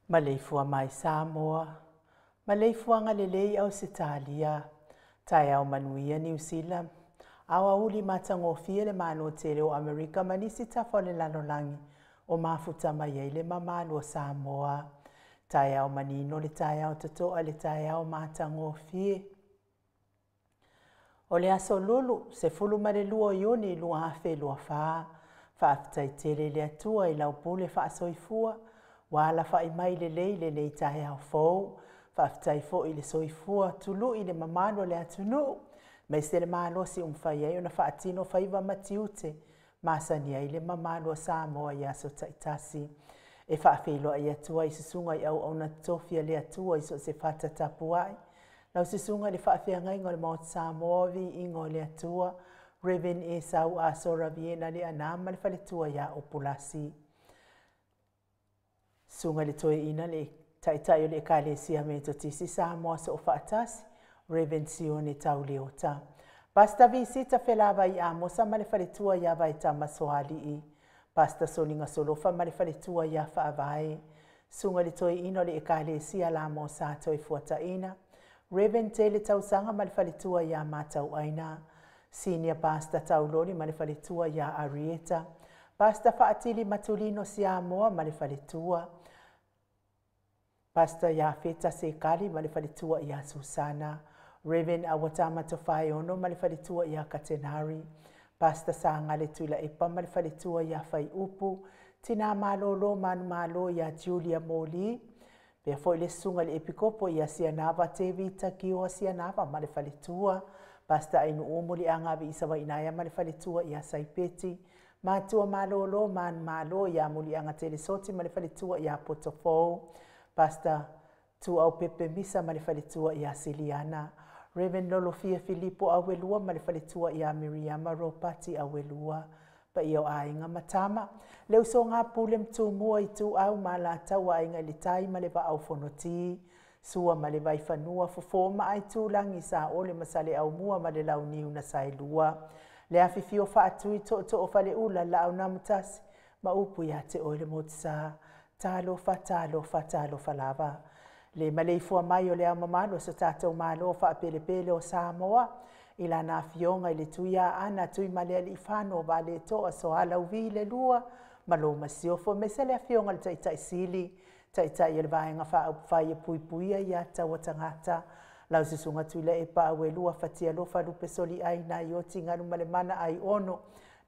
Ma leifua mai Samoa, ma leifua ngalelei au Sitalia, tai au manuia New Zealand, au auli matangofia le mano tele o Amerika manisi tafa le lalolangi o mafuta mai ai le mamalo o Samoa, tai au manino le tai au tatoa le tai au matangofia. O le aso lulu, se fulu marelua ioni lua hafe lua faa, whaafitai tele le atua i lau pule wha soifua, wala whai mai le leile le tahe au fau, whaafitai fo i le soifua tulu i le mamano le atunu, mai se le malosi umwhai ai ona whaatino whaiva matiute, masani ai le mamano Samoa i aso taitasi. E whaafeilo i atua i susunga i au ona tofia le atua i so se whata tapuai, lau sisunga le whaafea ngai ngole maot Samoa vi ingo le atua, Reverend e sau a sora viena le anama le whaletua ia o Pulasi. Sunga le toe ina le taitai o le ekalesia me to tisi Samoa so o whaatasi, Reverend Sione tau leota. Pasta visita whelava i amosa ma le whaletua ia vai tamasoali i. Pasta soninga solofa ma le whaletua ia whaavae. Sunga le toe ina le ekalesia la mo sa toi fuata ina. Reverend Tele tausanga ma le whaletua ia matau aina. Senior Pastor tauloni ma le whaletua ia Arieta. Pastor Faatili Matulino Siamoa ma le whaletua. Pastor ia Feta Sekali ma le whaletua ia Susana. Reverend Awatama Tofai Ono ma le whaletua ia Katenari. Pastor Sanga le tuila epa ma le whaletua ia Whai Upu. Tina malolo manu malo ia Julia Moli. Pea foi le sunga le epikopo ia Sianava Tevi Takio Sianava ma le whaletua. Pastor Ainu Omo le angavi isawa inaya ma le whaletua ia Saipeti. Matua malolo manu malo ia muli anga telesoti ma le whaletua ia Potofo. Pastor Tu au Pepe Misa ma le whaletua ia Siliana. Reverend Nolofia Filippo Awelua ma le whaletua ia Miriama Ropati Awelua. Pa iau ainga matama. Leu so ngā pule mtumua i tu au ma la taua ainga li tai ma le wa au fonoti. Sua ma le vai whanua fofoma ai tūlangi sa ole masale au mua ma le lau niu na sailua. Le awhiwhio whaatui to o whale ula la au namutasi ma upu ia te oile motisa. Talo fa lava. Le maleifua mai o le au mamalo sa tātou malo wha pele pele o Samoa. Ila na fionga ile tuia ana tui malea li whano vale toa so ala uvi le lua. Malo masiofo me se le fionga le taitai sili. Taitai ele vaenga whai pui puia ia taua tangata. Lau sisunga tuila e pa awe lua fatia lofa lupe soli ai na ioti nganu male mana ai ono.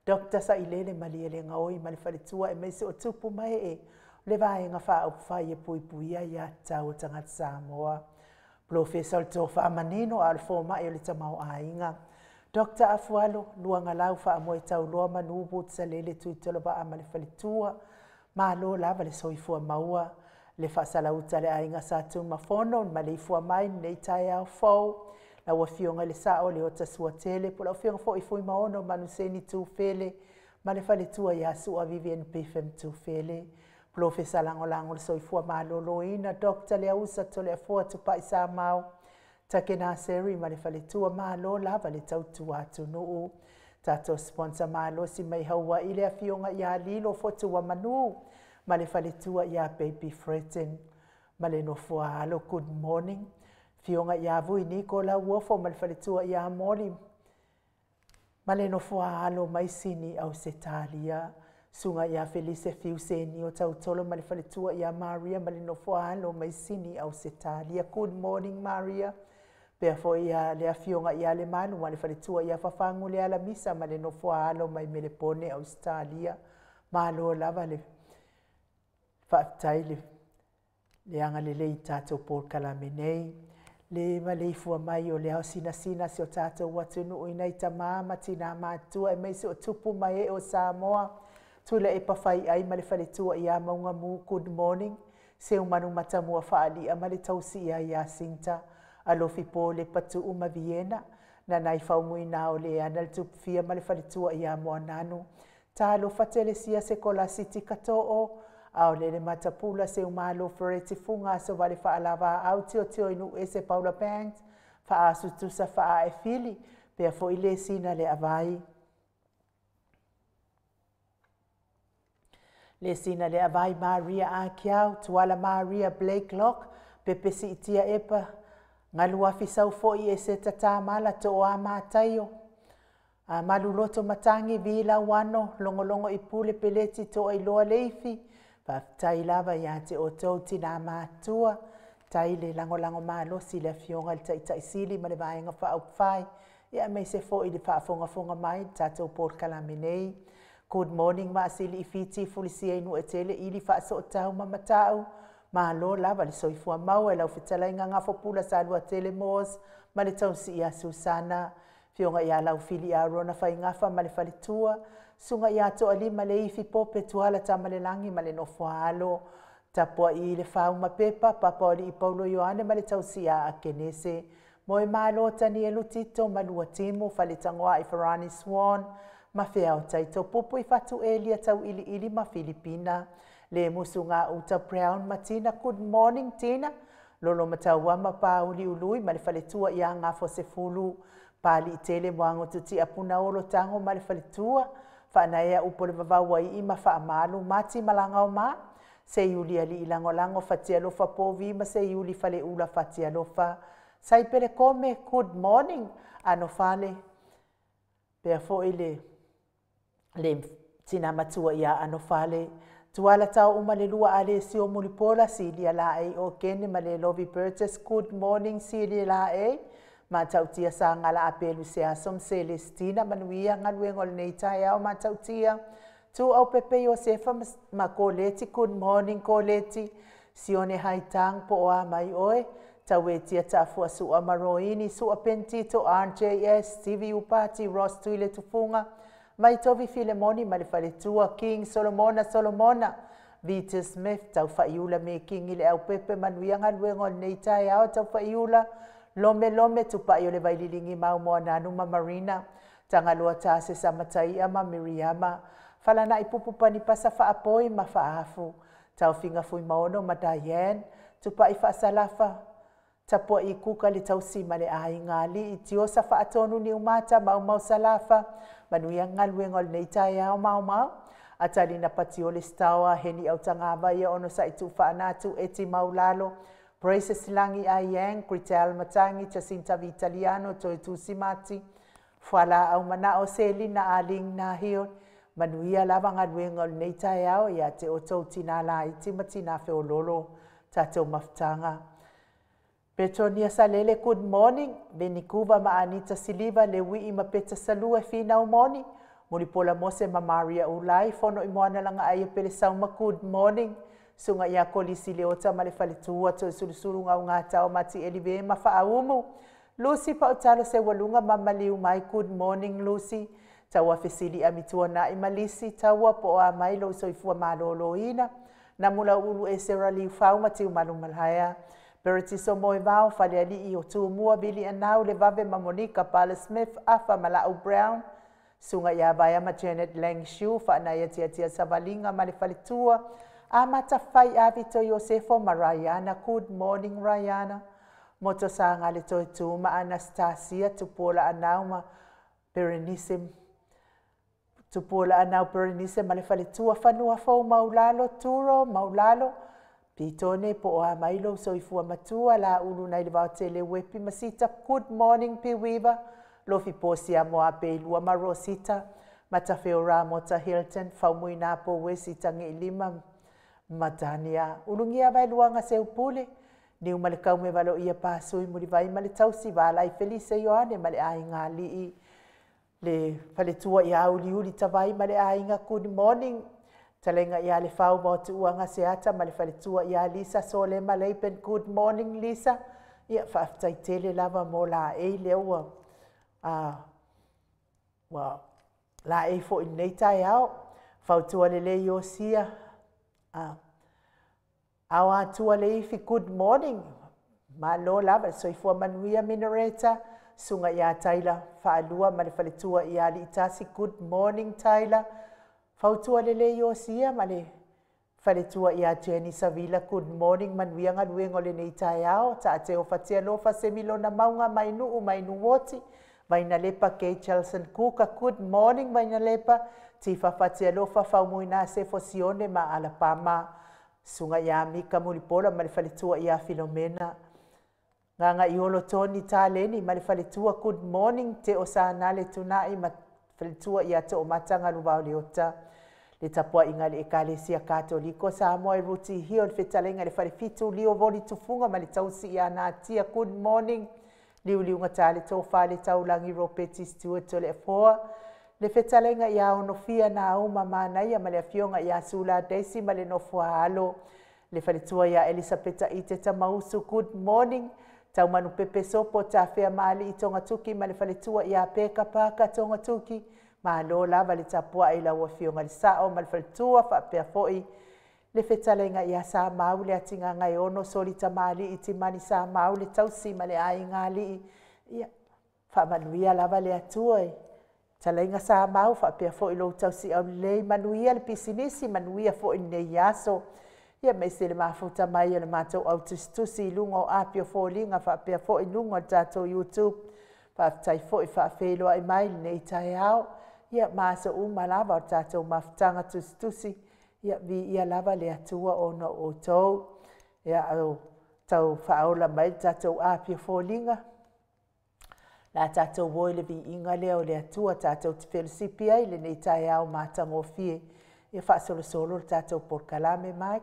Dr. sa ilele mali ele ngaoi mali whalitua e meise o tupu mai e. Le vaenga whai pui puia ia taua tangata Samoa. Professor Tofa Amanino alfo mai o le tamau ainga. Dr. Afualo luanga lau wha moe tau loa manubu tsa lele tuitolo ba amale whalitua. Ma lo lava le soifua maua. Le whaasala uta le ainga sa tu mafono ma le ifua mai nei tai au fau. La ua fionga le sao le ota sua tele po la fionga fo ifui maono manuseni tu fele. Ma le whalitua ia sua Vivian Pifem tu fele. Professor lango le soifua malolo ina Dr. le ausa to le afua tupa isa mau. Take na seri ma le whalitua malo lava le tautu atu nuu. Tato sponsor malo si mai haua ile a fionga ia lilo fotua manu. Ma le whalitua ia baby fretting. Ma le nofua halo good morning. Fionga ia vui niko la uofo ma le whalitua ia mori. Ma le nofua halo mai sini au setalia. Sunga ia Felice Fiuseni o tautolo ma le whalitua ia Maria ma le nofua halo mai sini au setalia. Good morning Maria. Pea fo ia le afionga ia le manu ma le whalitua ia whafangu le ala misa ma le nofua halo mai melepone Australia. Ma lo lava le whaatai le anga le lei tātou Paul Kalamenei. Le maleifua mai o le au sina si o tātou watunu ina i tamama tina mātua e meise o tupu mai e o Samoa. Tuila e pawhai ai ma le whalitua ia maunga mu good morning. Se umanu matamua whaali a ma le tausi ia ia sinta. Alofi po le patu uma Vienna. Na nai whaumui na o le ana le tupu fia ma le whalitua ia moa nanu. Tā lo whatele sia se kola siti kato'o. Ao le matapula se umalo fereti funga so vale whaalava au tio inu e se Paula Banks. Wha sutusa wha e fili. Pea fo ile sina le avai. Le sina le avai Maria Akiau, tuala Maria Blakelock, pepesi itia epa. Ngalua fisau fo i e se tata mala to o amatayo. Maluloto matangi vila wano, longolongo ipule peleti to o iloa leifi. Tai lava ia te o tau tina mātua. Tai le lango malo si le fionga le tai sili ma le vaenga wha au whai. Ia mei se fo i le whaafonga mai, tātou Paul Kalamenei. Good morning ma asili i fiti fulisia inu e tele ili wha so tau mamatau. Ma lo lava le soifua mau e lau fitala inga ngafo pula sa lua tele mos. Ma le tau si ia Susana. Fionga ia lau fili a rona whai ngafa ma le whalitua. Sunga ia to alima le ifi pope tuala tamale langi ma le nofua alo. Tapua i le whauma pepa, papa o li i Paulo Ioane ma le tausia a kenese. Moe malo tani e lutito ma lua timu, whale tangoa i Farani Swan. Ma whea o taito pupu i fatu elia tau ili ma Filipina. Le musu ngā uta Brown ma Tina, good morning Tina. Lolo matau ama pa uli ului ma le whaletua i a ngā fose fulu. Pali i tele moango tuti apuna olo tango ma le whaletua. Whanaea upo le wawawa i ima whaamalu mati malanga o ma. Se iuli ali ilango fatia lofa povi ma se iuli fale ula fatia lofa. Sai pere kome, good morning, ano fale. Pea fo ile le tina matua ia ano fale. Tuala tau uma le lua ale si o mulipola si lia la e o kene ma le Lovi Burgess, good morning si lia la e. Ma tautia sa ngala apelu se asom Celestina manuia ngaluengo le neitai au ma tautia. Tu au pepe Josefa ma koleti, good morning koleti. Sione haitang po oa mai oe. Tawetia tafua sua maroini, sua pentito RJS, TV Upati, Ross Tuile Tufunga. Mai tovi Filemoni malifaletua, King Solomona. Vita Smith tau whaiula me King ile au pepe manuia ngaluengo le neitai au tau whaiula. Lome tupa i le vaililingi mau moa nanuma Marina. Tangalua tase sa matai ama Miriama. Falana i pupupani pasa whaapoi ma whaafu. Tau finga fui maono ma Diane. Tupa i whaasalafa. tapua I kuka le tausi ma le ainga li I tio sa whaatonu ni umata mau salafa manuia ngaluenga le neitai au mau atali na pati o le stawa heni au tangava ia ono sa itu whaanatu eti maulalo Praise Silangi Ayang, Critel Matangi, Jacinta Vitaliano, Toi Tusimati, Fala au mana o Selina Aling na hio, manuia lava ngaluenga le neitai au ia te o tau tina la I timatina feololo tatou maftanga. Petronia Salele, good morning. Benikuva ma Anita Siliva, le wii ma peta salua fina umoni. Muripola mose ma Maria Ulai, fono imoana langa aia pele sauma, good morning. Sunga ia kolisi leota ma le faletua to sulusuru ngau ngata o mati elive ma faaumu. Lucy pa utalo se walunga ma maliu mai, good morning Lucy. Tawa fesili amitua na imalisi, tawa po a mailo soifua malolo ina. Namula ulu e sera liu fau mati umalu malhaya. Beretiso moe vau fale ali I o tu mua Billy Anau le vave ma Monica Pala Smith afa Malau Brown. Sunga ia vaya ma Janet Langshu fa na ia tia savalinga ma le faletua. Amata fai avito Yosefo ma Rayana. Good morning Rayana. Moto sa ngale toi tu ma Anastasia tupola Anau ma Berenice. Tupola Anau Berenice ma le faletua fanua fau maulalo turo maulalo. Pitone po o mailo soifua matua la ulu na ile vaotele wepi masita. Good morning Piwiva. Lofi posi a moa peilua ma Rosita. Matafeo Ramota Hilton. Faumuina po wesita nge lima matania. Ulungia vai luanga se upule. Ni umalikau me valo ia pasui muri vai male tausi vala I Felice Yohane male ainga li le faletua ia uli uli tavai male ainga good morning. Talenga ia le fau mo tu uanga seata ma le faletua ia Lisa Sole Maleipen. Good morning Lisa. Ia whaftai tele lava mo la e leua. La e fo in neitai au. Fautua le le Yosia. Awa tua le ifi good morning. Ma lo lava soifua manuia Minareta. Sunga ia Taila. Faalua ma le faletua ia li itasi. Good morning Taila. Fautua lele Yosia male faletua ia Jenny Savila. Good morning manuia ngaluenga le neitai au. Ta te o fatia lofa semilo na maunga mainu woti. Vaina lepa Kay Chelson Kuka. Good morning vaina lepa. Tifa fatia lofa faumuina se fosione ma Alabama. Sunga ia Mika Mulipola male faletua ia Filomena. Nganga iolo Tony Taleni male faletua good morning. Te o saanale tunai ma faletua ia te o matanga luvao leota. Le tapua inga le ekalesia katoliko sa moa I ruti hio le fetalenga le falefitu lio voli tufunga ma le tausi ia na tia good morning. Liu ngatale tofa le taulangi ropeti Stuart le foa. Le fetalenga ia onofia na uma mana ia ma le afionga ia Sula Daisy ma le nofua halo. Le faletua ia Elisabeta Ite Tamausu good morning. Tau manu pepe sopo ta fea mali I tonga tuki ma le faletua ia peka paka tonga tuki. Ma lo lava le tapua I la wafionga le sao ma le faletua fa pea foi. Le fetalenga ia sa mau le atinga ngai ono soli tamali iti mani sa mau le tausi ma le ai ngali. Ia fa manuia lava le atuai. Talenga sa mau fa pea foi lo tausi au lei manuia le pisinisi manuia foi ne yaso. Ia me se le mafuta mai le matou au tustusi lungo apio folinga fa pea foi lungo tato YouTube. Fa tai foi fa felo ai mai nei tai au. Ia masa lava o tatou maftanga tustusi. Ia vi ia lava le atua ono o tau. Ia au tau whaola mai tatou apio folinga. La tatou woi le vi inga leo le atua tatou te felisipi ai le nei tai au matango fie. Ia wha solo tatou por kalame mai.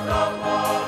Rama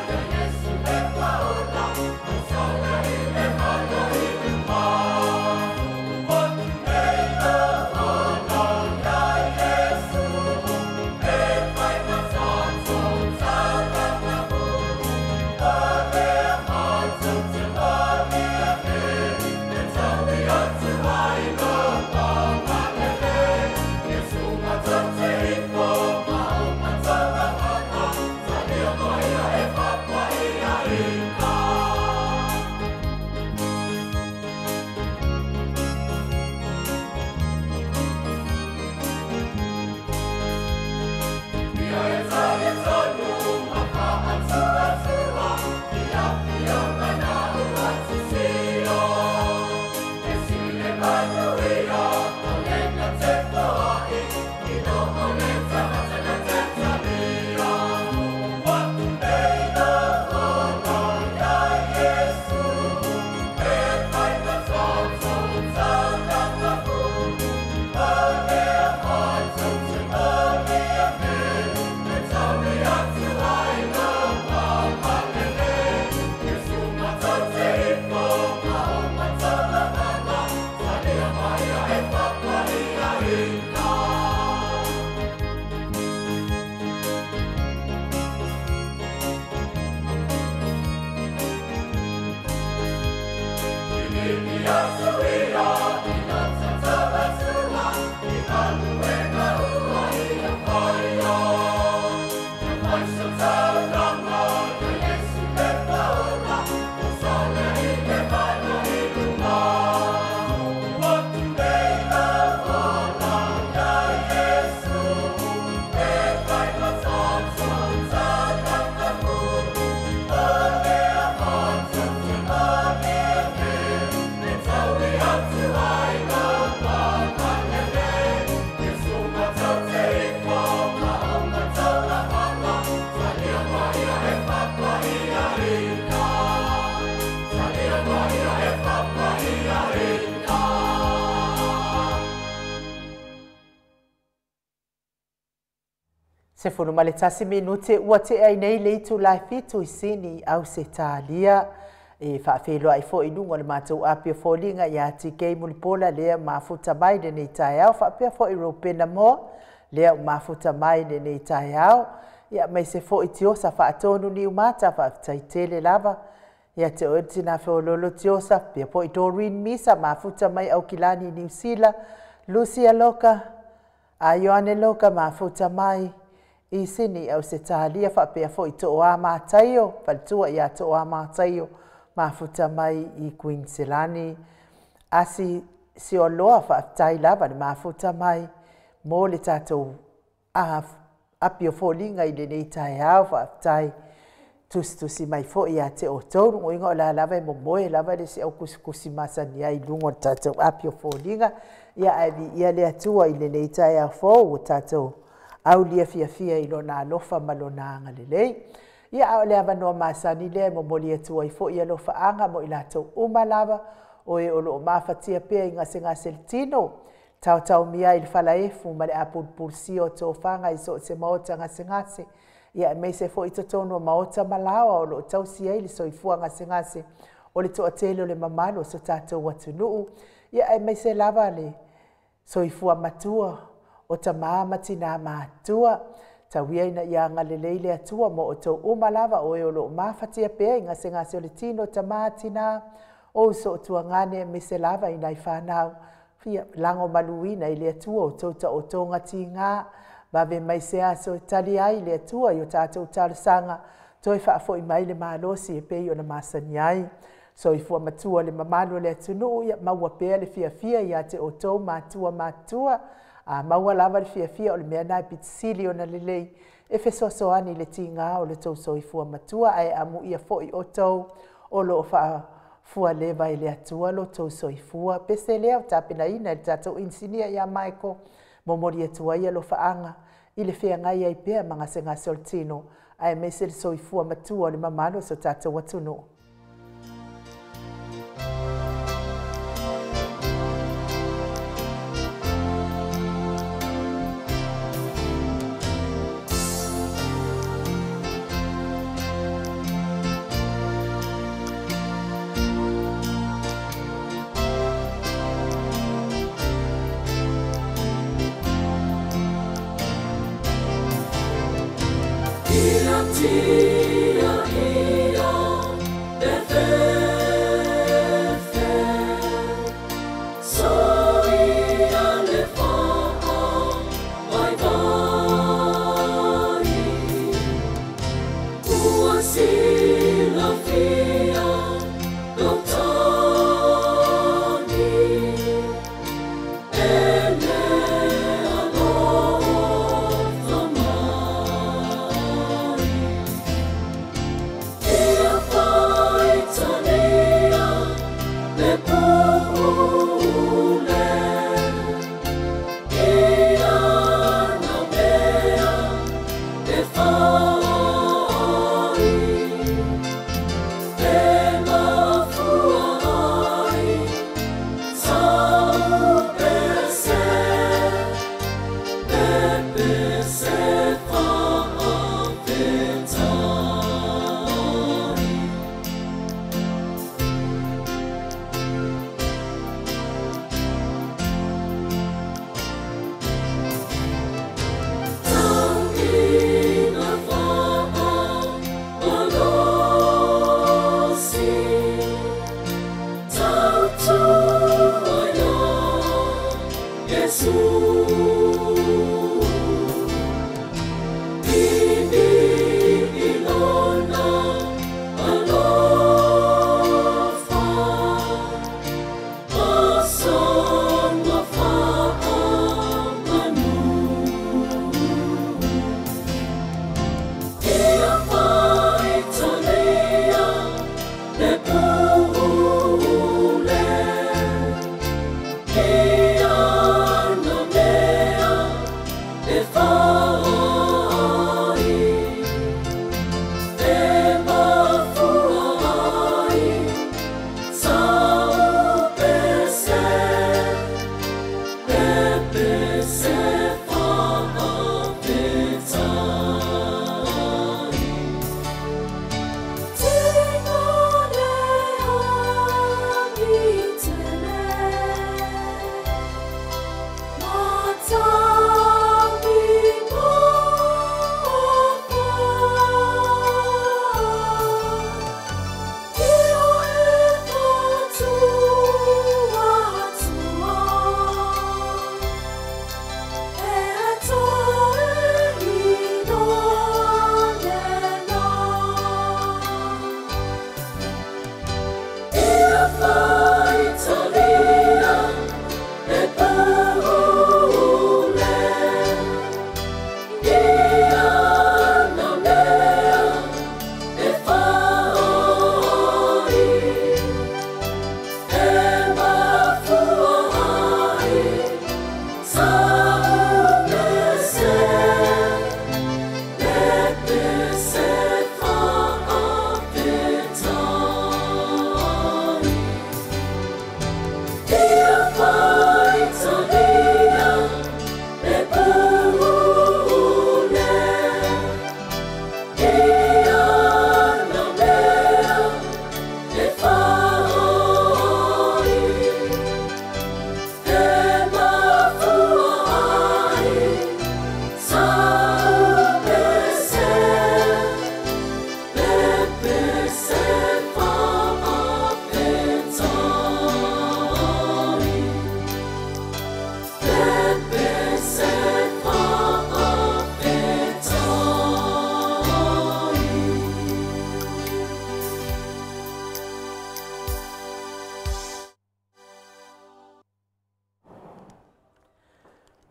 Se funu male tasi minute ua te ai nei leitu lai fitu I sini au se tālia. E whaafelo ai fo inunga le mātou apia fōlinga ia ti kei mulipola lea mafuta mai de nei tai au. Whaapea fo I ropena mo lea mafuta mai de nei tai au. Ia mai se fo I tiosa whaatonu ni umata whaafitai tele lava. Ia te oeti na whiololo tiosa pia po I Doreen Misa mafuta mai au kilani New Zealand. Lucia Loka, a Ioane Loka mafuta mai. I sini au se tālia whaapea fo I toa mātaio, whalitua ia toa mātaio, mafuta mai I Queenselani. Asi si o loa whaafitai lava ni mafuta mai, mō le tātou apio fōlinga I le nei tai au whaafitai, tusi mai fo ia te o tōru, o inga o la lava mo moe lava le se au kusi masani ai lungo tātou apio fōlinga, ia aivi ia le atua I le nei tai au fō o tātou au lia fia I lona alofa ma lona anga lelei. Ia au le avanoa masani lea mo moli atua I fo ia lofa anga mo I latou umalava o e olo o mafatia pea I ngase le tino. Tau mia I le falaefu ma le apulpulsi o tō whanga I so se maota ngase. Ia mei se fo I totonu o maota malawa o lo tau si ai le soifua ngase. O le toa tele o le mamalo so tātou watunuu. Ia mei se lava le soifua matua. O ta mamati na matua, ta wiaina ia ngalelei le atua mo o tau umalava o e o lo mafatia pea I ngase o le tino ta matina o so o tua ngane me se lava I nai whanau. Fia lango maluina I le atua o tau ta o tonga ti ngā, vave mai se aso tali ai le atua I o tātou talasanga, toi whaafo I mai le malosi e pei o na masani ai. So I fua matua le mamalo le atunu ia maua pea le fia ia te o tau matua. A maua lava le fia o le mea nai pitisili o na lelei. E fesoasoani le tinga o le tau soifua matua ai amu ia foi o tau o lo fua leva I le atua lo tau soifua. Pese lea o tapena ina le tatou insinia ia Michael momori atua ia lo faanga. I le fea ngai ai pea mangase soltino ai mese le soifua matua o le mamano so tatou watunu.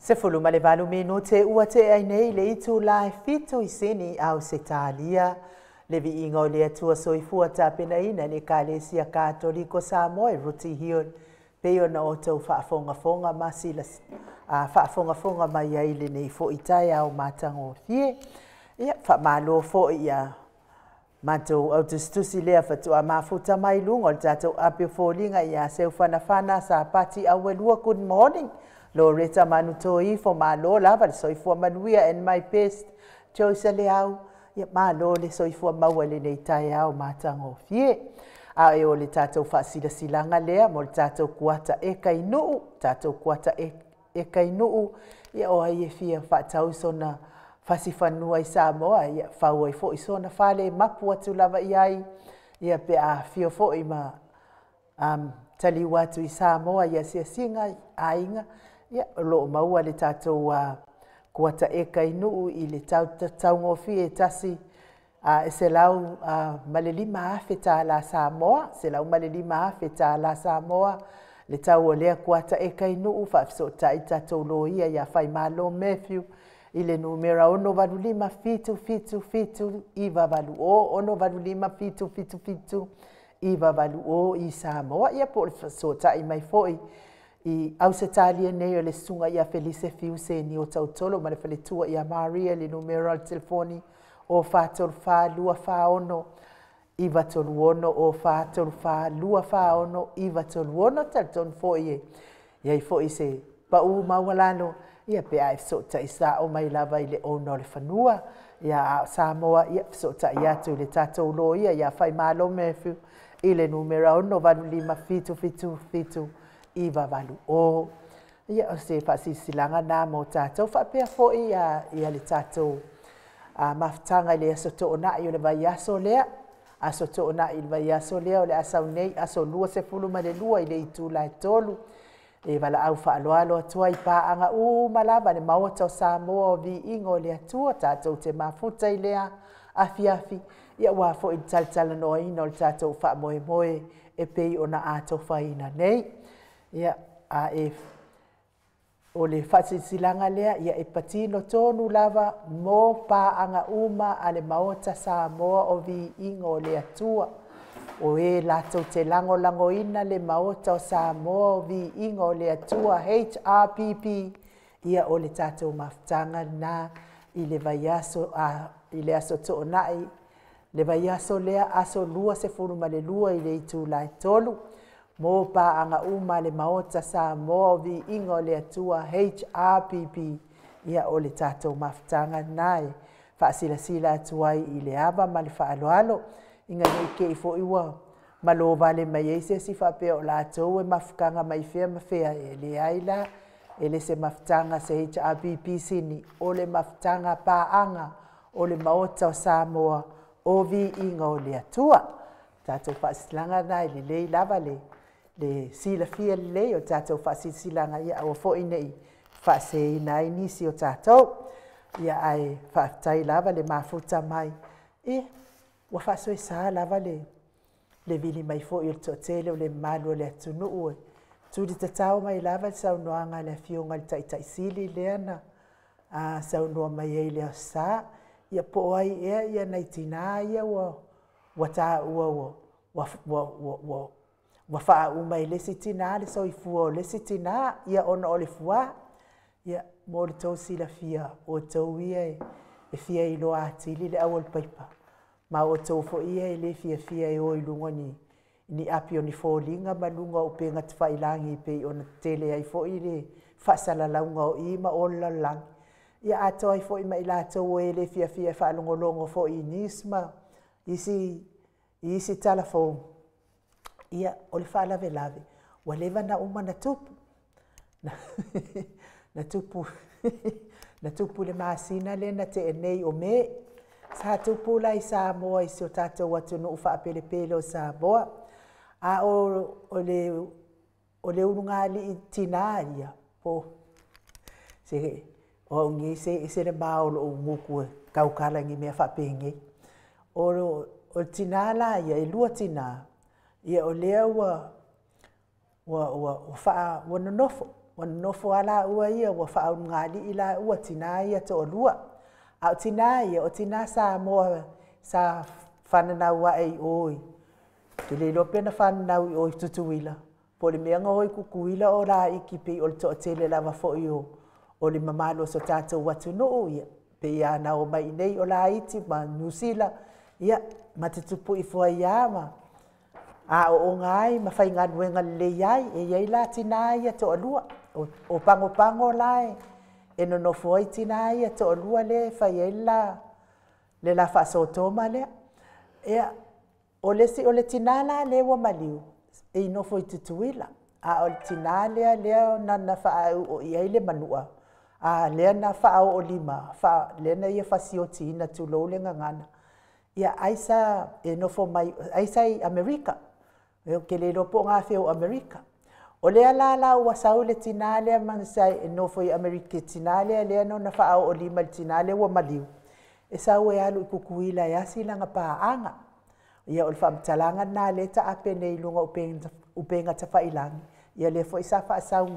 Se fulu ma le valu minute ua te ai nei le itu lai fitu i sini au se talia. Le vi inga o le atua soifua tapena ina le kalesia katoliko Samoa ruti hion. Peo na o tau whaafonga masila whaafonga mai ai le nei fo itai au matango fie. Ia whaamalo fo ia matou au tustusi lea fatua mafuta mai lungo le tatou apio fōlinga ia seu whanawhana sa pati awelua good morning. Loretta Manutoi fo malo lava le soifua manuia and my best choice le au ia malo le soifua maua le nei tai au matango fie a e o le tatou whaasila silanga lea mo le tatou kuata e kainuu tatou kuata e kainuu ia o ai e fia whaatau sona whasifanua i Samoa ia whau ai fo i sona whale mapu atu lava i ai ia pe a fio fo i ma tali watu i Samoa ia sia singa a inga ia lo maua le tatou kuata e kainuu i le tau ngofi e tasi e se lau malelima afe tā la Samoa, se lau malelima afe tā la Samoa, le tau o lea kuata e kainuu whaafiso tai tatou lo ia ia whai malo Matthew i le numera ono valulima fitu iwa valu o ono valulima fitu iwa valu o i Samoa ia po le whaafiso tai mai foi i au se talia nei o le sunga ia Felice Fiuse ni o tautolo ma le whaletua ia Maria le numero al telefoni o whātolu whālua whāono iwa tolu ono o whātolu whālua whāono iwa tolu ono talton foi e iai foi se pau maualano ia pe ai fsota isa o mai lava i le ono le whanua ia Samoa ia fsota i atu le tatou lo ia whai malo Matthew i le numero ono valulima fitu iwa valu o ia o se whaasisilanga nā mo tātou whapea fo ia le tātou mafutanga i le aso to'ona i o le vai aso lea aso to'ona i le vai aso lea o le asau nei aso lua se fulu ma le lua i le itu lai tolu e wala au whaaloalo atua i pāanga malava le maua tau Samoa o vi ingo le atua tātou te mafuta i lea afi ia ua fo i talitala no ina o le tātou wha moe e pei o na ato whaina nei ia a e o le whaasisilanga lea ia e patino tonu lava mo pāanga a le maota Samoa o vi ingo le atua o e latou te lango ina le maota o Samoa o vi ingo le atua HRPP ia o le tātou mafutanga na i le vaiaso i le aso to'onai le vaiaso lea aso lua se furu ma le lua i le itu lai tolu mo pāanga le maota Samoa o vi ingo le atua HRPP ia o le tātou mafutanga nai whaasilasila atuai i le ava ma le whaaloalo inga nei ke i fo iwa malo vale mai eise si whapea o lātou e mafukanga mai fea mawhea e le aila e le se mafutanga se HRPP sini o le mafutanga pāanga o le maota o Samoa o vi ingo le atua tātou whaasilanga nai le lei lava le sila fia le o tātou whaasisilanga ia o fo inei whaasei nai nisi o tātou ia ai whaatai lava le mafuta mai ua whaasoi sā lava le vili mai fo i o tōtele o le malu o le atunu ue tūri tatau mai lava le saunoanga le fionga le taitaisili leana saunoa mai ei le sā ia po ai ia nei tina ia ua tā ua wha umai le sitina le soifua o le sitina ia ona o le fua ia mo le tau sila fia o tau ia e fia i loa atili le awal paipa ma o tau fo ia e le fia e o i lunga ni api o ni fōlinga ma lunga o penga te whailangi pe o na tele ai fo i le whaasala launga o i ma o la lang ia ato ai fo i ma i la tau e le fia whaalongolongo fo i nisma isi telefon ia o le whaalave wa lewa na uma na tupu na tupu le maasina le na te enei o me sa tupu lai Samoa i si o tātou atu no uwha pele o Samoa a o le unungali i tina ia po se o ngi se le maolo o nguku kaukala ngi mea whapengi o tina la ia i lua tina ia o lea ua nonofo ua nofo ala ua ia ua faaungali ila ua tina ia toʻalua a tina ia o tina sa moa sa fananau ai oi ke le lope na fananau i oi tutuila po le mea ngoi kukuila o la iki pe o le toʻatele lava foʻi o le mamalo so tatou atu nuu ia pe ia na o mai nei o la iti ma nusila ia ma te tupu i fua ia ma a o ngai ma fai ngaluenga le iai e iai la tina ia toʻalua o pango lai e no nofo ai tina ia toʻalua le fai ai le la faasotoma lea ia o le tina la le ua maliu e i nofo i tutuila a o le tina lea na faaauʻo i ai le manua a lea na faaoʻolima lea na ia fasiotina tulou le gagana ia aisa e nofo mai aisa i Amerika ke le lopo ngā wheo Amerika. O lea la ua sau le tina lea mangsai e nofo i Amerika tina lea no na whaao o lima le tina lea ua maliu. E sau e alu i kukuila e asi langa pāanga. Ia o le whaamtalanga nā le ta ape nei lunga upenga ta whailangi. Ia le fo isa whaasau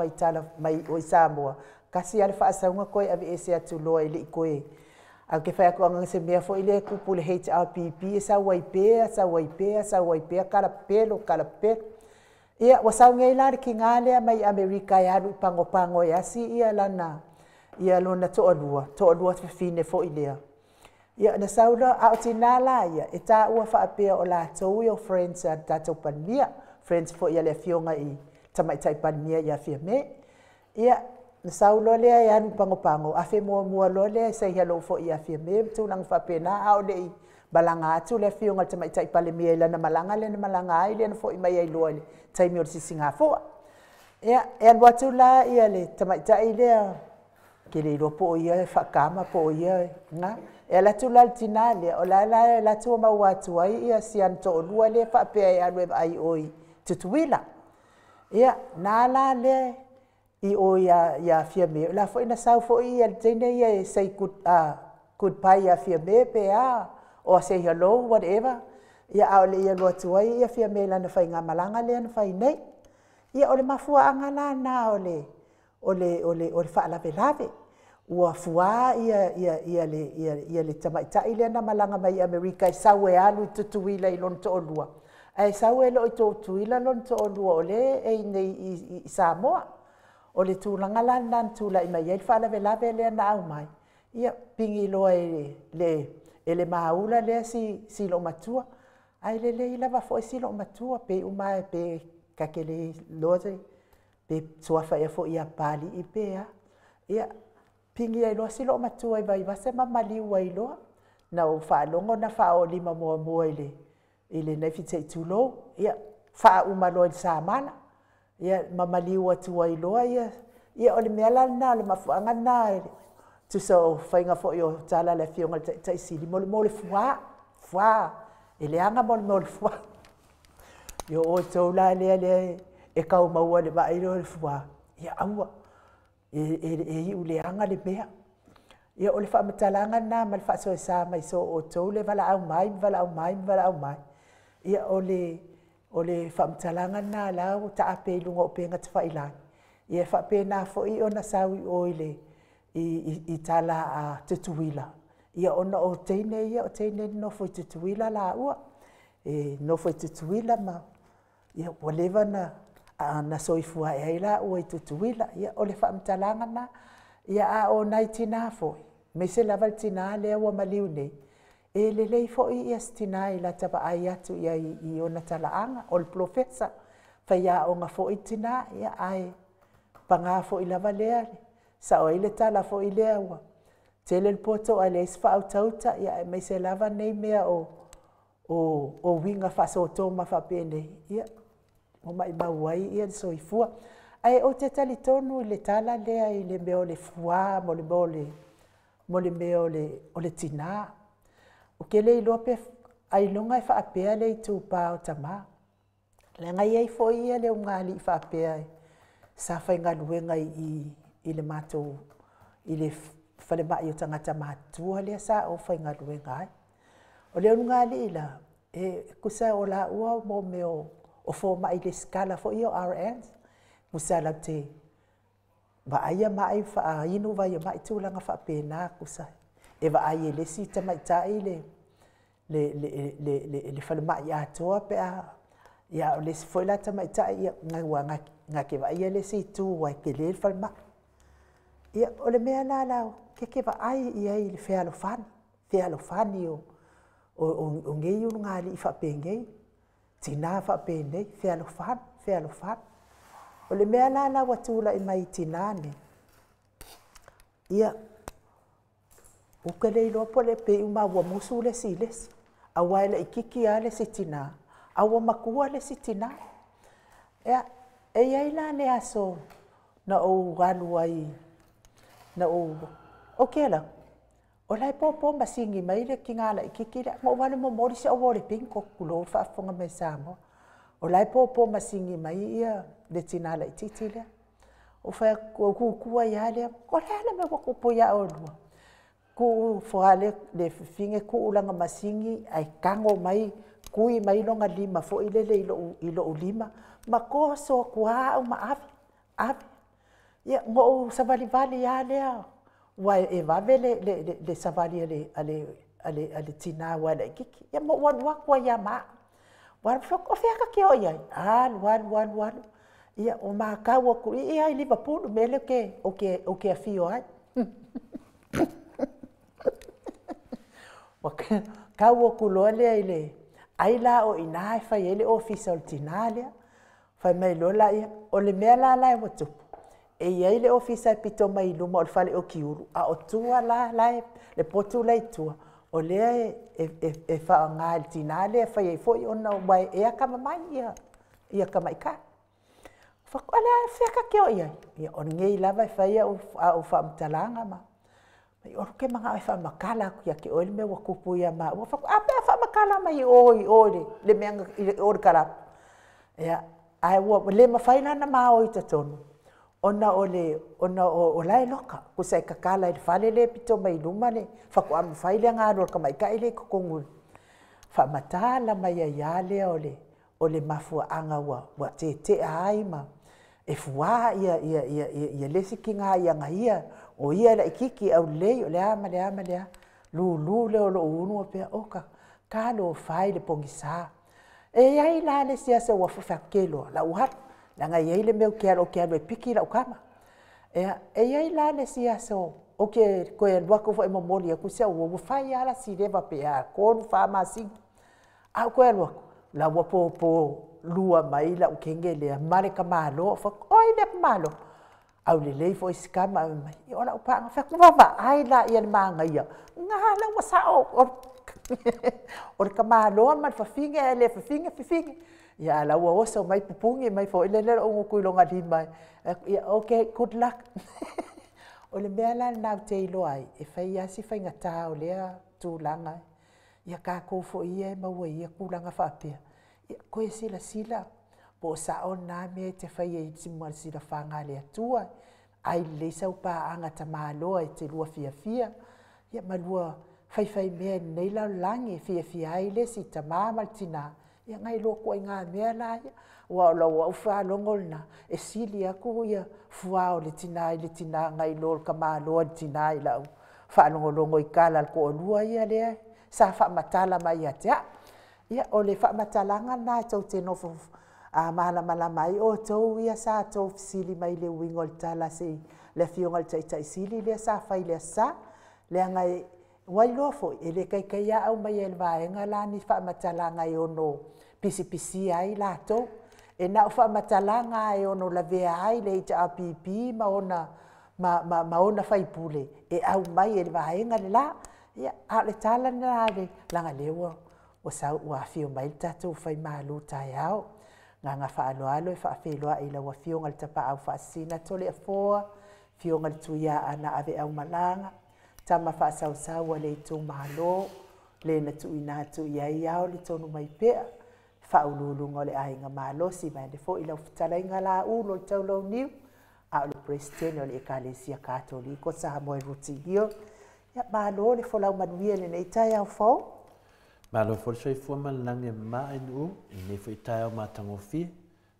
mai o isa moa. Kasi ale whaasaunga koe ave ese atu loa i le i koe. Au ke whai ako se mea fo ile kupu le HRPP e sa waipea kala pelo. Ia wasau ngai la ki ngale mai Amerika ya lu pango ya si ia lana ia lona toʻalua fine fo ilea. Ia na saula a tinala ia e ta ua whaapea o la tou o friends a tatou panmia friends fo ia le fionga i tamaitai panmia ia fia me. Ia na saulo lea e anu pango a fe mua lo lea se halo fo ia fia me tu lang whapena a o lei balanga atu le fionga tamaitai pale mia ila na malanga ai le na fo i mai ai loa le taimi o le sisingafoa. Ia e anu atu la ia le tamaitai lea ke le ropo o ia e whakama po o ia nga e la tu la tina lea o la tu o mau atu ai ia si anto o lua le whapea e anu e ai oi tutuila. Ia nā la lea I o ia fia me la fo ina sau fo ia tene ia say good pai ia fia me pe a o say hello whatever ia au le ia lo tu ia fia me la na fai nga malanga le na fai nei ia o le mafua anga la na o le fa la velave ua fua ia le tamaitai le na malanga mai Amerika sau e alu tutuila I lon to olua ai sau e lo I tutuila lon to olua o le e nei I Samoa o le tūlanga lana tūla I mai ai whaalawe lea na au mai. Ia pingi loa le maula lea si lo matua. Ai le lava fo si lo matua pe umai pe kakele loze pe tuafa e fo ia pali I pea. Ia pingi ai loa si lo matua I vai vase mamali ua I loa. Na o whaalongo na whao lima mua ile nefitei tūlo. Ia wha umalo I Samana. Ia mamaliu atu ai loa ia o le mea lana le mafuanga na tu so whainga fo I o tala le fionga tai sili mo le fua e le anga mo le fua Yo o tau la le e kau maua le vai le fua ia aua e ule anga le mea ia o le whamatalanga na ma le whaaso e sa mai so o tau le vala au mai ia o le whamtalanga nā lau ta ape lunga o penga te whailangi. Ia whapena fo I ona sau I oile I tala a tutuila. Ia ona o teine nofo I tutuila la ua. Nofo I tutuila ma ia whatever na soifua e ai la ua I tutuila. Ia o le whamtalanga na ia a o nai tina fo. Me se lava tina lea ua maliu nei. E le lei fo I astina I la tapa ai atu ia I ona talaanga o le profesa whai a o ngā fo I tina ia ai panga fo I lava lea sa o ile tala fo I lea ua tele le poto ai le isfa au tauta ia mai se lava nei mea o winga faso toma fa pene ia o mai mauai ia so I fua ai o te tali tonu le tala lea I le mea o le fua mo le mea o le tina o ke lei lope ai longa I whaapea lei tūpā o tama. Le ngai ei fo ia le ungali I whaapea sa whai ngā luenga I le mātou I le whale mai o tangata mātua lea sa o whai ngā luenga ai. O le ungali I la kusa o la ua mo meo o fo mai le skala fo I o RNs. Musa la te va aia mai fa inu va ia mai tūlanga fa pena kusa e va ai le si ta mai tai le fa mai atoa pe a ia le foi la ta mai tai ia nga ke va ia le si tu wa ke le fa ma ia o le mea la ke va ai ia i le fe alo fani o ngei un ngali fa pengei tina fa pende fe alo fan o le mea la watula i mai tinane ia o ke le lo po le pe uma wa musu le siles a waile ikiki ale sitina a wa makua le sitina ia e ia la ne aso na o galu ai na o ke la o lai po masingi mai le kingala ikiki la mo wale mo mori se o wole pinko kulo fa fonga me samo o lai po masingi mai ia le tinala i titile o fa ku ia le ko le me ko po ia o ku foale le finge ku ulanga masingi ai kango mai kui mai longa lima fo ile le ilo lima ma ko so kwa ma ave ia mo savali ia le wa e va le savali ale tina wa le kiki ia mo wa kwa ia ma wa fo ko fe ka ke o ia wan ia o ma ka wa ku ia i Liverpool mele ke o ke afio ai wa ka wa ku lo le ile ai la o ina fa ele official tinale fa mai lo la ia o le mela la wa tu e ia ile official pito mai lo mo fa le o kiuru a o tua la le potu la tua o le e fa ngal tinale fa ia foi ona mai e ka mai ia ka mai ka fa ala feka ke o ia on ngei lava fa ia o fa mtalanga ma o ke manga fa makala ku ke o me wa kupu ia ma o fa fa makala mai oi le menga o kala ia ai wo le ma faina na ma o itatono ona o lai loka ku sai kakala i fale le pito mai luma le fa ku am faile nga ro ka mai ka ile ko kongu fa matala mai ia le o le mafua anga wa te ai ma e fua ia le sikinga ia nga o ia la ikiki au le o le ama lu le o lo unu pe oka ka lo fai le pongisa e ai la le sia se wa fa kelo la uhat la nga ia le meu ke alo piki la ukama e ai la le sia so o ke ko e lua ko fo mo moli ku se o fai ala si leva pe a ko fa ma si a ko e lua la wa po lua mai la ukenge le mare ka malo fa oi le malo au le foi skama mai ola upa fa ku va ai la ia manga ia nga la wa sa o ka malo ma fa finga le fa finga ia la wa so mai pupungi mai fo le o ku longa di mai okay good luck o le mela na te lo ai e fa ia si fa ngata o le tu langa ia ka ko fo ia ma wa ia ku langa fa pe ko e sila po sa ona me te fai e timua sila fanga le atua ai le sau pa anga tamalo e te lua fia ia malua fai me nei la langi fia ai le si tamama tina ia ngai lo ko nga me la ia wa lo fa longolna e sili aku ia fuao le tina ngai lo kamalo tina ila fa longolongo i kala ko lua ia le sa fa matala mai atia ia o le fa matalanga na tau te nofo a mala mai o tau ia sa tau sili mai le wingol tala se le fiongal tai sili le sa fai le sa le ngai wai lofo ele kai au mai el vaenga la ni fa matalanga i ono pisi ai la to e na fa matalanga i ono la vea ai le app ma ona fai pule e au mai el vaenga la ia a le tala na le langa lewa o sa ua fio mai tatou fai malu tai au nga fa alo fa felo i la wa fio ngal tapa au fa sina tole foa fio ngal tuia ana ave au malanga tama fa sa le tu malo le na tu ina tu ia o le tonu mai pe fa ululu ngole ai nga malo si mai de fo i la futala ngala u lo taulo ni a lo presteno le ekalesia katoliko sa mo rutigio ya malo le fo la manuia le nei tai au fo ma lo for sei fo man lange ma inu ne foi tai o matangofi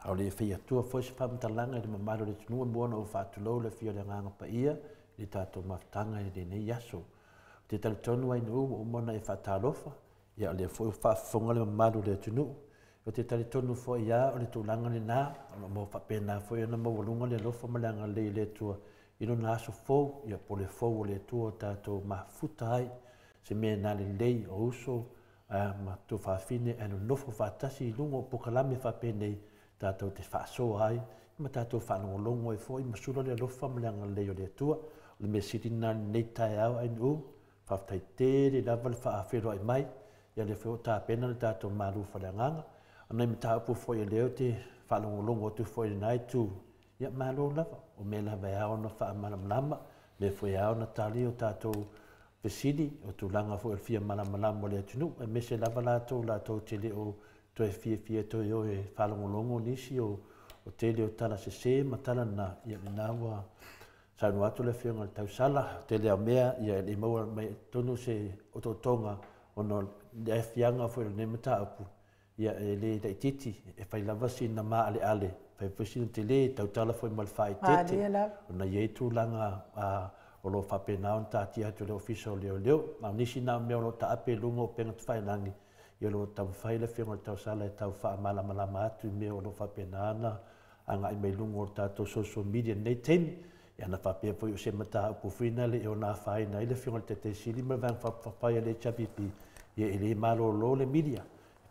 Au le fia tua foi se whamtalanga le mamaro le tunua mua o whātulau le fia le nganga pa ia, le tātou maftanga e le yaso. Te talitonu ai nuu o mona e whātālofa, ia le foi whaafonga le mamaro le tunu. O te talitonu foi ia o le tūlanga le nā, o mo whapena foi ana mawalunga le lofa malanga le tua. Ino nā aso fau, ia po le fau o le tua tātou mafuta ai, se mea nā le lei o uso, ma tu whaafine anu nofo whaatasi lungo pokalame whapenei, tātou te whaasoa ai, ma tātou whanongolongo e fōi, ma sura le alofa malanga leo le atua, le me siri nā nei tae au ai nu, whaftai tere lava le whaafero ai mai, ia le whio tā pena le tātou maru whalanganga, anai me tāupu fōi e leo te whanongolongo tu fōi nai tu, ia maru lava, o me lava e au na whaamalamlama, le fōi au na tali o tātou vesidi, o tu langa fōi fia malamalama le atunu, e me se lava lātou te leo, to e fia to yo e whalongolongo nisi o tele o tala se matala na ia le nawa sa no atu le whionga le tausala tele a mea ia le maua mai tonu se o tonga o no le whianga fo le nemata apu ia le titi e whai lava si na maa ale whai pwesi te le tautala fo mal whai tete o na iei tu langa o lo whapena on tati atu le ofisa o leo ma nisi na mea o lo ta ape lungo o penga tu whai langi ia lo tau whai le whionga tau sala e tau wha malama atu mea o lo whapena ana anga i mei lungo o tātou social media nei teni ia na whapea poi o se mata upu whina le e o nā whai na i le whionga te sili ma vang whapaya le chapipi ia i le malo lo le media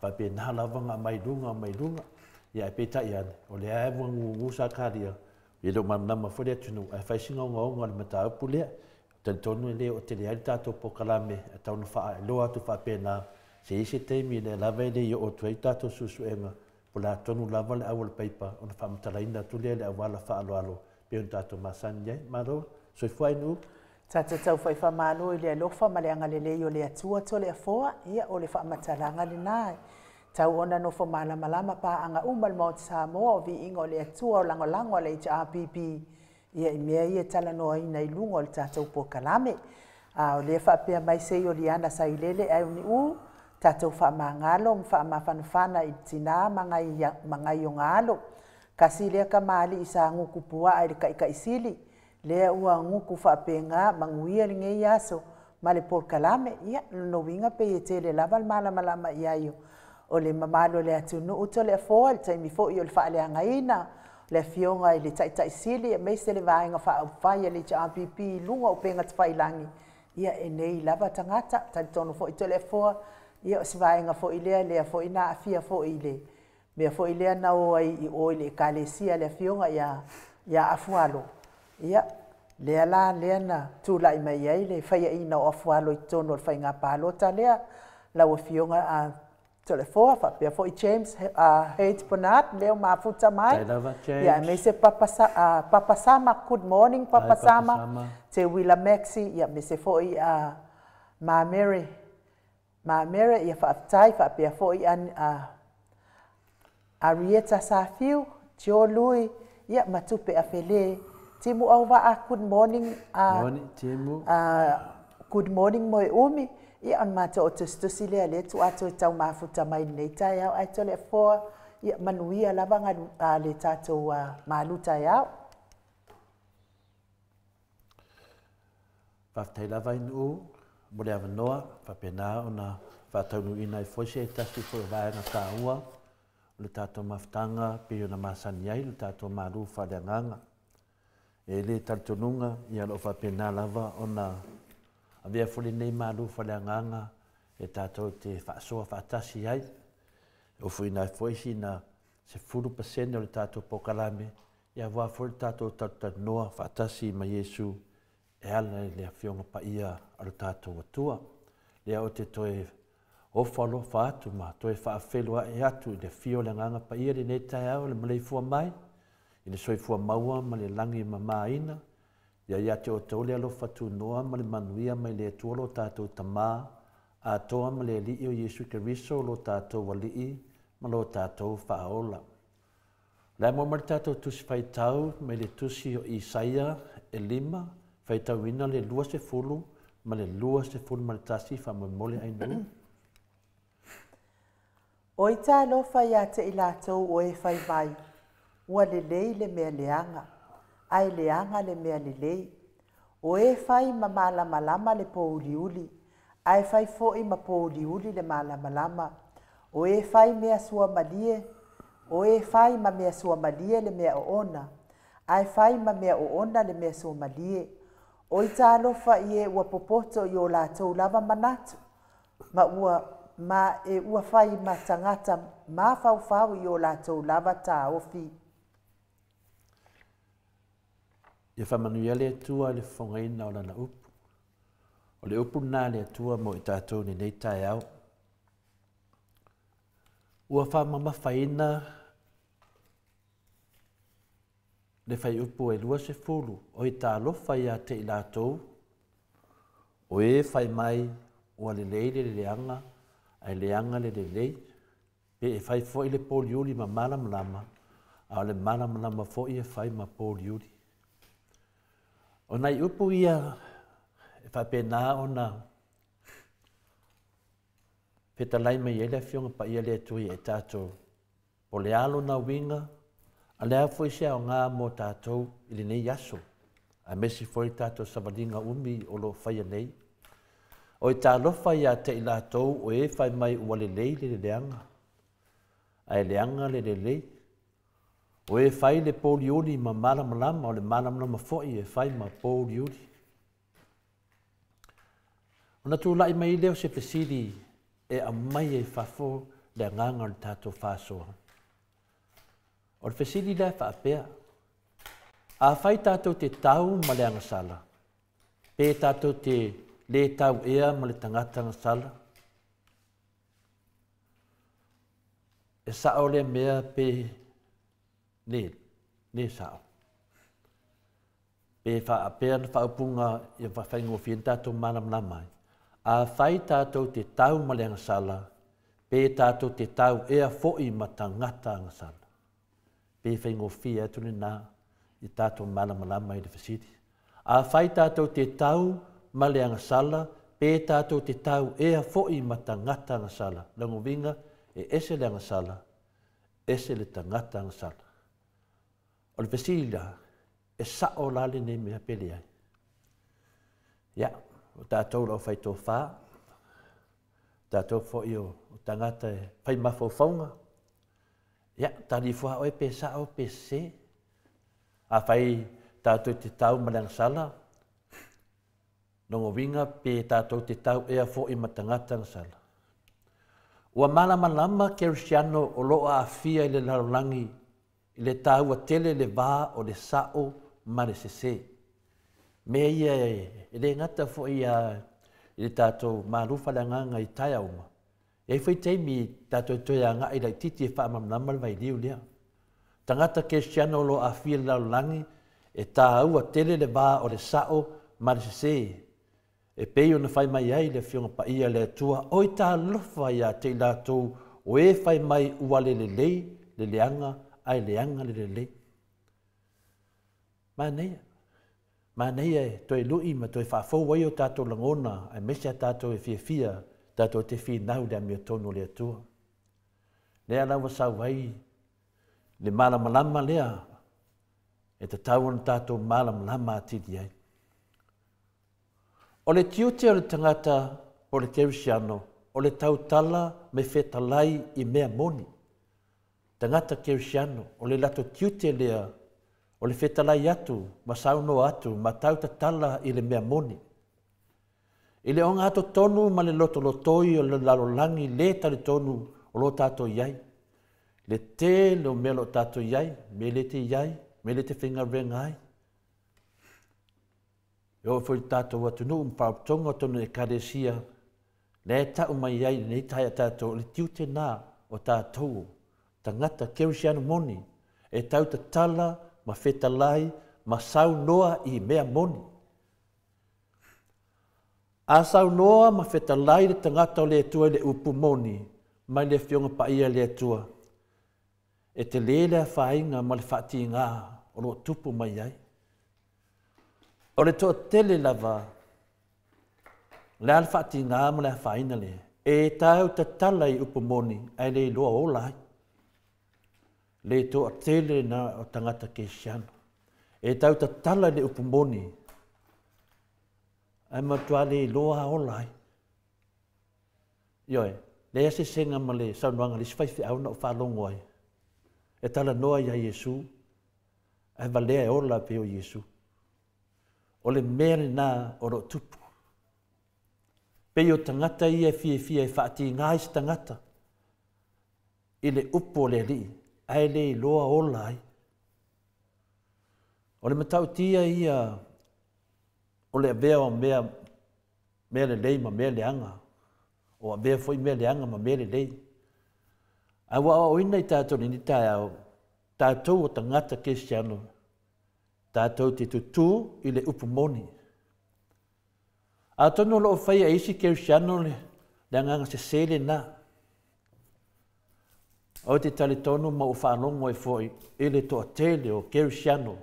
whapea nā lavanga mai lunga ia e peta i ane o le aewa ngu sa kāria ia lo manama whore atunu ai whaisinga o ngaonga le mata upu lea tonu e le o te lea i tātou pokalame e tau na wha e loa atu whapea nā se ise teimi le lava ele i o tuai tātou susuenga po la tonu lava le awal paipa o na whaamtalaina tu le awala whaaloalo pe on tātou masani ai maro so i whai nu Tātou tau whai whamano i le alofa ma le anga le leo le atua to le afoa ia o le whamatalanga le nai tau ona no malama pa anga umal Mount Samoa o vi ingo le atua o langolango le HRPP ia i mea ia tala noa ina i lungo le tātou pokalame o le whapea mai se o liana sa i lele ai uni tātou whaamangalo, whaamawhanawhana i tina mangai o ngalo. Kasi lea ka maali i sa nguku pua ai le ka isili. Lea ua nguku whaapenga manguia ringe i aso. Ma le polkalame, ia, no winga pe e te le lava malama i aio. O le mamalo le atunu uto le afoa, le taimi fo i o le whaaleanga ina. Le fionga i le taita isili, e meise le vaenga whaafaya le HRPP lunga o penga tawhailangi. Ia e nei lava tangata, talitono fo i to le afoa, ia o se vaenga fo i lea fo i na afia fo i le. Mea fo i lea na o ai i o i le kalesia le fionga ia afualo. Ia, lea na tūla i mai ai le whaia ina o afualo i tono o whainga pālota lea. Lau fionga a tole foa, whapea fo i James Hayes Bernard, leo mafuta mai. Tailava James. Ia, me se Papa Sama, good morning Papa Sama. Te Willa Maxi, ia me se fo i Ma Mary ia whaatai, whapea fo i Arieta Safiu, Joe Louis, ia matupe a whele. Timu au wa good morning. Morning, Timu. Good morning moi umi. Ia on mata o tustusi lea le tu ato i tau mafuta mai nei tai au. Ai tole foa, ia manuia lavanga le tatou maluta iau. Whaftai lava inu, mole awa noa, whapena o na whataunu ina i foise e tasi fo e vaenga tā ua. Le tātou maftanga, pio na masani ai, le tātou maru whaleanganga. E le tartonunga, ia lo whapena lava o na avea fole nei maru whaleanganga, e tātou te whaasoa whaatasi ai. O fuina i foisi na se 40% o le tātou pokalame, ia wā fole tātou tartanoa whaatasi ma Yesu, e ala le awhionga pa ia ala tātou atua. Lea o te toe ofalo whaatu ma toe whaawhelua e atu i le whio le nganga pa ia le ne tai au le malei fua mai. I le soi fua maua ma le langi ma maina. Ia ia te o tau le alofa tu noa ma le manuia mai le tuolo tātou tamā. A toa ma le li o Yesu Keriso lo tātou walii ma lo tātou whaola. Lai mo mara tātou tusi whaitau mai le tusi o Isaia e 5. Whaitau ina le 2 ma le 2 ma le tasi whamamole ai nuu. O i tā lofa ia te i lātou o e whai vai. ua lelei le mea leanga, ai leanga le mea lelei. O e fai ma malamalama le pouliuli, ai fai fo'i ma pouliuli le malamalama. O e fai mea sua malie, o e fai ma mea sua malie le mea oona, ai fai ma mea oona le mea sua malie. O i tālofa i e ua popoto i o lātou lava manatu, ma e ua fai ma tangata ma fau i o lātou lava tā ofi. Ia whamanuia le atua le whongaina o lana upu. O le upu nā le atua mo i tātou ni nei tae au. Ua whamama whaina le whai upu e lua se fulu o i tā lofa ia te i lātou. O e whai mai ua le leile le leanga, ai leanga le lei. Pe e whai fo i le poliuli ma malam lama, a le malam lama fo i e whai ma poliuli. O nei upu ia e whapena o na petalai mai ele fionga pa ia le tui e tātou. Po le alo na winga, a lea foi se o ngā mo tātou ili nei aso. A mesi foi tātou savalinga umi o lo whaia nei. O i tā lofa ia te i lātou o e whai mai ua le lei le leanga. Ai leanga le lei. O e whai le poliuli ma malamalama o le malamalama foi e whai ma poliuli. O na tūlai mai leo se pesiri e a mai e whafo le nganga le tātou whāsoa. O le pesiri le whaapea. A whai tātou te tau ma le angasala. Pe tātou te le tau ea ma le tangata angasala. E sao le mea pe ne sao. Pe whaapea na whaupunga i whawhaingo whien tātou manam lamai. A whai tātou te tau ma le angasala, pe tātou te tau ea fo'i ma tangata angasala. Pe whaingo whia atune nā i tātou manam lamai le whasiti. A whai tātou te tau ma le angasala, pe tātou te tau ea fo'i ma tangata angasala. Lango vinga e ese le angasala, ese le tangata angasala. O le pesila, e sa'o lale ne mea pele ai. Ia, o tātou lau whai tō whā, tātou fo'i o tangata e whai mawhauwhaunga. Ia, tari fuha oe pe sa'o pe se. A whai tātou te tau malang sala. Nongo winga pe tātou te tau ea fo'i matangata sala. Ua malama Cristiano o loa a fia i le larolangi i le tāua tele le vā o le sa'o ma le sese. Me ia e le ngata fo i le tātou marufa le nganga i tai auma. E fwoi teimi tātou toi a ngā i lai titi e wha mamnama le vai liu lea. Tangata Cristiano lo a fia le larolangi e tāua tele le vā o le sa'o ma le sese. E pei ona whai mai ai le fionga pa ia le atua o i tā lofa ia te i lātou o e whai mai ua le lei, le leanga, ai leanga le lei. Māneia e toi lui ma toi whafou wai o tātou langona, ai mesia tātou e fia, tātou te fi nau le amia tono le atua. Lea lawa sa wai, le malamalama lea, e te tauan tātou malamalama atidi ai. O le tiute o le tangata o le Cristiano, o le tautala me whetalai i mea moni. Tangata Cristiano, o le lato tiute lea, o le whetalai atu, ma sauno atu, ma tautatala i le mea moni. I le onga ato tonu ma le loto lotoi o le lalolangi le tali tonu o lo tato iai. Le te lo me lo tato iai, me le te iai, me le te whinga rengai. E o fwoi tātou atunu mpautonga tonu e karesia, le tau mai ai nei taia tātou le tiute nā o tātou, tangata Cristiano moni, e tau ta tala, ma whetalai, ma sau noa i mea moni. A sau noa ma whetalai le tangata o le atua le upu moni, mai le fionga pa ia le atua. E te lele a whainga ma le whati ngā, o lo tupu mai ai. O le toa tele lava, le al whati ngā ma le whaina le, e tau ta tala i upu moni, ai le loa o lai. le to tele na o tangata Keisiano. E tau ta tala le upumoni. Ai matua le loa olai. Ioe, le ase senga ma le saunuanga le sifaifi au na o whalongo ai. E tala noa ia Yesu. Ai valea e ola pe o Yesu. O le mere na o ro tupu. Pe o tangata ia fie e whaati ngais tangata. I le upo le li. Ai le loa ola ai. O le matau tia ia o le avea o mea le lei ma mea le anga. O avea foi mea le anga ma mea le lei. Ai wa o ina i tātou ni tai au. Tātou o tangata Keisiano. Tātou te tutu i le upumoni. A tono lo fai a isi Keisiano le anganga se sele na. O te tali tonu ma u whanongo e foi i le toa tele o Keisiano.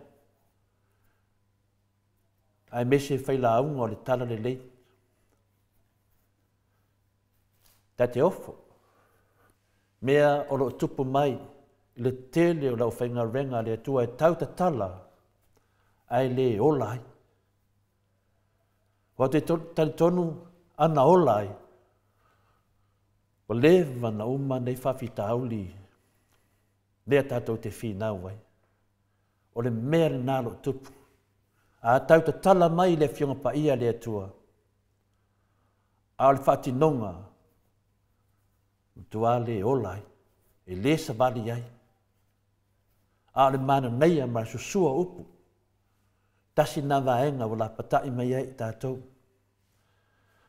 Ai mese fai la aunga o le tala le lei. Ta te ofo. Mea o lo tupu mai le tele o lau whainga renga le atua e tau ta tala. Ai le olai. Wa te tali tonu ana olai. O lewa na uma nei whawhita auli. Lea tātou te whinau wai. O le mea le nalo tupu. A tau ta tala mai le fionga pa ia le atua. A le whatinonga. Tua le olai. E le sa vali ai. A le mana nei a mara susua upu. Tasi na vaenga wala patai mai ai tātou.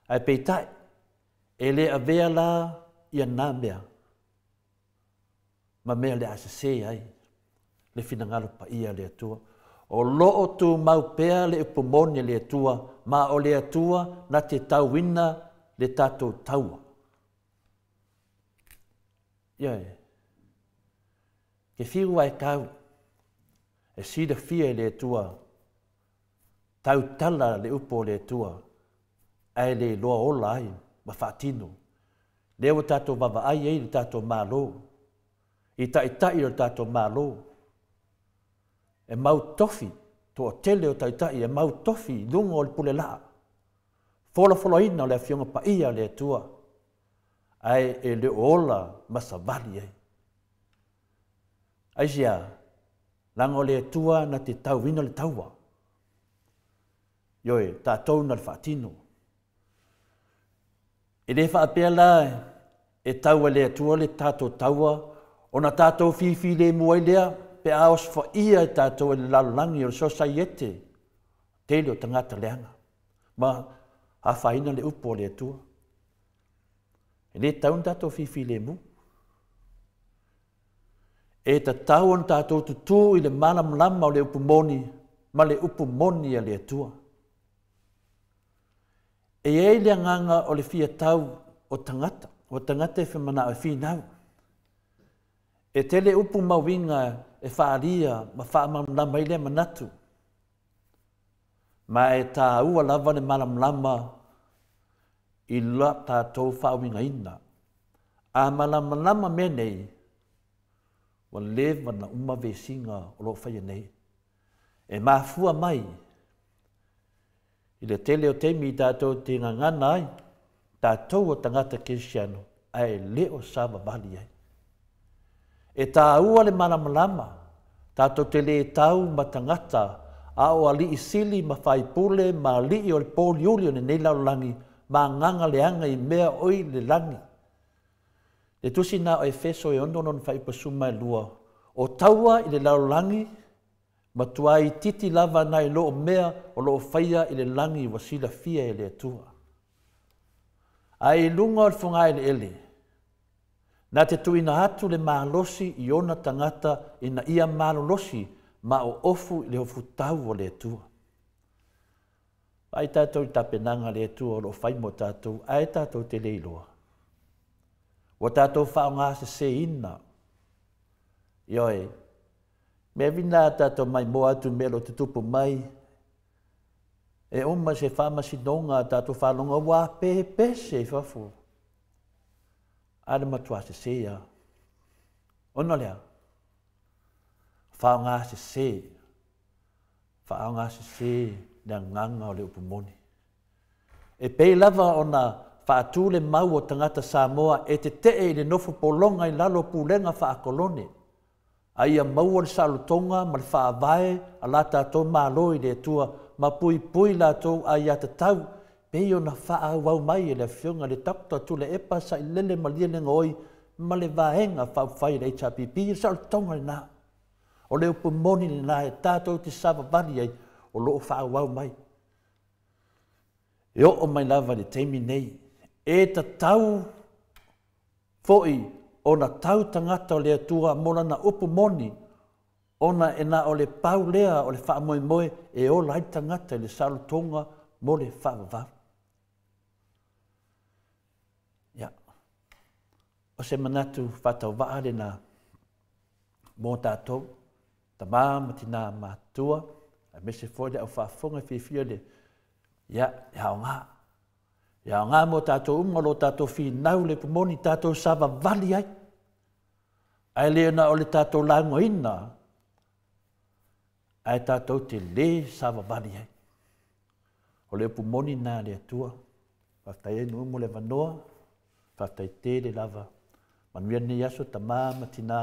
Ai peitai. E le avea la ia nā mea. Ma mea le asase ai. Le finangalo pa ia le atua. O loo tu mau pea le upumoni le atua. Ma o le atua na te tauina le tātou taua. Ioi. Ke whiua e kau. E sida fia le atua. Tau tala le upo le atua. Ai le loa ola ai. Ma whaatino. Leo tātou wawa ai le tātou mālo. I tai le tātou mālo. E mau tofi. Toa tele o tai e mau tofi. Lunga o le pule laa. Fola ina o le fionga pa ia le atua. Ai e le ola masa vali ai. Ai sia. Langa o le atua na te tau wina le taua. Ioe, tātou na le whaatino. E le whaapea la e taua le atua le tātou taua, o na tātou whiwhi le muai lea, pe aos wha ia e tātou e le lalolangi o le societe, te leo tangata leanga. Ma a whaina le upo le atua. E le taun tātou whiwhi le mu. E ta tau on tātou tutu i le malam lama o le upumoni, ma le upumoni a le atua. E ei le anganga o le fia tau o tangata e whamana o whinau. E tele upu mawinga e whaaria ma whaamam lama i le manatu. Ma e tā ua lava le malam lama i la tātou whaawinga ina. A malam lama menei, wa lewa na uma vesinga o lo whaia nei. E mafua mai, i le tele o teimi i tātou te ngangana ai, tātou o tangata Keisiano, ai leo sāma bali ai. E tā ua le malamalama, tātou te le tau ma tangata, a o ali i sili ma whaipule, ma li i o le pōliuli o ne nei laulangi, ma nganga leanga i mea oi le langi. Le tusi nā o Efeso e ondonon whaipasuma e lua, o taua i le laulangi, ma tuai titi lava na i loo mea o loo whaia i le langi wasila fia e le atua. Ai lunga o le whunga ele ele. Nā te tuina atu le mahalosi i ona tangata i na ia mahalosi ma o ofu i le hofu tau o le atua. Ai tātou i tapenanga le atua o loo whaimo tātou, ai tātou te leiloa. O tātou whaonga se ina. Ioi, me vina tātou mai mo atu melo te tupu mai. E oma se whamasi nonga tātou whanonga wā pepe se whafu. Ada matua se sea. Ona lea. Whaonga se na nganga o le upumoni. E pei lava o na whaatule mau o tangata Samoa e te tee i le nofo polonga i lalo pulenga whaakolone. Aia mau o le salutonga ma le whaavae a la tātou mālo i le tua ma pui lātou aia te tau pei o na whaau mai e le fionga le takta tule e pasa i lele ma lia lenga oi ma le vaenga whai le HPP i salutonga le nā. O le upumoni le nā e tātou te sava vali ai o loo whaau mai. E o mai lava le teimi nei, e ta tau foi o na tau tangata o le atua mona na upu moni, o na e na o le pau lea o le wha moe moe e o lai tangata le salutonga mo le wha wawa. Ia. O se manatu whatau waare na mō tātou, ta māmatina mātua, a me se foi le au whaafonga whiwhia le ia hao ngā. Ia ngā mo tātou umalo tātou whi nau le pumoni tātou sava vali ai. Ai leo na o le tātou lango ina. Ai tātou te le sava vali ai. O le pumoni nā le atua. Whaftai enu umo le vanoa. Whaftai te le lava. Manuia ni aso ta māmatina.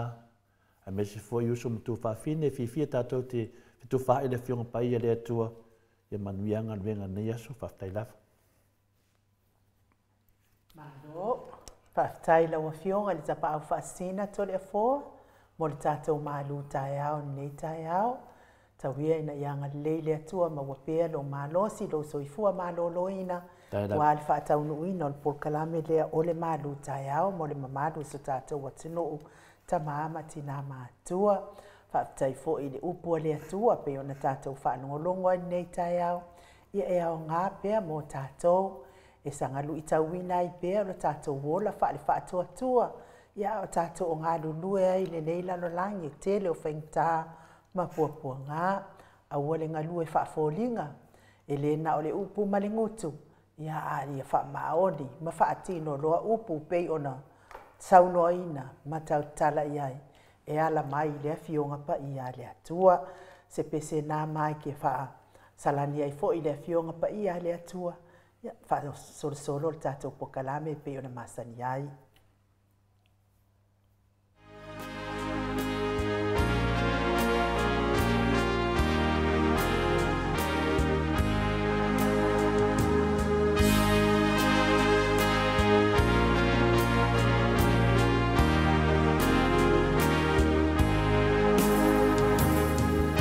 Ai me se foi uso mtu whawhine whiwhia tātou te tu whae le fionga pai le atua. Ia manuianga luenga ni aso whaftai lava. Malo, whaftai lawa fionga le tapa au whaasina tole a fōa. Mo le tātou mālu tai au nei tai au. Tawia ina ianga leile atua ma wapea lo mālosi lo soifua mālo loina. Wa le whaatau nuina o le polkalame lea o le mālu tai au. Mo le mamadu so tātou watino ta maama tina mātua. Whaftai fo i le upua le atua pe o na tātou whaanongolongo nei tai au. Ia e au ngā pea mo tātou. E sangalu i tauina i pea o tātou wola wha le whaatua tua. Ia o tātou o ngā lulue ai le neila no langi tele o whaingtā ma puapua ngā. Aua le ngā lue whaafolinga. E le na o le upu malingutu. Ia ari a wha maoni ma whaatino loa upu pei ona saunoa ina ma tau tala iai. E ala mai le fionga pa ia le atua. Se pese nā mai ke wha salani ai fo i le fionga pa ia le atua. Ia, wha solo le tātou pokalame pe ona masani ai.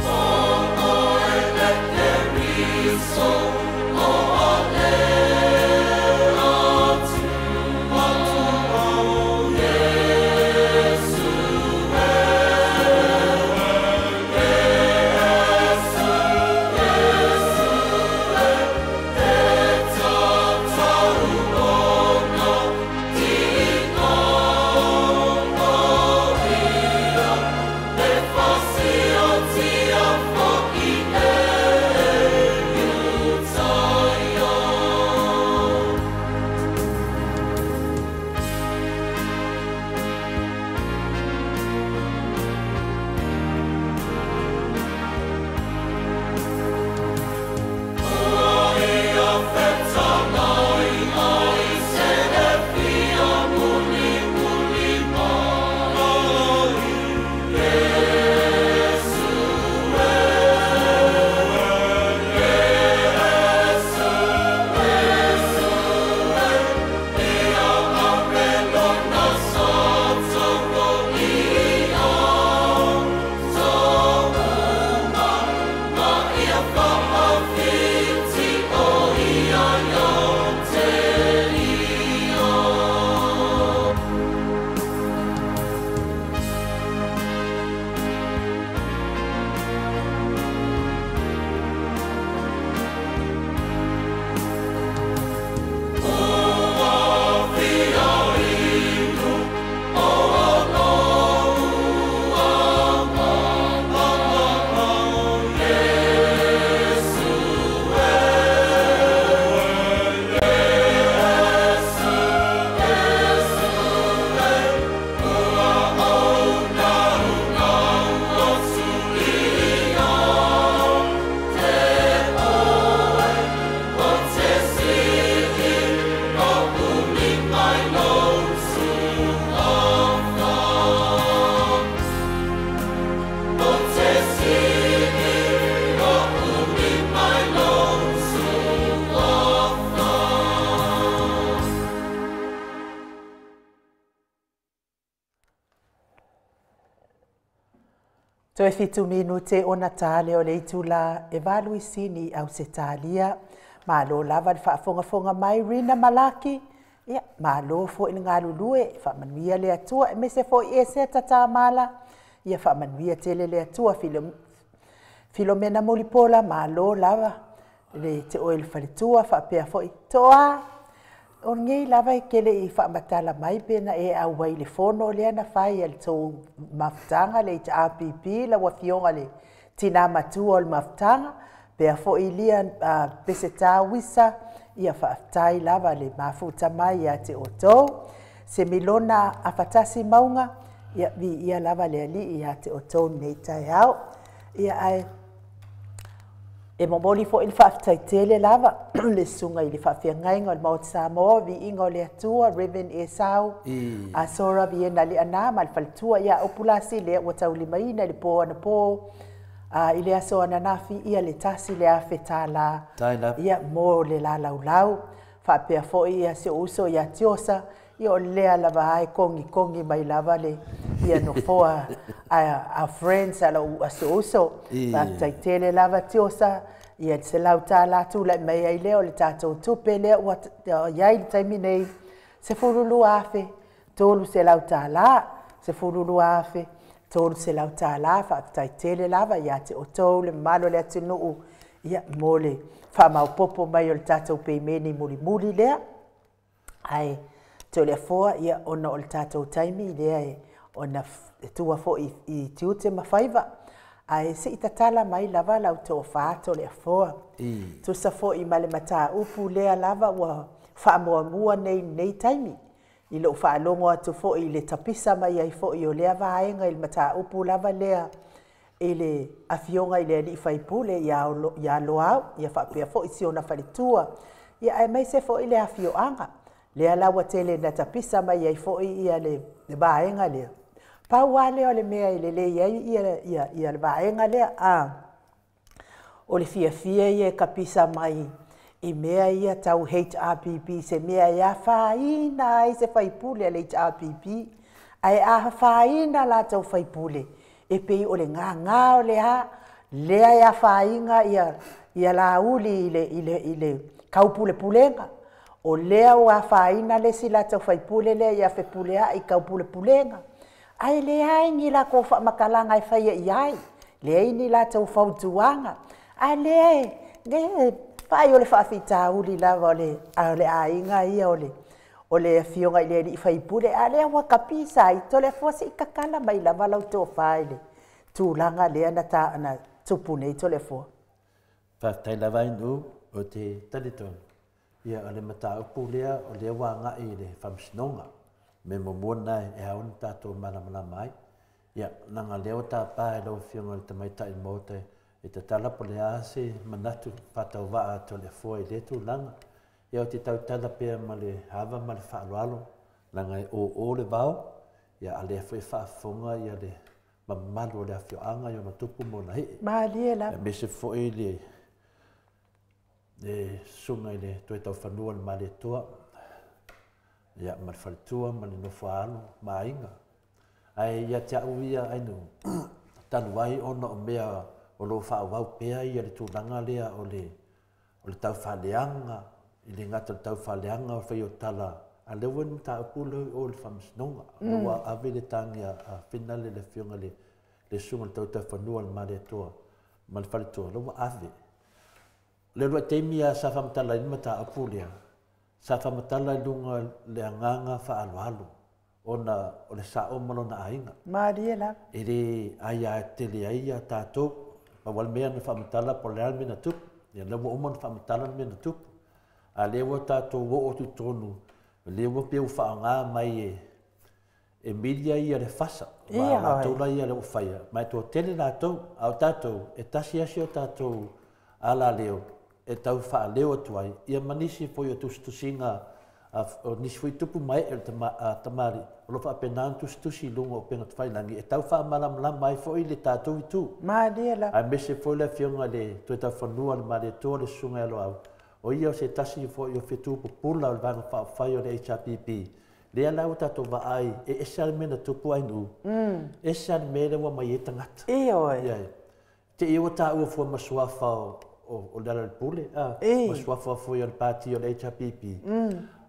Oh, Toe fitu minute o Natale o le itula e valu isini au se talia. Malo lava le whaafonga mai Rina Malaki. Ia, malo fo i ngā lulue, whaamanuia le atua, e mese fo i e se tata mala. Ia whaamanuia tele le atua, Filomena Molipola, malo lava. Le te oe le whalitua, whaapea fo i toa. O ngei lava i kele i whaamatala mai pena e au wai le fono le ana whai al tō mafutanga le ita APP, la wafionga le tina matua o le mafutanga. Pea fo i lia pese tā wisa, ia whaatai lava le mafuta mai ia te otou. Se milona a whatasi maunga, ia lava le ali ia te otou nei tai au. Ia ai, e momoli fo il whaatai tele lava, le sunga i le whawhiangainga o le Maoti Samoa, vi inga o le atua, Reverend Esau, a sora vi ena le anama, le whalitua ia opulasi le watau li maina, le po ana po, i le aso ananafi, ia le tasi le awheta la, ia mo le la laulau, whaapea fo ia se uso ia tiosa, ia o lea lava ai kongi mai lava le, ia no foa a friends ala a se uso, whaatai tele lava tiosa, ia se lau tā lātu lai mai ai leo le tātou tupe lea, iai le taimi nei, se furulu afe, tolu se lau tā la, se furulu afe, tolu se lau tā la, whaatai tele lava, ia te otou le malo le atu nuu, ia mole, whaamau popo mai o le tātou peimeni muri lea, ai, to le foa, ia ona o le tātou taimi lea e, ona tua fo i tiute mawhaiva, ai se itatala mai lava lau tō whāto le foa. Tu sa fo i male mata upu lea lava wa whaamuamua nei taimi. I lo whaalongo atu fo i le tapisa mai ai fo i o lea vaenga i le mata upu lava lea i le awhionga i le ali whaipule ia loau, ia whapea fo i siona whalitua. Ia ai mai se fo i le awhioanga. Lea lawa tele na tapisa mai ai fo i ia le vaenga lea. Pau wale o le mea i le ia le vaenga lea o le fia ia kapisa mai i mea ia tau HRPP se mea ia whaina ai se whaipule le HRPP ai a whaina la tau whaipule e pei o le ngā o lea ia whainga ia la uli i le kaupule pulenga o lea o a whaina le si la tau whaipule lea ia whepulea i kaupule pulenga. Ai le aingi la ko fa makalanga ai fai ai. Le ini la tau fautuanga. Ai le fai ole fa fita uli la ole ainga ia ole fionga ile i fai pure ale wa kapisa i tole fosi kakala mai la vala to fai le. Tu langa le na ta na tupune tole fo. Fa tai la vai no o te taliton. Ia ale mata upulea o le wanga i le famsnonga. Me momona e haun tātou mana mai. Ia, nanga leo tā pāe lau whionga le tamaita i mote e te talapo le ase manatu whatau waa to le fua i le tūlanga. Ia o te tau talapea ma le hawa ma le whaalualo, nanga e o le vau, ia a le fwe whaafonga ia le mamalu o le awhioanga i ona tupu mona hei. Maalie la. Me se fo e le sunga i le toi tau whanua le ma le toa, ia ma le whalitua, ma le nofaalu, ma inga. Ai ia te au ia ainu, tanu wai ona o mea o lo whaawau pea ia le tūranga lea o le tau whaleanga, i le ngata le tau whaleanga o whai o tala, a lewa ni ta apula o le whamsnonga, noa ave le tangi a whinale le whionga le sunga le tau tau whanua le ma le toa, ma le whalitua, loa ave. Le rua teimi a sa whamatala inma ta apulea, sa whamatala i lunga le anganga whaalualu, o le sa o malo na ainga. Maarie la. E re aia tele aia tātou, ma wale mea na whamatala po le alme na tupu, ia lewa oma na whamatala me na tupu. A lewa tātou wo o tu tonu, lewa pia whaanga mai e milia ia le whasa, ma la tola ia le uwhaia. Mai tō tele nātou, au tātou, e tasi asi o tātou ala leo, e tau wha leo atuai, ia manisi po i o tustusinga, o nisi fui tupu mai e tamari, o lofa apenan tustusi lunga o penga tuwhailangi, e tau wha malam mai fo i le tātou i tū. Maarie la. Ai mese fo le whionga le, toi tau whanua le mare toa le sunga alo au. O ia o se tasi fo i o whetu popula o le vanga whai o le HRPP, le lau tatou vaai e sal mena tupu ai nu e sal mena wa mai tangata e oi ia te i o ta u fo masuafa o dala pule masuafa fo yo party o le HPP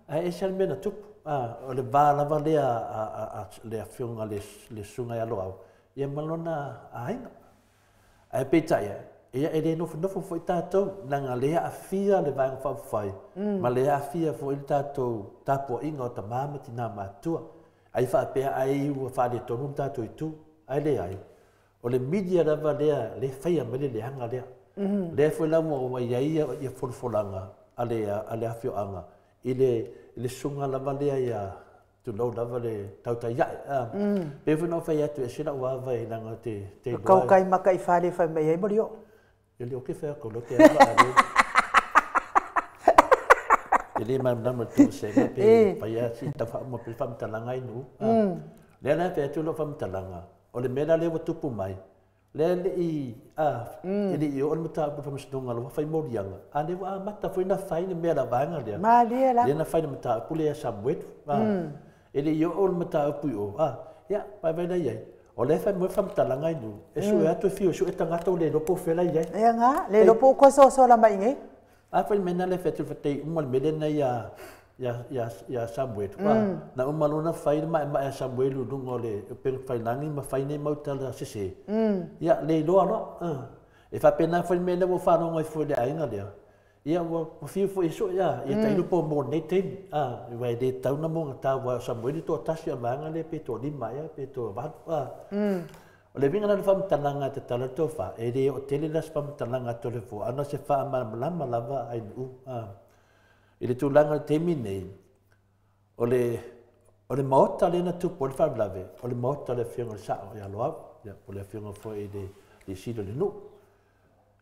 e sal mena tupu o le vala vale le afionga le sunga ya loa ia malona ai ai peta ia e le no fo tatou nanga le afia le vang fa fai ma le afia fo il tatou tapo inga o ta mama tina matua ai fa pe ai u fa le tonu tatou itu ai le ai o le media da valea le fai me le hanga le fo la mo wa ia folfolanga ale afio anga ile sunga la valea ia tu lo da vale tau tai ya pe fo no fa ia tu sila wa vai nanga te kau kai makai fale fa me ai morio ele o que fez com o que é ele mandou tu se pe pa ia si ta fa mo pe fam talanga inu le na pe tu lo fam talanga o le mena le tu pu mai le i ele i o mata pu fam stonga lo fa mo dianga ane wa mata foi na fai ne mera vanga le ma le na fai mata pu le sa buet ele i o mata pu o ya pa vai na ia o le fa mo fam talanga inu e su atu fio su etanga le lopo fela ia e nga le lopo ko so la mai nge fa mena le fetu fete mo le na ya Samuel na o malona fai ma Samuel lu ngole pe fai langi ma fai ne mau tala sese ya le lo no e fa pena fai mena wo fa no ngai fo le ainga le ia wo fi fo iso ya tai lu po mo ne te vai de tau na mo ta wa Samuel to tasi manga le pe to lima ya pe to va o le vinga na fam tananga te tala to fa e de o tele las fam tananga to le fo ana se fa ma lama lava ai ele tu langa terminei o le maota le na tu por fa blave o le maota le fianga sa ya loa ya por le fianga fo e de silo le no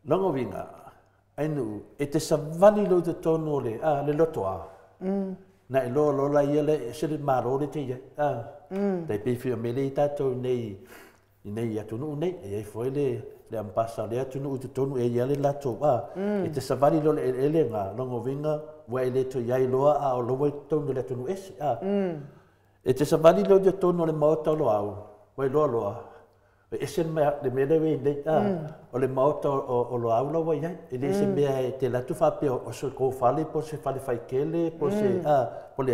longo vinga ai nu e te savani lo te tono le le lotoa na lo la ile se le maro le te dai pe fi me le tato nei ya tu no nei e foi le ampasa le tu no tu tonu e ya le lato e te savani lo le nga longo vinga wa ile to ya loa o lo voi tonu le tonu es e te savani lo de tonu le maota lo au wa lo e sen me de me le ve o le maota o lo au lo vai e le se me te la tu fa pe o so ko fale po se fale fai kele po se po le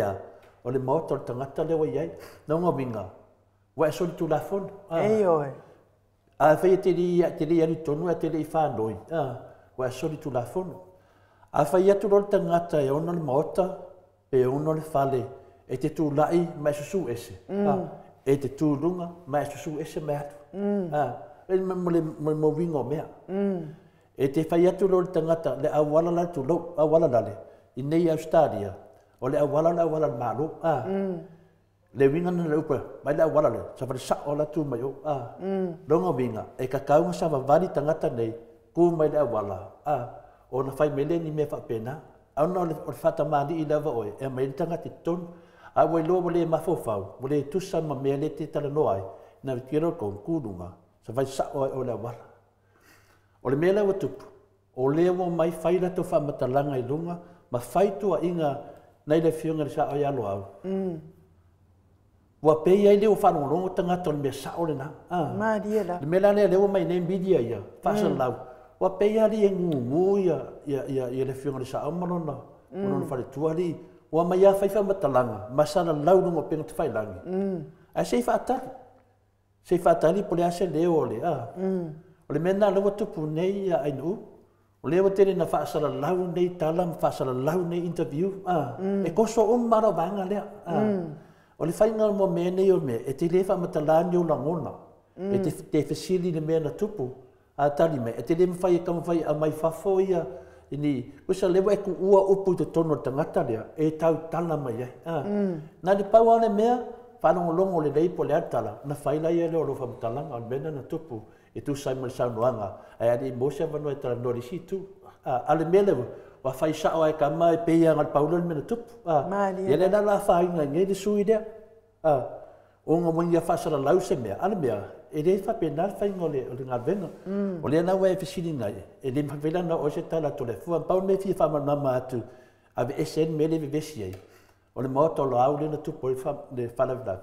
o le maota o tangata le vai longo vinga wa so tu la fon fai te li ani tonu te li fa noi wa so tu la fon fai atu lo tangata e ona le maota pe ona le fale e te tu lai mai susu ese e te tu lunga mai susu ese me atu e mo vingo mea e te fai atu lo tangata le awala la tu lo awala la le i nei Australia o le awala malo le winga na le upa mai la awala le sa fai sa o la tu mai o longa winga e ka kaunga sa vavani tangata nei ku mai le awala o na fai mele ni me fa pena au no o fata mani i lava oi e mai tangata ton a wo lo mo le mafofau mo le tusa ma mele te tala no ai na tiro con kulunga sa vai sa o le wala o le mele watu o le mo mai fai la to fa matalanga i lunga ma fai tu a inga nei le fiunga sa o ya lo au wa pe ia le o fa no longo tanga ton me sa o le na ma diela le mele le o mai nei bidia ia fa sa lau wa pe ia li ngu ia le fiunga sa o malona ono fa le tuali wa mai ia fai fa matalanga ma sa la lau no pe te fai langi a sei fa atali po le ase leo o le o le mena lewa tupu nei ai nu o lewa tene na whaasala lau nei tala ma whaasala lau nei interview e koso mara vanga lea o le whainga mo mea nei o mea e te lewa matalani o langona e te whasili le mea na tupu a tali mea e te lewa whai e kama whai a mai whafo ia ini kusa lewa e ku ua upu te tono tangata lea e tau tala mai ai na le pau ane mea whanongo le leipo le atala na whaila ia leo rofa mtalanga o mena na tupu e tu Simon Saunoanga ai adi mosia vano e tala nori si tu ale mele wa whai sao ai ka mai pe ia ngal paulo mena tupu ia le nala whainga nge de sui dea o ngā mwengi a whasara lau se mea ale mea e le whape nal whainga o le ngal venga o le anawa e whisini ngai e le mwhawela na o se tala tole fua pau me fia whamanama atu ave SN mele ve vesi ai O le moto lo au le na tupo le whalawilawi.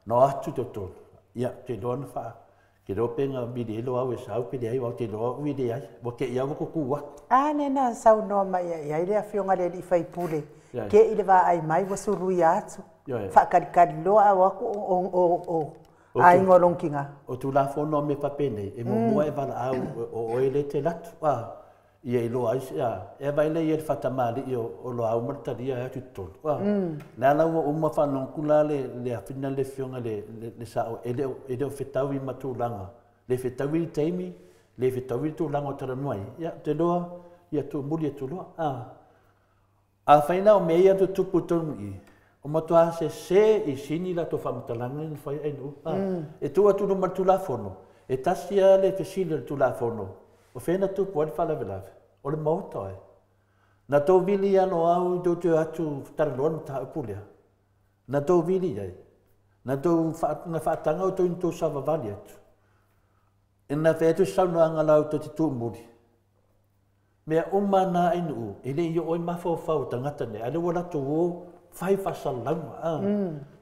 No atu te tonu. Ia, te loa na wha. Ke reo penga midi elo au e sau pede ai, wau te loa uide ai. Wa ke ia wako kua. Nena sau noa mai ai lea fionga le i whai pule. Ke i le wā ai mai wa surui atu. Whakarikari loa au aku o ai ngolonkinga. O tu la fono me papene, e mo mua e wala au o ele te latu. Ia i loa isi a, e vai le ia whatamari i o loa au martaria e atu tonu. Nā lau o uma whanong kula le awhina le fionga le sao, ele o whetau i matulanga. Le whetau i teimi, le whetau i tūlanga o Taranuai. Ia, te loa, ia tu muri e tu loa. A whaina o mea tu tupu tonu i. O matua se i sini la to whamatalanga i whai ainu. E tu atu no matula fono. E tasia le whesili le tula fono. O whena tupu adi whalawelawe. O le mauta e. Na tau vili ano au do te atu taraloa na taha upulea. Na tau vili ai. Na tau whaatanga o tau into savavali atu. E na whetu sauna angalau to te tu muri. Mea umana ainu. Ele i oi mawhau tangata ne. Ale wala to o whai whasalama.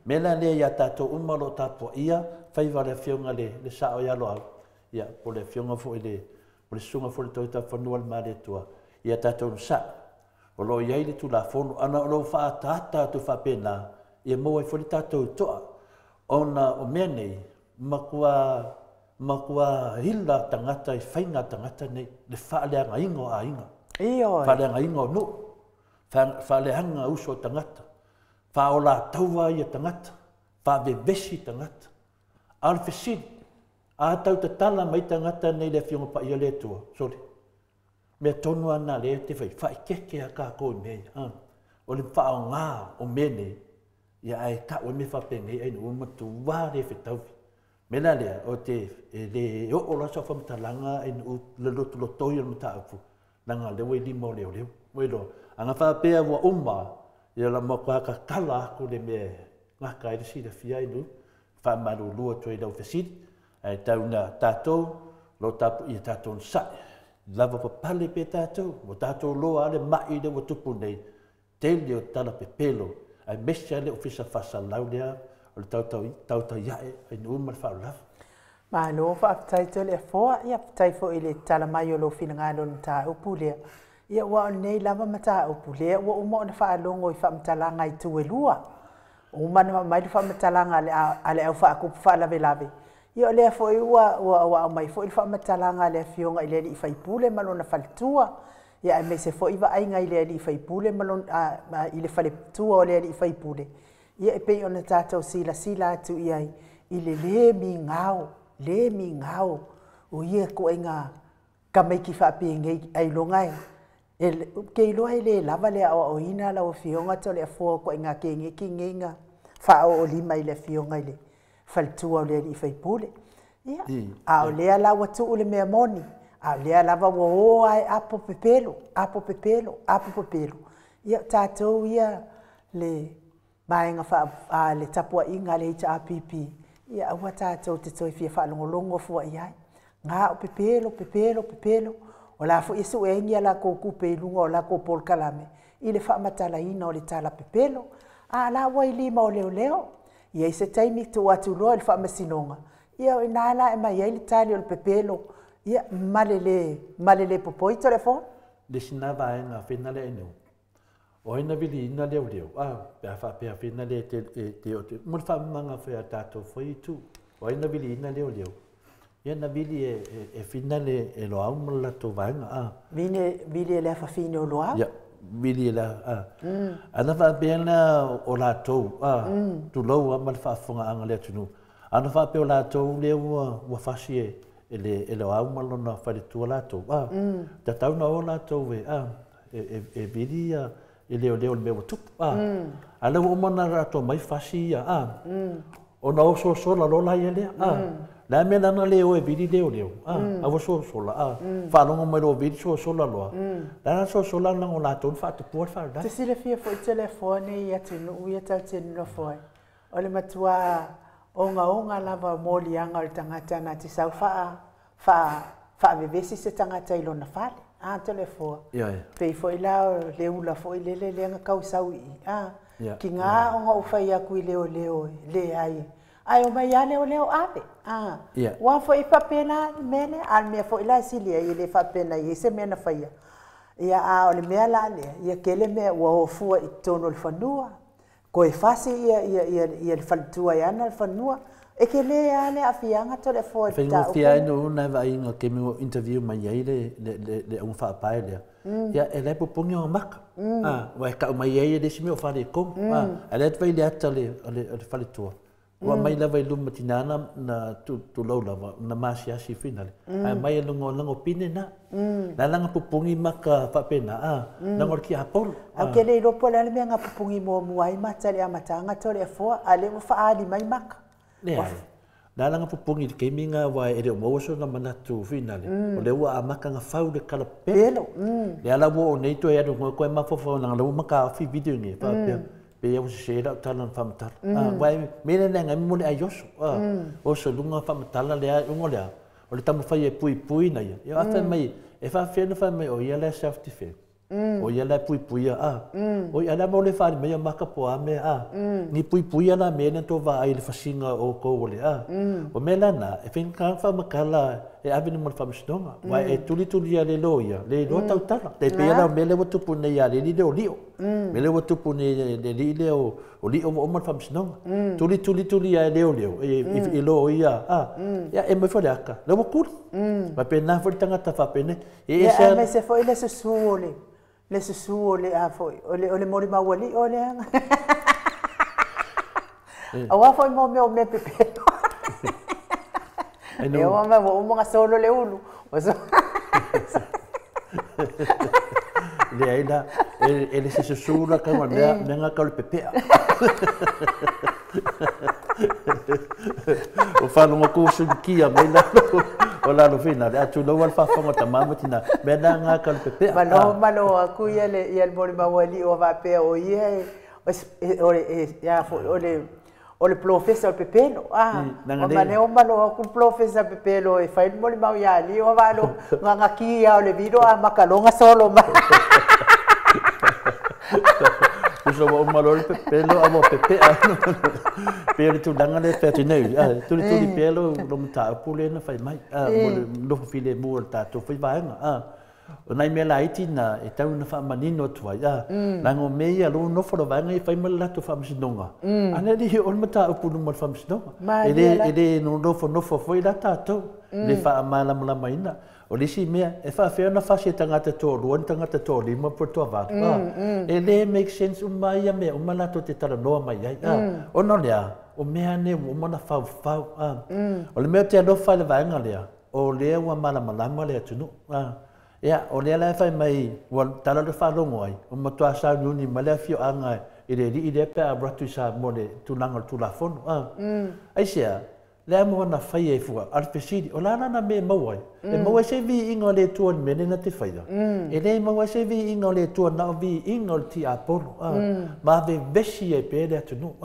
Mela lea ia tātou umalo tāpua ia. Whai wale fionga le sao ia loa. Ia, po le fionga fo ele. O le sunga fo le tauta whanua le mare tua. Ia tātou sa. O lo iai le tu la fono. Ana o lo whaatata tu whapena. Ia moa i fo le tātou toa. Ona o mea nei. Makua hila tangata i whainga tangata nei. Le whaaleanga ingo a inga. Whaaleanga ingo no. Whaaleanga uso tangata. Whaola taua ia tangata. Whaavevesi tangata. Alfesiri. A tau te tala mai tangata nei le fionga pa ia le tua. Sorry. Mea tonu ana le te whai keke a ka koi mea. O le whao ngā o mene. Ia ai ka o me whapenge ai no matu wā le whetauwi. Mena lea o te le o la sa whamtalanga ai no le lotu lotoi o mata apu. Nanga lewe limo leo leo. Welo. Anga whapea wa uma. Ia la makua ka kala ako le mea. Ngaka i si le fia ai no. Whamaru lua toi lau whesiri. Ai tauna tātou, lo tapu i tātou sai. Lava pa pale pe tātou, mo tātou loa ale mai le wa tupu nei. Tele o tala pe pelo. Ai mesia le ofisa whasalau lea, o le tautau iae, ai nuumar whaulafu. Ma lo whaapitai to le foa, ia pitai fo i le tala mai o lo fina ngalo na tā upu lea. Ia ua o nei lava ma tā upu lea, ua uma o na whaalongo i whaamatalanga i tu e lua. Uma na mai le whaamatalanga ale au whaakupu whaalawe. Ia o lea foi ua mai foi le whamatalanga le fionga i le i whaipule malona whalitua. Ia e me se foi wa ainga i le i whaipule malona i le whaletua o le i whaipule. Ia e pei ona tātou sila atu iai i le mi ngao. O ia ko e ngā kamaiki whapenge ai longai. Ke iloa i le lava le o ina la o fionga to le fo ko e ngā kenge ki ngenga. Whao o lima i le fionga i le. Faltua o lea i whaipule. Ia. A o lea la watu o le mea moni. A o lea lava wa o ai apo pepelo. Ia tātou ia le maenga wha le tapua inga le hita apipi. Ia aua tātou te toi fia whaalongolongo fua iai. Ngā o pepelo. O la fu isu e ingia la ko kupe ilunga o la ko pol kalame. I le whaamatala ina o le tala pepelo. A la wa i lima o leo. Ia i se taimi tu atu loa le whaamasinonga. Ia o inala e mai ai le tali o le pepelo. Ia malele popoi telefon. Le sinawa e ngā whenale enu. O ina vili ina leo. Pea whapea whenale te o te. Mura whamanga whea tātou whai tu. O ina vili ina leo. Ia na vili e whenale e loa umala tō vaenga. Vili e lea whawhine o loa? Ia. Vili la ana fa pena o la to tu lo ma fa fonga anga le tunu ana fa pe o la to le wa fasie ele o ma lo na fa tu la to ta ta no la to ve e vidia ele o le me tu ala o ma na to mai fasia o na o so la lo la ele la me na le o e vidi leo a vo so la fa longo mai o vidi so la lo la so la na o la ton fa te por fa da te sile fia fo telefone ia te no ia ta te no foi o le matua onga lava moli anga o tangata na te sau fa vevesi se tangata i lona fale telefone pe foi la le ula foi le nga kau sau i ki ngā o ngā uwhai aku I leo le ai. Ai o mai a leo ave. Wa fo I whapena mene, al mea fo ila silia I le whapena I se mena whaia. Ia a o le mea la lea, ia kele mea ua o fua I tono le whanua. Ko e whasi ia le whalitua I ana le whanua. E ke le a le awhianga to le fo I tau. Whia ino una wa inga ke mingo interview mai ai le unga whaapai lea. Ia e le pupungi o maka. Wa e ka mai ai le si meo whare kom. E le atwai le ata le whalitua. Wa mai lawa I luma tinana na tu lau lawa, na maasi asi finale. Ai mai e lango pine na. Na langa pupungi maka whapena, lango ki apolo. Au ke le iropo le mea ngā pupungi mua muai mata le amatanga to le fua, a le whaali mai maka. Na langa pupungi ke minga wa e reo mawaso na manatu finale. O le ua amaka ngā whau le kala pelo. Le ala wo o neito e anu koe mawhawhau nanga lau maka awhi video nge whapea. Pe ia se shera tala na whamatala. Wai mene nenga mimole ai oso. Oso lunga whamatala lea ungo lea. O le tamu whai e pui na ia. Ia awha mai, e whawhena whai mai o ia lea self-defense. O ia lea pui a. O ia lea mo le whare mai a maka po a me a. Ni pui ana me na tō wa ai le whasinga o kou le a. O me lana, e whenka whamakala e awini mo le whamistonga. Wai e tuli a le lo ia, le lo tau tala. Te pe ana me le watupu nei a le li leo lio. Me le watupu nei le li leo o li o mo le whamistonga. Tuli a leo, e lo ia. Ia e mai whare aka, le wakuri. Ma pe na whare tangata whapene. Ia me se fo ile se suole. Le susu o le a foi o le mori mawali o le anga. Awa foi mo me pepe. E o ma o mo solo le ulu. Le aina ele se susu la ka manda menga ka le pepe. O falo mo ko su kia mai la. O la no fina, le atu no wal fafonga tamama tina. Bena nga ka le pepe. Malo aku ia le mori mawali o va pe o ia o le professor Pepelo. O malo aku professor Pepelo e fai mori mau ia li o valo nga kia o le video a makalonga solo ma. Uso o malo le pelo amo pepe pelo tu danga le peti nei tu pelo no mta pule na fai mai no file mo ta tu fai vai o nai me lai tina e tau na fa manino tu vai na ngo me ia lo no fo vai ngai fai mal la tu fa msinonga ana di o mta pulu mo fa msinonga ele no fo foi la ta tu le fa mala mala maina o lisi mea e fa fe na fa se tangata to ruan tangata to lima por to va ele make sense mai ya me uma la to te tala no mai ai o no lea o mea ne o mana fa o le mea te no fa le va ngalea o le wa mala mala le tunu ya o le la fa mai o tala le fa lo ngoi o ma to sa nuni mala fio anga ile pe abratu sa mole tu nangal tu la fon ai sia le mo na fai e fu al pesidi o la na me mawai e mawai se vi ingo le tuon mene na te fai e le mawai se vi ingo le tuon na vi ingo ti apolo ma ve beshi e pe le tunu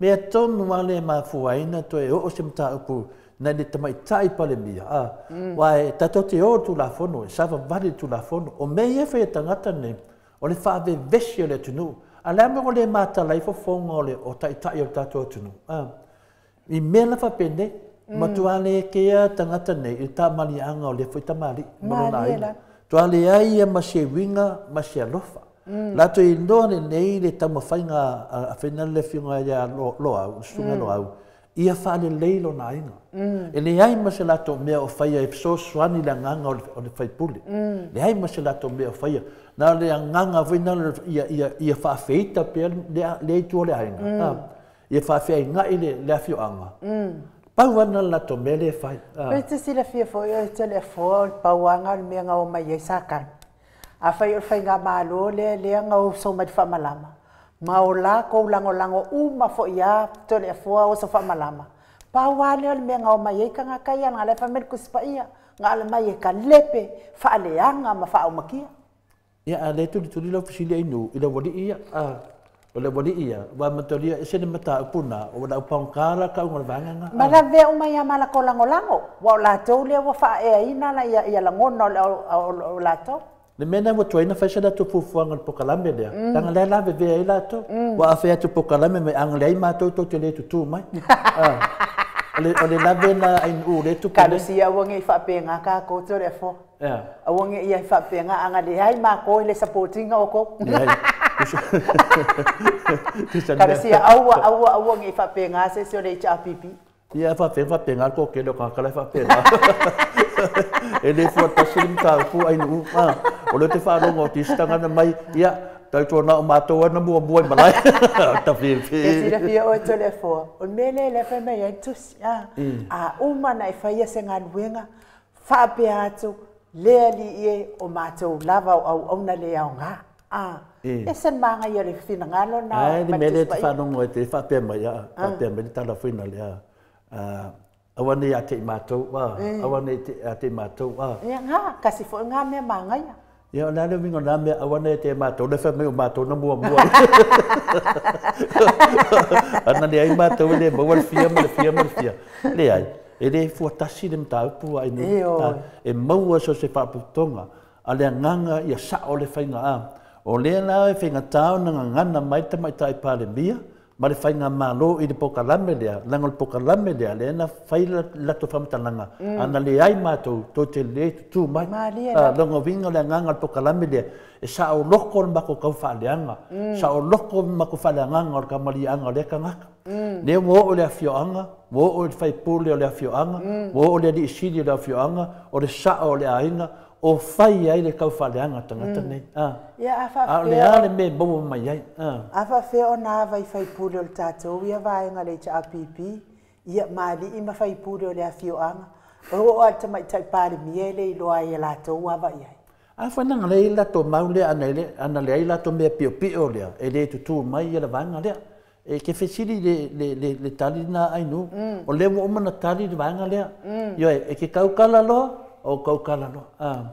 me ton wale ma fu aina to e o semta pu na le tamai tai pale mia wai tato te o tu la fono sa va vale tu la fono o me e fe tangata ne o le fa ve beshi le tunu ala me le mata lai fo fongo le o tai o tato tunu I mena fa pende matuale ke ia tangata nei I ta mali anga o le foi tamali monai tuale ai ma se winga ma se lofa la to I ndone nei le tama fainga a final le finga ya lo au sunga lo au ia fa le leilo na inga ele ai ma se la to me o faia e so swani la nganga o le fai puli le ai ma se la to me o faia na le nganga final ia fa feita pe le tu le ainga ia fa fe nga ile le afio anga pauana la to mele fai pe se le fia foi o telefone pauanga me nga o mai sakan a fai o fai nga malo le nga o so mai fa malama maola ko lango uma fo ia telefone o so fa malama pauale me nga o mai ka nga kaya nga le fa mer kuspa ia nga le mai ka lepe fa le anga ma fa o makia ia ale tu lo fisile inu ila wadi ia o le wali ia wa matoria e sene mata puna o da pankala ka ngol vanga mala ve o mai mala ko lango wa la to le wa fa e ina la ia la ngono o la to Le mena wa tuaina fa sada tu fufuanga pokalame dia. Tanga le la ve ai la to. Wa afa tu pokalame me angle ai ma to te le tu mai. Ole la vena ai u le tu ka si awang fa penga ka ko to le fo. Awang ia fa penga anga le ai ma ko le supporting o ko. Ka si awang fa penga se so le cha pipi. Ia fa penga ko ke do ka kala fa penga. Ele fo tasim ka fu ai nu o le te fa longo ti stanga na mai ia tai tona o mato na bua malai ta fi e si fi o telefo o mele le fa mai tus uma na fa ia senga luenga fa pe atu le ali e o mato lava o na le au nga e sen manga ia le fina ngalo na ai le mele te fa longo te fa pe mai fa pe mai ta la fina le awane ya te mato awane te mato ya nga kasi fo nga me manga ya ya na le vingo na me awane te mato le fa me mato na mua ana le ai mato le bo fia le ai ele fu tasi le mta pu ai ni e mau so se fa putonga ale nganga ya sa o le fainga o le na e fainga tau na ngana mai tai pa le mia ma le fainga malo i le pokalame lea, langa le pokalame lea, le na faila lato whamtalanga. Ana le ai mātou, tō te le tu mai. Longa vinga le nganga le pokalame lea, e sa o loko le mako kau whaaleanga, sa o loko le mako whaaleanga o le kamalianga le ka ngaka. Le wo o le afioanga, wo o le whaipule o le afioanga, wo o le li isiri o le afioanga, o le sa o le ainga, o fai ai le kau whaaleanga tangata nei. Le ale me bobo mai ai. Afa feo na vai fai pule o le tātou, ia vaenga le cha apipi, ia maali ima fai pule o le afioanga, o ata mai tai pāle miele i loa i lātou ava iai. Whananga le ila tō maule ana le ila tō mea pio pio lea, e le tutu mai i la vanga lea. E ke fesiri le tali na ainu, o le mo omana tali le vanga lea. Ioe, e ke kaukala loa, o kaukala loa.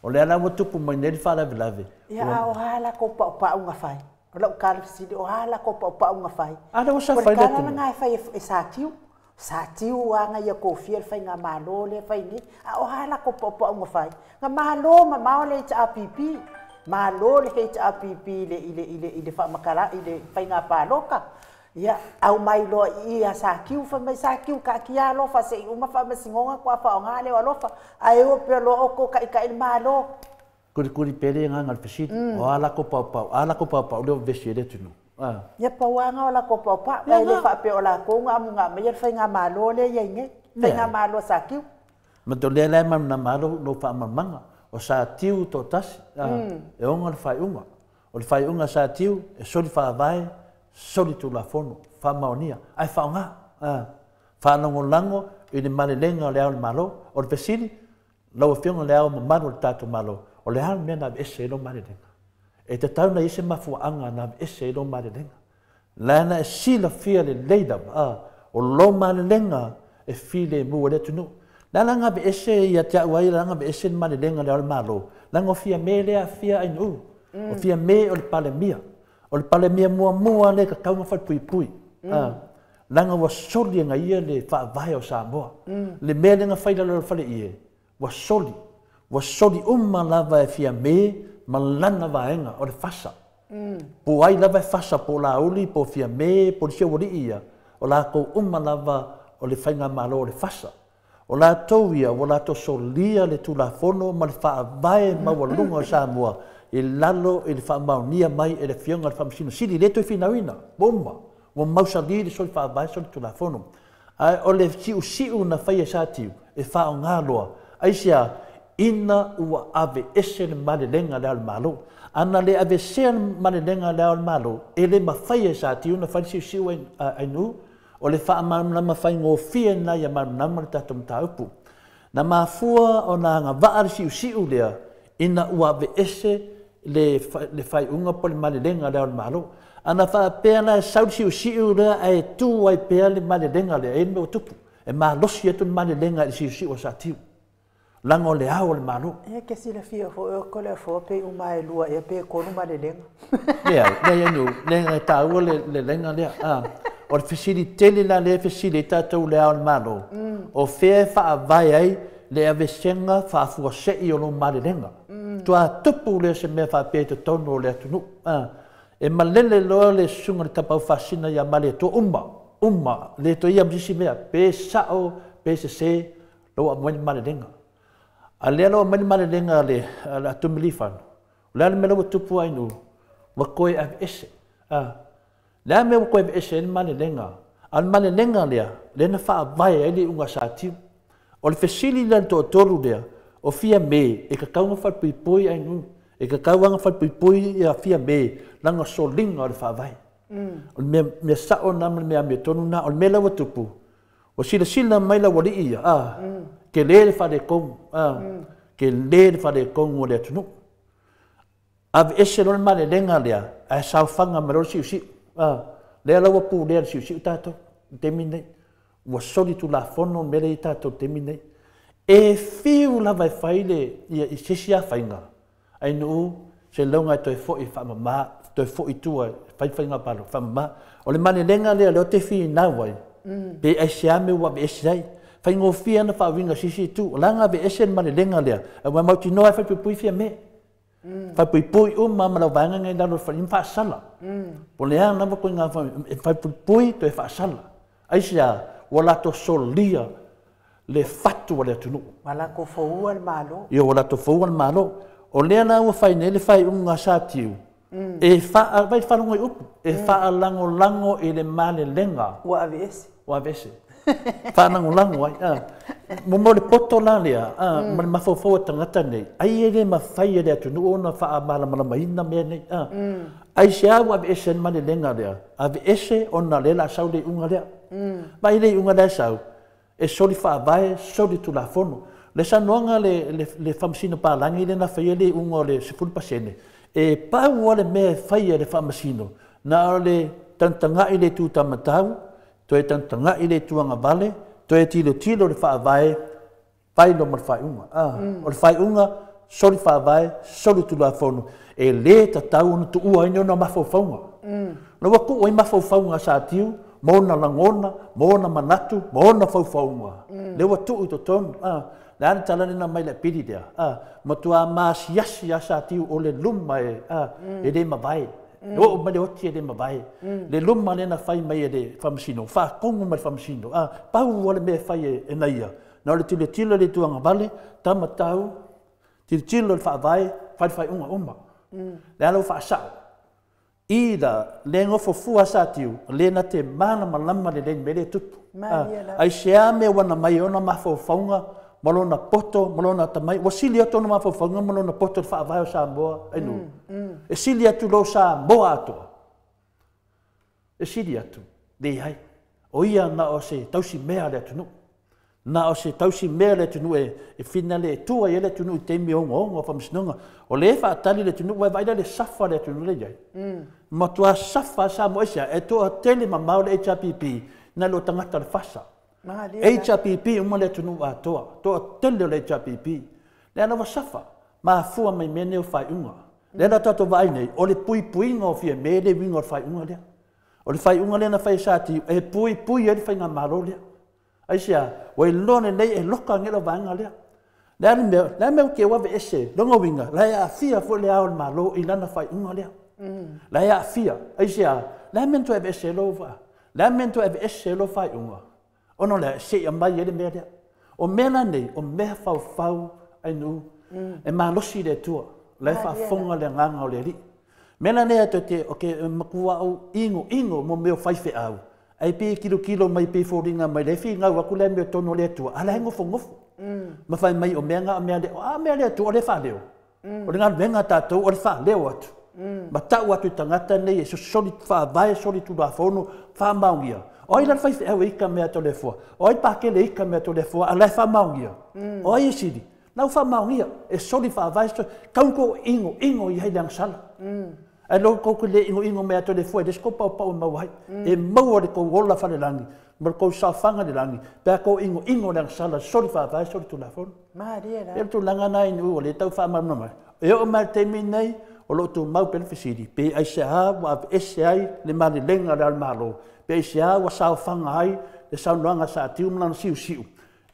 O le ana mo tupu mai neri wha lawe lawe. Ia o hala ko pa unga whai. O lau kala fesiri, o hala ko pa unga whai. Ana o sa whai le tunu. Kala ngai whai e sātiu. Sātiu anga ia kofia le whai ngā mālo le whai ni. O hala ko pa unga whai. Ngā mālo ma mao le ta apipi. Mālo le kei ta apipi le whamakara, i le whai ngā pāloka. Ia, au mai loa i a sākiu, whamai sākiu ka ki a lofa, se i uma whamasingonga kua whaonga leo a lofa. A eo pia loa oko ka i il mālo. Kuri pere ngā ngal pesiti, o ala ko pau, leo vesi ele tunu. Ia pauanga o la ko pau, lai le whape o la konga amu ngā mai whai ngā mālo le ienge, whai ngā mālo sākiu. Mato le lai mam na mālo no whaamamanga, o sātiu tō tasi, e onga le whai unga. O le whai unga sātiu, e sori whaavai, soli tu la fono, fa maonia, ai fa nga, fa lango lango, i le malelenga o le au le malo, o le pesiri, lau fionga le au mamano le tatu malo, o le hal mea na ese ilo malelenga. E te tau na ise mafuanga na ese ilo malelenga. Lana e sila fia le leida, o lo malelenga e file mua le tunu. Lana nga be ese ia tia uai, lana be ese malelenga le au le malo, langa o fia me lea fia ainu, o fia me o le pale mia. O le pale mea mua le ka kaunga whai pui. Langa wa soli nga ia le whaavai o Samoa. Le mea le nga whaila le whale ie. Wa soli lava e fia me, ma lana vaenga o le whasa. Po ai lava e whasa po la uli, po fia me, po le sia wari ia. O la kou lava o le whainga malo o le whasa. O la tau ia, o la to solia le tula fono, ma le whaavai mawalunga o Samoa. E lalo e le whaamaunia mai e le fionga le whamasino. Siri leto i whinawina, bomba. Wa mausali le soli whaavai soli tula fono. O le siu na whaia sātiu, e whao ngā loa. Aisia, ina ua ave ese le malelenga leo le malo. Ana le ave sea le malelenga leo le malo, e le ma whaia sātiu na whai siu ainu, o le whaamana whai ngō fia na ia marunama le tatum taupu. Na mafua o na ngā vaari siu lea, ina ua ave ese le fai unga po le malelenga leo le malo. Ana wha pēr na sauri siu rea e tū ai pēr le malelenga leo e me o tupu. E maa losi etu le malelenga e siu o sātiu. Lango le au le malo. E ke sila fia fo e kole fo pe uma e lua e pe konu malelenga. Lea enu, lenga e tā ua le lenga lea. O le fesiri tele la le fesiri tātou le au le malo. O fea wha vai ai le ave senga wha fua sei o lo malelenga. tua tupu le se mea whapea te tono le atunu. E malele loa le sunga le tapau whasina ia male to umma, le to ia msisi mea, pe sao, pe se, loa mwani male lenga. A lea loa mwani lenga le atumili whanu. Lea le me loa tupu ainu, wakoe ave ese. Lea me wakoe ave ese ene male lenga. Al male lenga lea, le na wha vai ele unga sa tiu. O le fesili lan to toru lea, o fia me, e ka kaunga whapipoi ainu, e ka kaunga whapipoi e a fia me, langa solinga o le wha vai. O le mea sao nama le mea me tonu na, o le mea lawa tupu. O sila mai la wali ia, ke le le whare kong, ke le le whare kong o le atunu. Ave ese lona male lenga lea, a sao whanga maroro siu. Lea lawa pu lea siu tato, temi nei. Ua soli tu la fono mele i tato temi nei. E fiu la vai whaile ia i sisi a whainga. Ai nuu, se launga e toi fo i whamama, toi fo i tua, whainga palo, whamama. O le male lenga lea leo te fi na wai. Pe ai se ame ua be ese ai. Whaingo fia na whawinga sisi tu. Langa be ese male lenga lea. A wai mauti noa whaipui fia me. Whaipui mama vanga ngai lalo whaim whaasala. Po lea nama koe ngā whaipui toi whaasala. Ai se a, wala to solia le fatu wale atunu. Wala ko foua le malo. Ia wala to foua le malo. O lea na ua whaine le whai unga sa tiu. E vai whanonga i upu. E wha lango i le male lenga. Ua ave ese. Ua ave ese. Whanango lango ai. Mo le poto la lea. Ma le mawhauwhau tangata nei. Ai e le mawhai e le atunu ona wha mala maina mea nei. Ai se a ua ave ese le male lenga lea. Ave ese ona le la sau le unga lea. Ma i le unga le sau. E soli whaavae, soli tu la fono. Le sanoanga le whamasina pālangi le na whaia le unga o le 10%. E pau o le mea whaia le whamasino. Na o le tantanga i le tu tamatau, to e tantanga i le tuanga vale, to e tilo le whaavae, pai lo ma whaiunga. O le whaiunga, soli whaavae, soli tu la fono. E le tatau onu tu ua ino na mawhauwhaunga. Na waku oi mawhauwhaunga sa tiu, mona langona, mona manatu, mona faufaunga. Lewa tu i to tonu. Le ana talane na mai le piri dea. Ma tua maasiasi asa tiu o le luma e le mawai. O ma le oti e le mawai. Le luma le na whai mai e le whamasino. Wha kongu mai whamasino. Pau wale me whai e naia. Na ole tilo le tuanga vale, tamatau, tilo le whaavai, whai unga uma. Le ana wha asao. Ida le ngofo fua sa tiu, le na te mana malama le leng mele tupu. Ai sea me wana mai ona mawhauwhaunga, malona poto, malona tamai. Wa sili atu ona mawhauwhaunga, malona poto le whaavai o Samoa, ainu. E sili atu lo Samoa atua. E sili atu, le hai. O ia na o se tausi mea le atunu. Na o se tausi mea le tunu e whina le tua e le tunu i te mi ongo whamsinunga. O le whaatali le tunu wai vaida le safa le tunu le jai. Ma tua safa sa moesia e toa tele ma mau le HRPP na lo tangata le fasa. HRPP uma le tunu a toa. Toa tele le HRPP. Le ana wa safa. Ma fua mai mene o whai unga. Le ana tato vai nei. O le pui ngā fia me le winga o whai unga lea. O le whai unga lea na whai sati. E pui e le whai ngā maro lea. Aisia, wai lone nei e loka ngela vanga lea. Lea mea ke wawe ese, longa winga, lea a fia fo lea o malo i lana whai unga lea. Lea a fia, aisia, lea mento eve ese lo wa. Lea mento eve ese lo whai unga. Ono lea se ia mai ele mea lea. O mea nei, o mea fau ainu, e malosi le tua, lea wha fonga le nganga o le ri. Mea nei to te, oke, makua au ingo mo meo whaife au. Ai pe kilo mai pe foringa mai le fi nga wa kule me tono le tu ala ngofo ma fai mai o menga mea le tu o le fa leo o le nga venga tatou o le fa leo atu ma tau atu tangata nei so soli fa vai soli tu da fono fa maungia o ila fai e ika mea to le fo o i pa ke le ika mea to le fo ala fa maungia o i sidi na fa maungia e soli fa vai kaunko ingo i hai sala ai lo ko le ingo mea to le foi des ko pa mai e mau le ko wola fa le langi mar ko sa fanga le langi pe ko ingo le sala soli fa vai soli tu la fon maria la e tu langa nai nu le tau fa mai e o mal te minai o lo tu mau pe fisidi pe ai sa wa ai le mali lenga le malo pe sa wa sa fanga ai le sa longa sa tiu mlan siu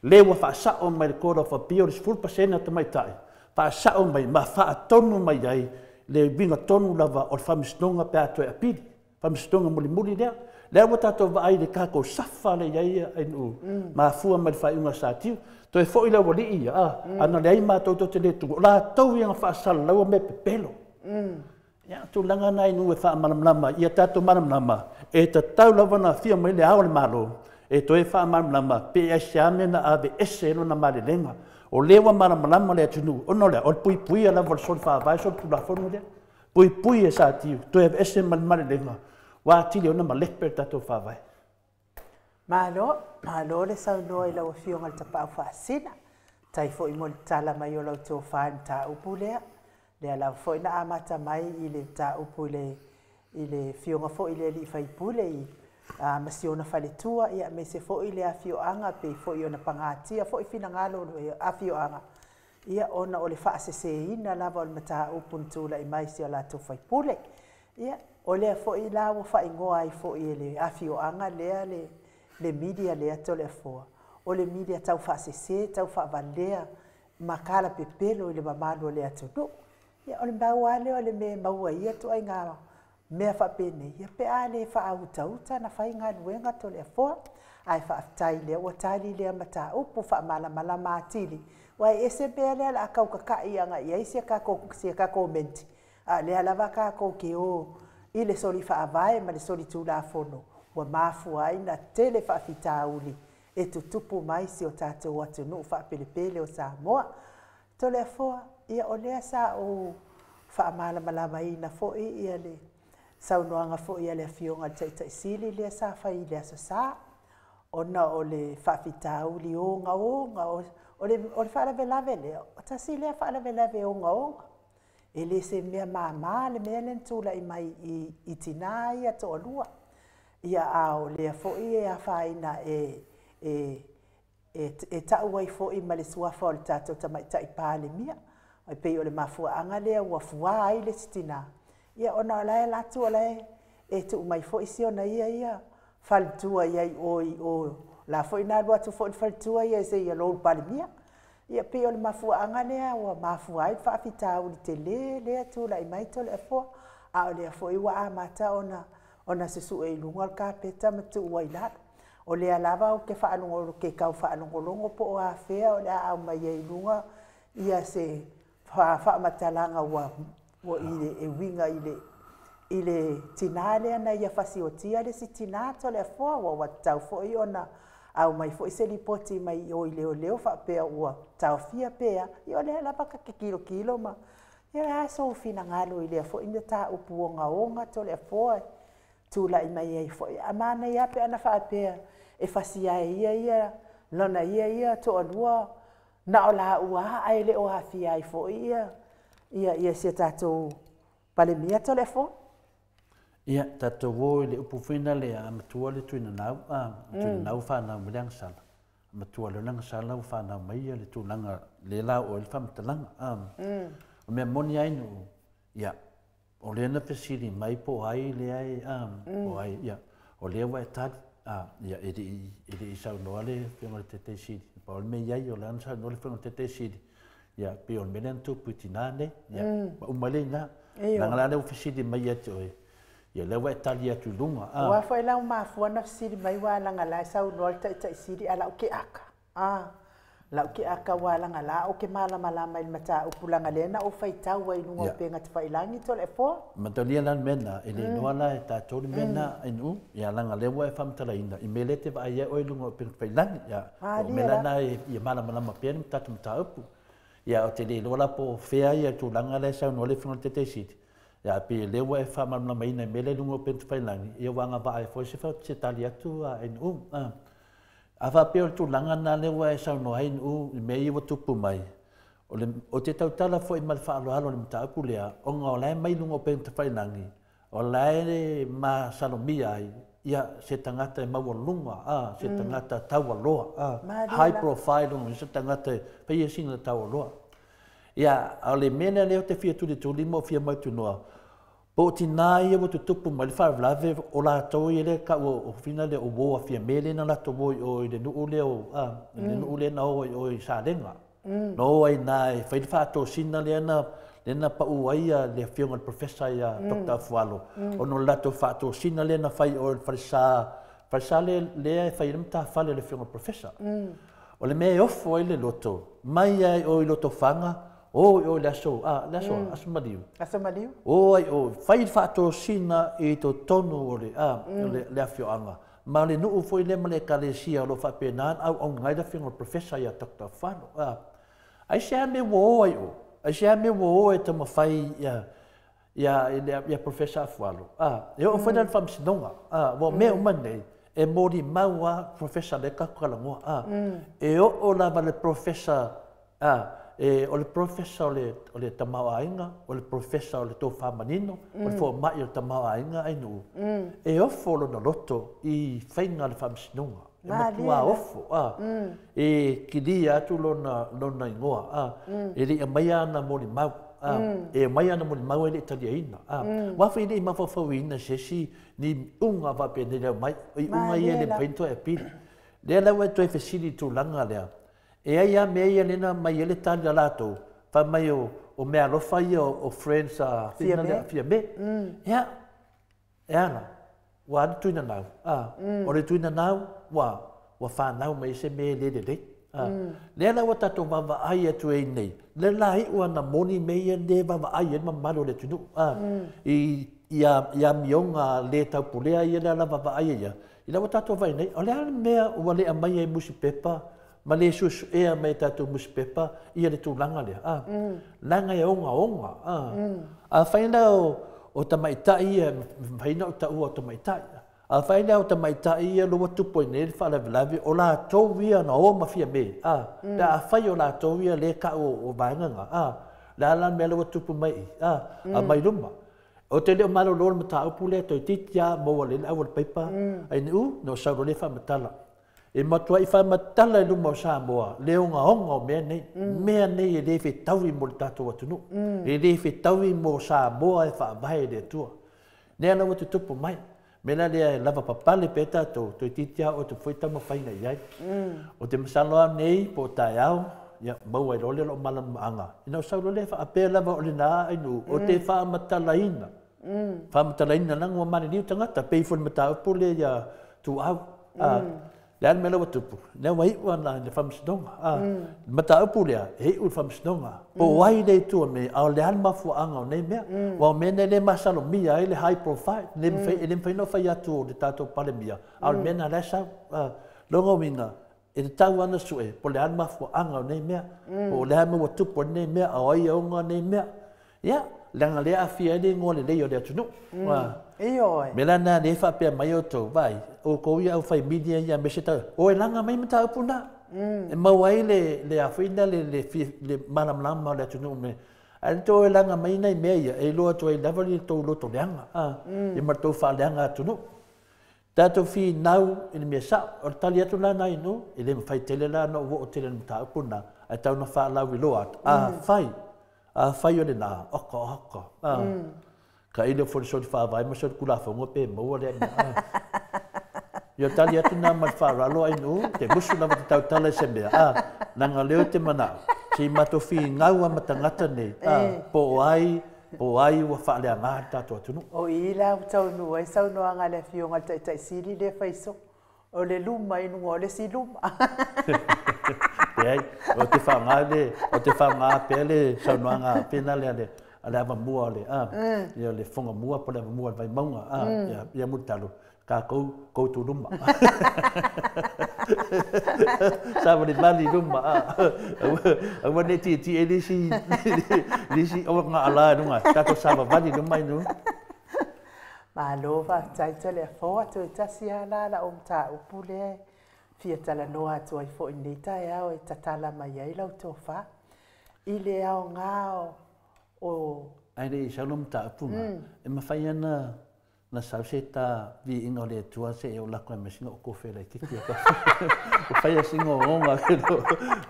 le wa fa sa o mai ko fa pio 10% te mai tai Whaasao mai, ma whaatonu mai ai, le winga tonu lava o le whamistonga pe atoe apiri. Whamistonga muli lea. Lea wa tātou wa ai le kako safa le iaia inu. Ma fua mai whaiunga sa tiu. To e fo ila wali ia, ana le ai mātou to te le tungo. La tau ianga whaasala laua me pepelo. Ia tu langa nai nu e whaamanamlama, ia tātou manamlama. E ta tau lawa na fia mai le aole malo. E to e whaamanamlama, pe e se amena ave ese elo na mare lenga. O lewa manamlama le atunu. Ono lea, o pui pui ala wal sol whaavai sol pula whonu lea. Pui pui e sa tiu, to e ese mare lenga. Wa tili ona ma leper tātou whaavai. Malo le sau noa i lau fionga le tapau whaasina. Tai fo i mo le tala mai o lau tō whaen tā upu lea. Lea lau fo i na amata mai i le tā upu i le fionga fo i le li whaipule i masiona whaletua. Ia me se fo i le a fioanga pe fo i ona pangatia fo i fina ngalo a fioanga. Ia ona o le whaasese ina lava o le mata upu ntula i mai si o la tō whaipule. Ia o lea fo i lau whaingoa i fo i le a fioanga lea le media lea tole foa. O le media tau whaasese, tau whaavalea, makala pepelo i le mamalo lea tunu. Ia o le maua leo le me maua ia tu ai ngā mea whapene. Ia pe a le whaauta na whai ngā nuenga tole foa. Ai whaafitai lea, ua tali lea mata upu whaamala mātili. Wai ese bea lea la akau kakai anga ia isi a ka komenti. Lea lava ka ke o i le soli whaavae ma le soli tūla fono. Wa mafu ai na tele whaafitauli e tutupu mai si o tātou atu nuu whaapelepele o Samoa. Tole foa, ia o lea sa o whaamalama i na fo ia le saunoanga fo ia le fionga tai sili lea sa whai lea so sa. Ona o le whaafitauli onga o le whaalavelave lea. O ta si lea whaalavelave onga. E le se mea māma le mea lentula i mai i tina ia to olua. Ia ao lea fo'i e a whaina e tau ai fo'i ma le suafa o le tātou tamaitai pāle mia. Ai pei o le mafua anga lea ua fua ai le sitina. Ia ona o lae latu o lae e tu mai fo'i si ona ia whalitua iai o la fo'i nā lua tu fo'i whalitua ia se ia lou pāle mia. Ia pei o le mafua anga lea ua mafua ai whaafita uli te lea tu la i mai tole e foa. A o lea fo'i wa a mata ona susu e lunga ka peta matu wai lado. O lea lava o ke whaanongo ke kau whaanongolongo po o a whea o lea au mai e lunga ia se whaamatalanga wa i e winga i le tina lea na ia whasi o tia le si tina tole e foa wa tau fo'i ona au mai fo'i se li poti mai o i leo whaapea ua tau fia pea i o lea lava ka ke kilo ma ia a so fina ngalo i lea fo'i na ta upu onga tole e foa tula i mai ai foi amana ia pe ana faapea e fasia ia lona ia to alua na ola ua ai le o hafia ai foi ia se tato pale mia telefon ia tato wo le upu fina le amatua le tuina nau fa na mulang sala amatua le nang sala fa na mai le tulanga le la o le famtalanga o me moni ai no ia o le na pesiri mai po ai le ai o ai ia o le wa ta ia e sa no ale fengo te si po me ia o lan sa no le fengo te si ia pe o melen tu putinane ia o male na ngala le pesiri mai ia ia le wa ta ia tu lunga wa foi la ma fo na pesiri mai wa la ngala sa no te si ala o ke aka lau ke aka wala ngala o ke mala mai mata upulanga lena o faitau wai nunga penga te failangi tole fo matalia lan mena ele noala e ta tole mena inu ya langa lewa e famtala ina i melete va ia o lunga penga failangi ya o mela na i mala pen tatu mata upu ya o te le lola po fea ia tu langa le sa no le fino te sit ya pe lewa e famala mai na mele lunga penga failangi ia wanga va ai fo se fa se talia tu inu Awa peo tu langa na lewa e sau no hain u me iwa tupu mai. O te tautala fo i malfa alo ni mta apu lea, o ngā o lai mai lungo pe te whainangi. O lai ma salomia ai, ia se tangata e maua lunga, se tangata taua loa, high profile lunga, se tangata e peia singa taua loa. Ia, o le mene leo te fia tuli tuli mo fia mai tu noa. Po ti nā ia mo te tupu mai le whaarelave o la tau i le ka o fina o woa fia mele na la tau o i le nuu le o le nuu le na o i sa renga. No ai nai fai fa to sina lena pa uaia le fionga professor ya Dr. Fualo. Ono lato fa to sina lena fai o farsa le fai mta fale le fionga professor. O le me ofo ile loto. Mai ai o loto fanga o laso asmaliu. Asmaliu? O fai fa to sina e to tonu o le fionga. Ma le nuu foi le male kalesia lo fa penan au ngai da fionga professor ya Dr. Fualo. Ai se me wo ai o. Ai se me wo e tama fai ya professor Fualo. Eu foi dan fam sinonga. Wo me o manei e mori maua professor le kakala ngo. E o la vale professor o le professor le tamawainga, o le professor o le tō whamanino, o le fo mai o tamawainga ai nu. E ofo na loto I whainga le whamsinonga. E matua ofo. E kiri atu lona ingoa. E ri a mai ana mori mau. E mai ana mori mau e le talia ina. Wafa I le mawhawhau ina sesi ni unga wape ne leo mai. I unga ia le painto e pili. Lea lau e toi fesili tu langa lea. E ai a mea ia nena mai ele tani alato. Wha mai o mea lofa ia o friends fia me. Ea. E ana. Wa anu tuina nau. O le tuina nau. Wa whanau mai se me le le. Lea lau a tato wawa ai atu e nei. Le lai ua na moni mea le wawa ai e mamalo le tunu. Ia mionga le tau pulea ia le ala wawa ai ia. I lau a tato vai nei. O le ala mea ua le amai e musi pepa. Ma le susu ea mai tatou muspepa ia le tūlanga lea. Langa e onga. A whaina o tamaitai ia, whaina o taua o tamaitai. A whaina o tamaitai ia lua tupo I nere whaalavilavi o la tōwia na o mawhia me. Da a whai o la tōwia le ka o vainganga. La lan mea lua tupo mai. A mai luma. O te leo malo lor mata upu le toi titia maua le awal paipa. Ai ni no sauro le whamatala. E matua I whamatala I luma o Samoa, leo ngā honga o mea nei. Mea nei e le whetaui mo le tātou atunu. E le whetaui mo Samoa e whaavahe le tua. Nea lawa te tupu mai. Mena lea e lava papale pe tātou, toi titia o te whaitama whaina iai. O te masaloa nei po tai au, ia maua I role lo malan maanga. Ina o sauro le whaapea lava o le nā ainu, o te whaamatala ina. Whaamatala ina nanga wa mani niu tangata, peifon mata upo le ia tu au. Lean mela wa tupu. Nea wai ua na le whamsinonga. Mata upu lea, hei ua whamsinonga. Po wai le tua me, au lean mafua anga o nei mea. Wa mena le masalo mia, le high profile. Le mwhaino whai atu o le tātou pale mia. Au mena lesa, longa winga, e te tau ana sue, po lean mafua anga o nei mea. Po lean mua tupu o nei mea, au ai aunga o nei mea. Ia, langa lea a fia ele ngō le leo le atunu. Mela nā ne whapea mai o tō, vai, o kou ia au whai media ia me se tau. O e langa mai mata upu nā. E mauai le awhina le malamlama le atunu me. Ai tō e langa mai nei mea ia, e loa tō e lavali tō loto leanga. E martou wha leanga atunu. Tātou whi nau i le mea sa, o tali atu la nai no, e le mwhai tele la no o tele mata upu nā. Ai tau na wha lau I loa, a whai o le nā, oka. Ka ile fo so fa vai ma so kula fa ngo pe mo le yo tali atu na ma fa ralo ai no te busu na tau tala se me na leo te mana si mato fi ngau ma tangata nei po ai wa fa le nga ta to tunu o ila tau no ai sau no anga le fio nga tai sili le faiso o le luma I no le si luma ai o te fa nga pele sau no anga pena le ale ava mua le ia le fonga mua po le ava mua vai maunga ia mutalo ka kou tu luma sa le mali luma a ne ti e lisi o nga ala nunga ka to sa vali luma inu malova tai tele fo to tasia la o ta upule fia tala no atu ai fo ni tai au e tatala mai ai lau tofa ile au ngao o ai le shalom ta punga e mawhai ana na sauseta vi inga le tua se e o la kwa mesinga o kofela kiki ka o fai singa onga kero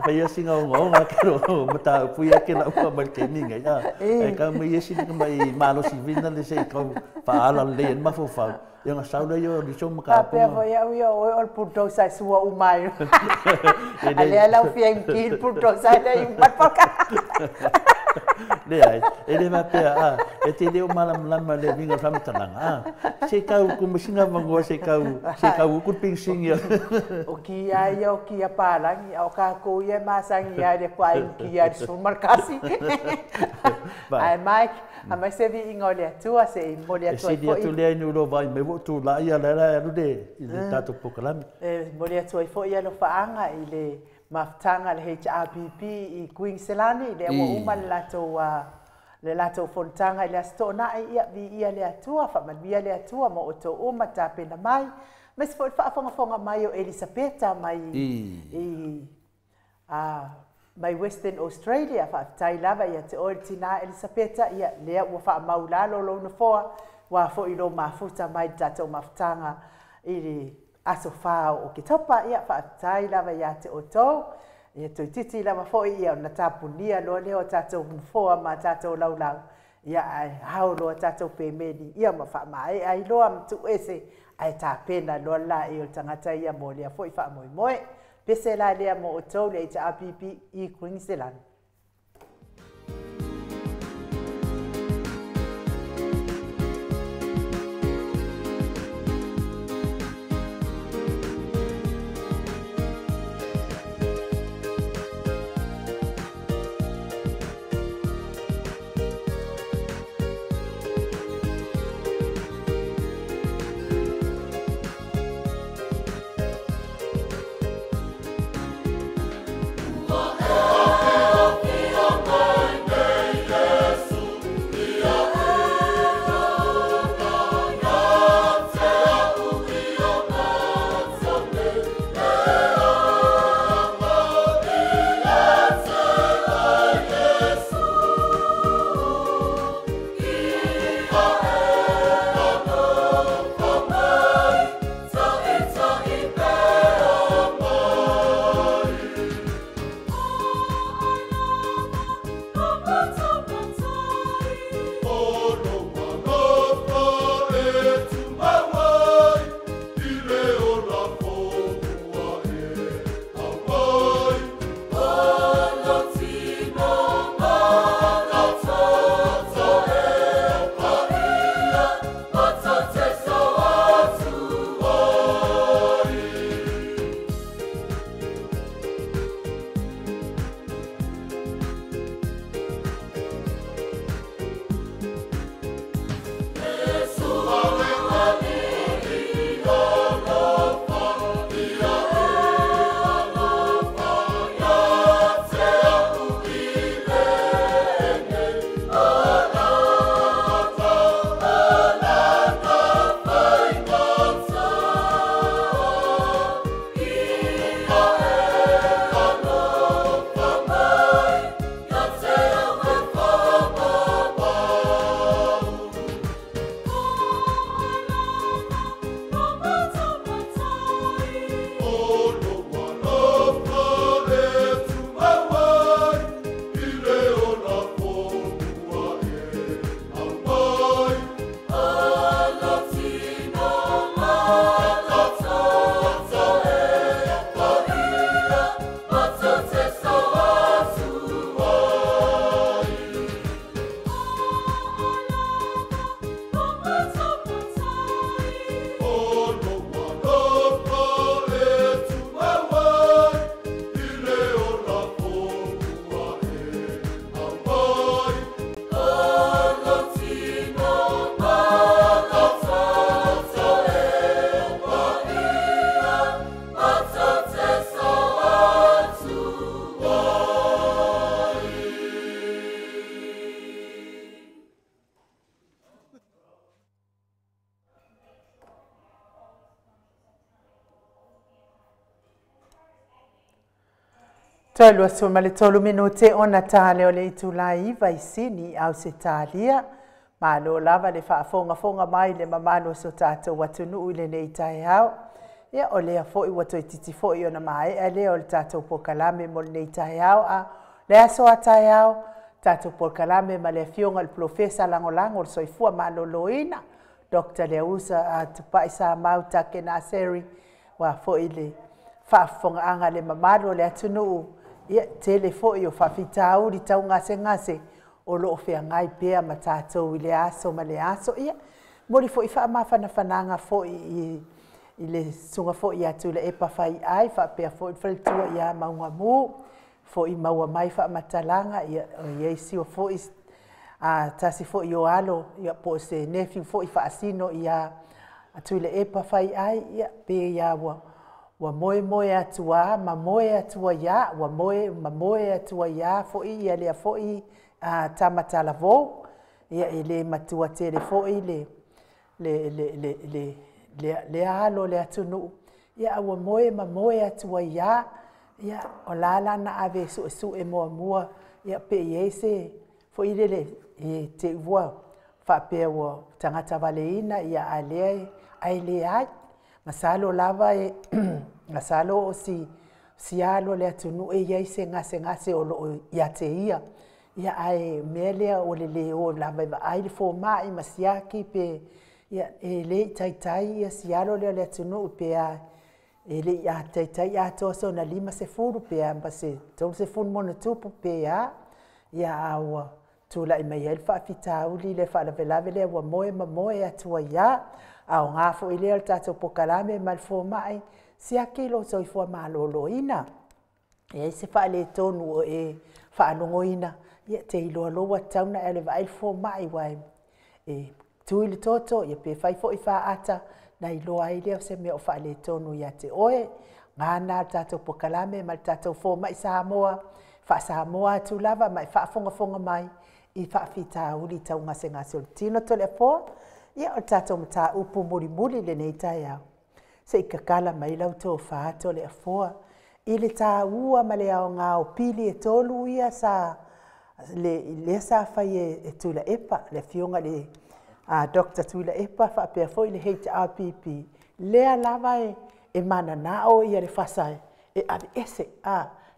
fai singa onga kero mata puia ke na kwa mal ke minga ya e ka me yesi ni mai malo si vina le se ka pa ala le ma fo fa yo nga saula yo di so maka pa pe yo o punto sa sua o mai ale ala fia ki punto sa le mat pa le ai ele va pe a e te leo malam lama le vinga fam tananga se kau ku mesinga mango se kau ku ping sing ya o ki ai yo ki a palang o ka ko ye masang ya de kwai ki ya su markasi ai Mike a mai se vi ingole tua se ingole tua se dia tu le no lo vai me vo tu la ia la lu de i tato pokalam ingole tua fo ia lo faanga ile maftanga le HRPP i Queensland le wa uma le lato fontanga le stona ia vi ia le atua fa man via le atua mo to uma tapena mai mas foi fa fonga mai o Elisabetta mai mai Western Australia fa tai lava ia te ortina Elisabetta ia le wa fa maulalo lo no fo wa fo i lo mafuta mai tato maftanga ili aso fao o ke topa ia fa tai lava ia te oto ia to titi lava fo ia na tapunia lo leo tato fo ma tato laulau ia ai hau lo tato pe medi ia ma fa mai ai lo am tu ese ai ta pena lo la i o tangata ia mo le fo i fa moi pese la le mo oto le HRPP i Queensland. Tolu asuma le tolu minute ona tale o le itulai vaisini au se talia Malo lava le whaafonga mai le mamano so tātou watunu i le nei tai hao. Ia o lea fo i wato i titi fo i ona mai, a lea o le tātou pokalame mo le nei tai hao. A lea soa tai hao, tātou pokalame ma le fionga le profesa langolango le soifua malo loina. Dr. Leusa tupai sa mau take na seri wa fo i le whaafonga anga le mamano le atunu. Ia tele fo i o whawhitau li tau ngase. O loo fea ngai pea ma tātou i le aso ma le aso. Ia, mori fo i wha mawhanawhananga fo i le sunga fo i atu le epa whai ai, wha pea fo i whalitua i a maunga mū, fo i maua mai wha matalanga, ia siwa fo i tasi fo i o alo, ia po se nefiu fo i wha asino i a atu le epa whai ai, ia pea ia wa moe atua, ma moe atua ia, wa moe atua ia, fo i ia lea fo i tamatala vo ia le matua tele fo i le alo le atunu ia wa moe atua ia o lala na ave su e mua ia pe yese fo i le te ua fa pe wa tangata valeina ia ale ai le ai masalo lava masalo o si alo le atunu e yese ngase o lo ia te ia ai melea o le o la va ai le fo mai masiaki pe ia le tai ia sialo le tunu pe a le ia tai a to so na lima se furu pe a se to se fun mon tupu pe a ia au tu la mai el fa fitau li le fa la vela wa moe atua ia au ngafo ile al tato pokalame mal fo mai siaki lo so fo malolo ina e se fa le tonu e fa anongoina ia te iloa tauna ele vai fo mai wai tui le toto ia pe fai fo i fa ata na iloa ai leo se me o fa le tonu ia te oe ngana tatou pokalame ma tatou fo mai Samoa tu lava mai fa fonga mai i fa fita uli tau ngase o tino tole po ia o tatou mata upu muri le nei tai au se ikakala mai lau to fa tole fo i le ta ua ma le au ngā o pili e tolu ia sa le sa fai e tula epa le fionga le Dr. Tula epa fa pe foi le HRPP le lava e mana nao ia le fasai e ave ese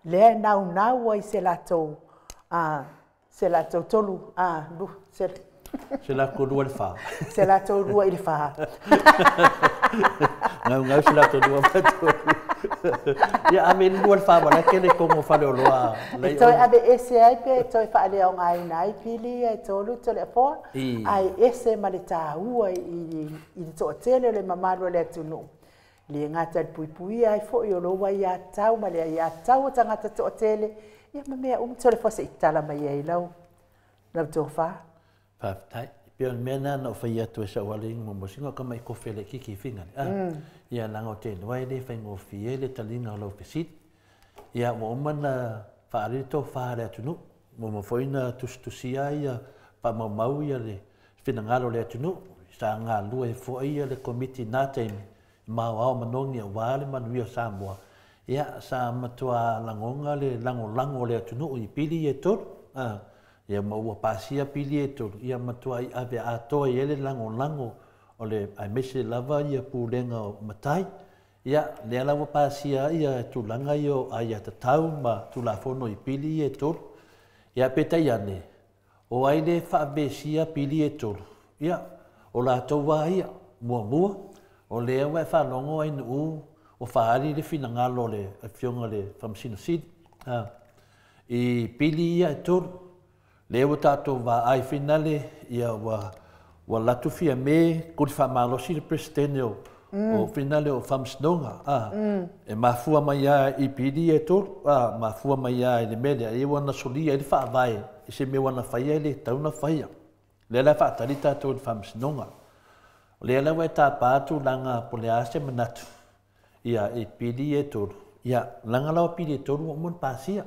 le nau ai se lato tolu se la ko dua le fa se lato dua il fa ngau se lato dua fa ia amen dua fa wala kele como fa le loa toi ave ese ai pe toi fa le ngai nai pili e tolu tole po ai ese maleta ua i to tele le mamalo le tunu le ngata pui ai fo yo lo wa ya tau ma le ya tau tangata to tele ia me tole fo se itala mai ai lau na to fa tai pe mena no fa ia to sa wali mo singa ka mai ko fele ki finga ia lango te wai le fa ngo fi le talinga lo pesit ia mo mana fa ri to fa le tunu mo foina tusia ia pa mau ia le finangalo le tunu sa nga lu e fo ia le komiti na te mau manongi wale manuia Samoa ia sa matua langonga le lango le tunu i pili e tot ia mau pasia pili e tot ia matua i ave ato ele lango o le ai mese lava ia pulenga matai ia le lava pasia ia tulanga io ai tatau ma tulafono i pili e tot ia petai ane o ai le fa besia pili e tot ia o la towa ia mua o le wa fa longo ai nu o fa ali le finanga lo le fionga le famsina sid i pili ia tot le o tato va ai finale ia wa latu fia me ko fa malo si le presidente o finale o famsnonga e mafua mai i pili e tot mafua mai le media e wana solia e fa vai e se me wana faia le tauna faia le la fa talita to famsnonga le la wa ta patu langa poliase manatu ia e pili e tot ia langa la pili e tot mo pasia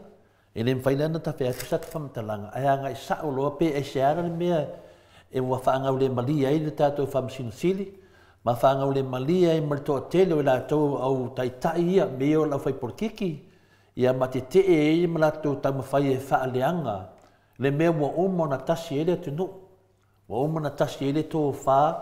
ele failana ta fe sat fam talanga aya nga sa o lo pe e share le me e wa fa nga le malia i ta to fam sinsili ma fa nga le malia i malto tele la to au tai ia me o la fai por kiki ia matete e malato ta ma fai e fa leanga le me mo na tasi ele tu no Ua umana tasi ele tō whā,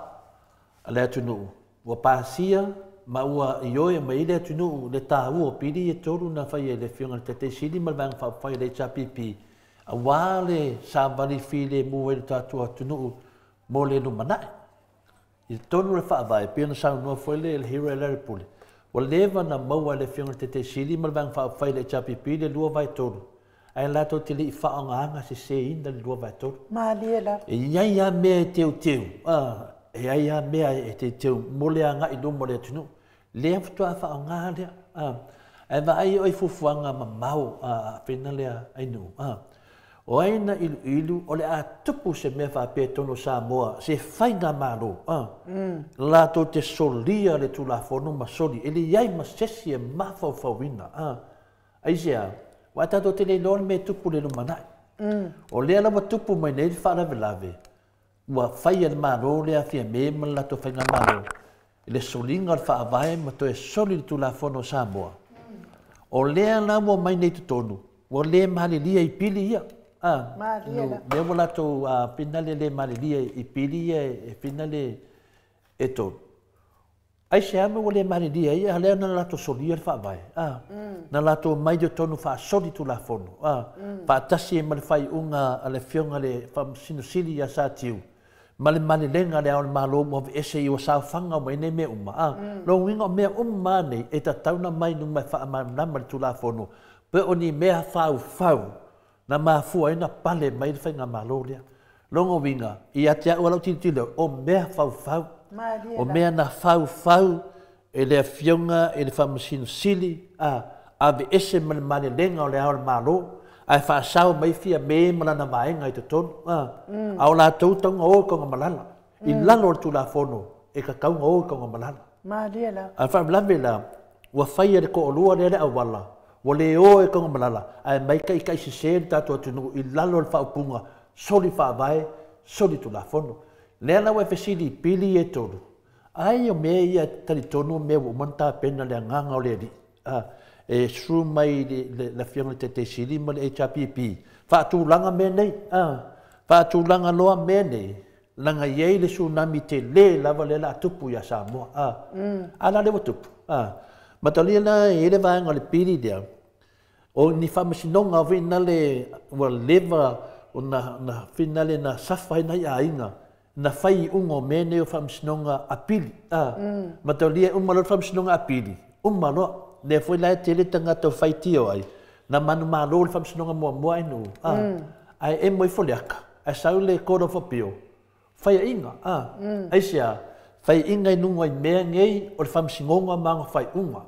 a lea tunu. Ua pāsia, ma ua i oe ma ile tunu le tā ua pili e tōru na whai e le whiunga te te siri ma le whai le chapipi. A wāle sa wali while mua le tātua tunu mo le no manai. I tonu le whaavai, pia na sao noa whaile le hira e lere pule. Ua lewa na maua le whiunga te te siri ma le whai le chapipi le lua vai tōru. Ai lato te li whaonga anga se inda le lua vai tōru. Māliela. E iai a mea e teu teu. E iai a mea e te teu mole a ngai no mole tunu. Lea futua whaonga lea. E wa ai oi fufuanga ma mau pena lea ainu. O aina ilu o le a tupu se mea whape tono Samoa. Se whainga malo. Lato te solia le tulafono ma soli. Ele iai ma sesi e mawhau whawina. Aisea. Wa tato te le lon me tupu le lumanai. O lea lawa tupu mai nei whaarawe lawe. Wa whaia le maro lea fia me ma lato whainga maro. Le solinga le whaawai ma to e soli le tulafono Samoa. O lea lawa mai nei tutonu. Wa lea mahali lia i pili ia. Me wa lato pinale le mahali lia i pili ia e pinale e tonu. Ai se ame o le mahali lia ia halea na lato solia le whaawai. Na lato mai de tonu wha soli tulafono. Whaatasi e male whai unga a le whionga le whamsinusili a sa tiu. Male male lenga le aole malo mo ese i o sao whanga mai nei mea uma. Lo winga mea uma nei e ta tauna mai nung mai wha amanama le tulafono. Pe o ni mea whau na mafua ina pale mai le whainga malo lea. Longo winga i atea ua lau titilo o mea whau. O mea na whau e le whionga e le whamsinusili ave ese male male lenga o le aole malo. Ai whaasau mai fia me malana vaenga i te tonu. Au la tautonga o konga malala. I lalo tu la fono e ka kaunga o konga malala. Māliela. Ai whaamlawe la, ua whaia le ko olua le le awala. Wa le o e konga malala. Ai mai ka ika isi se tato atunu i lalo le whaupunga. Soli whaavae, soli tu la fono. Lea la wai fesili pili e tonu. Ai o mea ia tali tonu mea umanta pena le nganga o le li. E sru mai la whianga te siri ma le HRPP. Whaatūlanga me nei. Whaatūlanga loa me nei. Langa iei le tsunami te le lava le la tupu ya Samoa. Ala le wa tupu. Matalia na e le vaenga le piri dea. O ni whamasinonga vina le wa leva o na finale na safai na ia inga. Na whai ungo me nei o whamasinonga a pili. Matalia umalo whamasinonga a pili. Umalo. Le foi lai tele tanga to faitio ai na manu malo le famsinonga mo inu ai e moi foliaka a sau le kodo fo pio fai inga ai sia fai inga nu ai me ngei o le famsinonga manga fai unga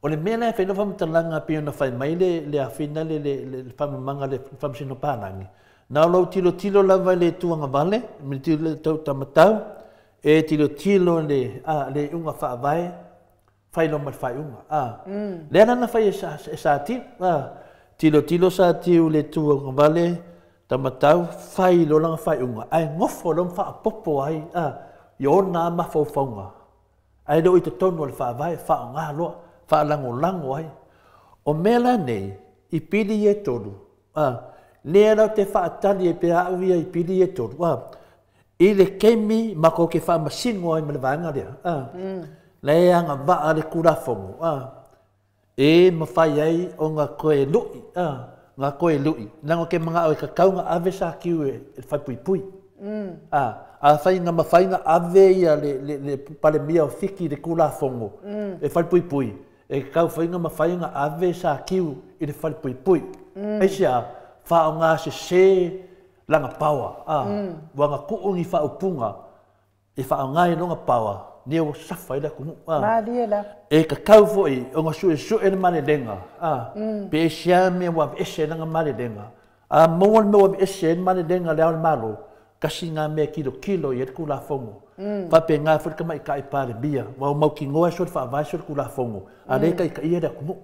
o le mena fe no fam talanga pio na fai mai le afina le fam manga le famsino panangi na lo tilo la vale tuanga vale mi tilo tamatau e tilo le unga fa vai fai lo mal fai unga. Le na fai sa ti. Tilo sa ti le tu vale tamatau fai lo lang fai unga. Ai ngofo lo fa popo ai. Yo na ma fo fonga. Ai do ito tonu le fa vai fa nga lo fa lango ai. O mela nei I pili e tolu. Le ra te fa tali e pe awi I pili e tolu. I le kemi ma ko ke fa masingo ai me vanga le. Le anga va le kurafongo e mawhai ai o ngā koe lui ngā koe lui nango ke mga o ka kaunga ave sa kiu e whai pui pui a whai ngā mawhai ngā ave ia le pale mia o whiki le kurafongo e whai pui pui e kau whai ngā mawhai ngā ave sa kiu i le whai pui pui e sia wha o ngā se langa pawa wanga kuungi wha upunga e wha o ngā longa pawa ni o safa ila kumu e ka kau foi o nga su e mane lenga pe sia me wa ese nga mane lenga mo me wa ese mane lenga le al malo kasi nga me kilo ye ku la fongo pa pe nga fu ka mai kai pare bia wa mo ki ngoa so fa va so ku la fongo ale kai kai da kumu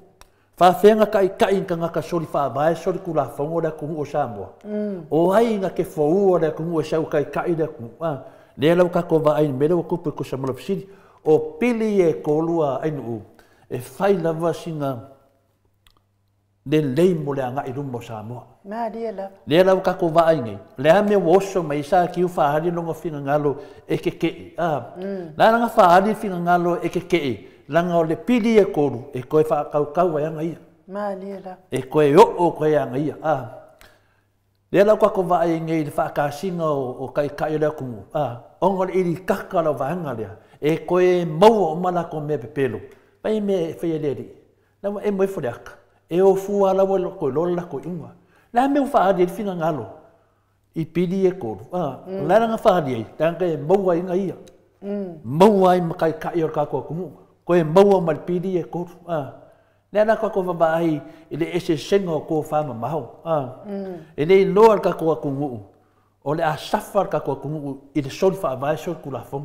fa fenga kai ka nga so fa va so ku la fongo da kumu o Samoa o ai nga ke fo o da kumu o sa kai da kumu le lau ka ko va ai mele o kupu ko Samoa City o pili e ko lua ai no e fai lava singa le lei mo le anga i lumo Samoa. Ma dia la. Le la ka ko va ngai. Le ha me woso mai sa ki fa hali no finga ngalo e ke. La nga fa hali finga ngalo e ke. La nga le pili e koru e ko fa kau ya ngai. Ma dia la. E ko e o ko ya ngai. Le la ko va ngai le fa ka singa o kai le ku. Ongo le i kaka la va nga le. E ko e mau o mala ko me pepelo. Pai me fe le. La e mo fo dak. E o fua la wo ko lo la ko inga. La me fa hali finga ngalo. I pili e koru. La nga fa hali tanga e mau ai ngai. Mau ai makai kai o ka ko ku. Ko e mau mal pili e koru. Le ana ko va ai ele ese sengo ko fa ma mau. Ele no ka ko ku ngu. O le a safar ka ko ku ngu i le sol fa vai so ku la fo.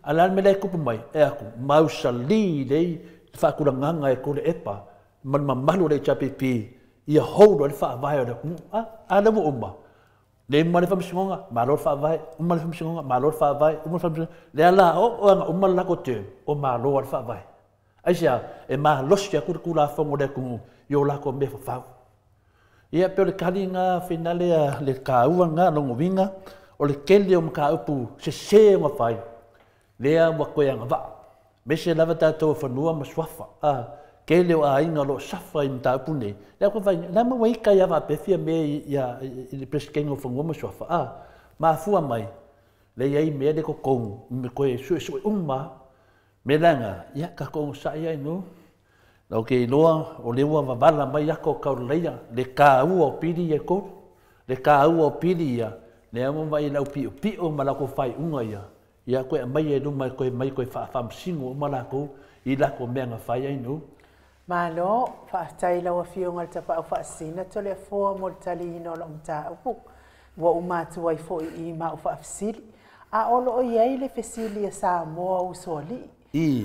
Ala me le ku mai e aku mau sali le fa ku nganga e ko le epa. Man malu le chapipi. Ia hold le fa vai o le ku. Ala mo umma. Le male fa msingonga malor fa vai. Umma fa msingonga malor fa vai. Umma fa le ala o umma la ko te o malor fa vai. Aisia e ma losia kula fongo de ku yo la ko me fa. Ia pe le kalinga finale le kaua nga no winga o le kele o ka upu se nga fai. Le wa ko yang va. Me se lava tato fa nua ma swafa. Kele o ainga lo safa im ta pune. Le ko vai na ma wai ka ya va pe fia me ya le preskengo fongo ma swafa. Ma fu mai. Le ia me de ko ko me ko su umma. Melanga, ia ka ko sa ia no. Lo ke loa o le wa bala mai ko ka leia, le ka u o pidi e ko. Le ka u o pidi ia, le amo vai la pi o mala ko fai unga ia. Ia ko mai e no mai ko fa fam singo mala ko i la ko menga fai ai no. Malo fa tai la wa fio ngal tapa fa sina to le fo mo tali no lo mta u. Wa uma tu wai fo i ma fa fsili. A olo o ia le fesili sa mo u soli.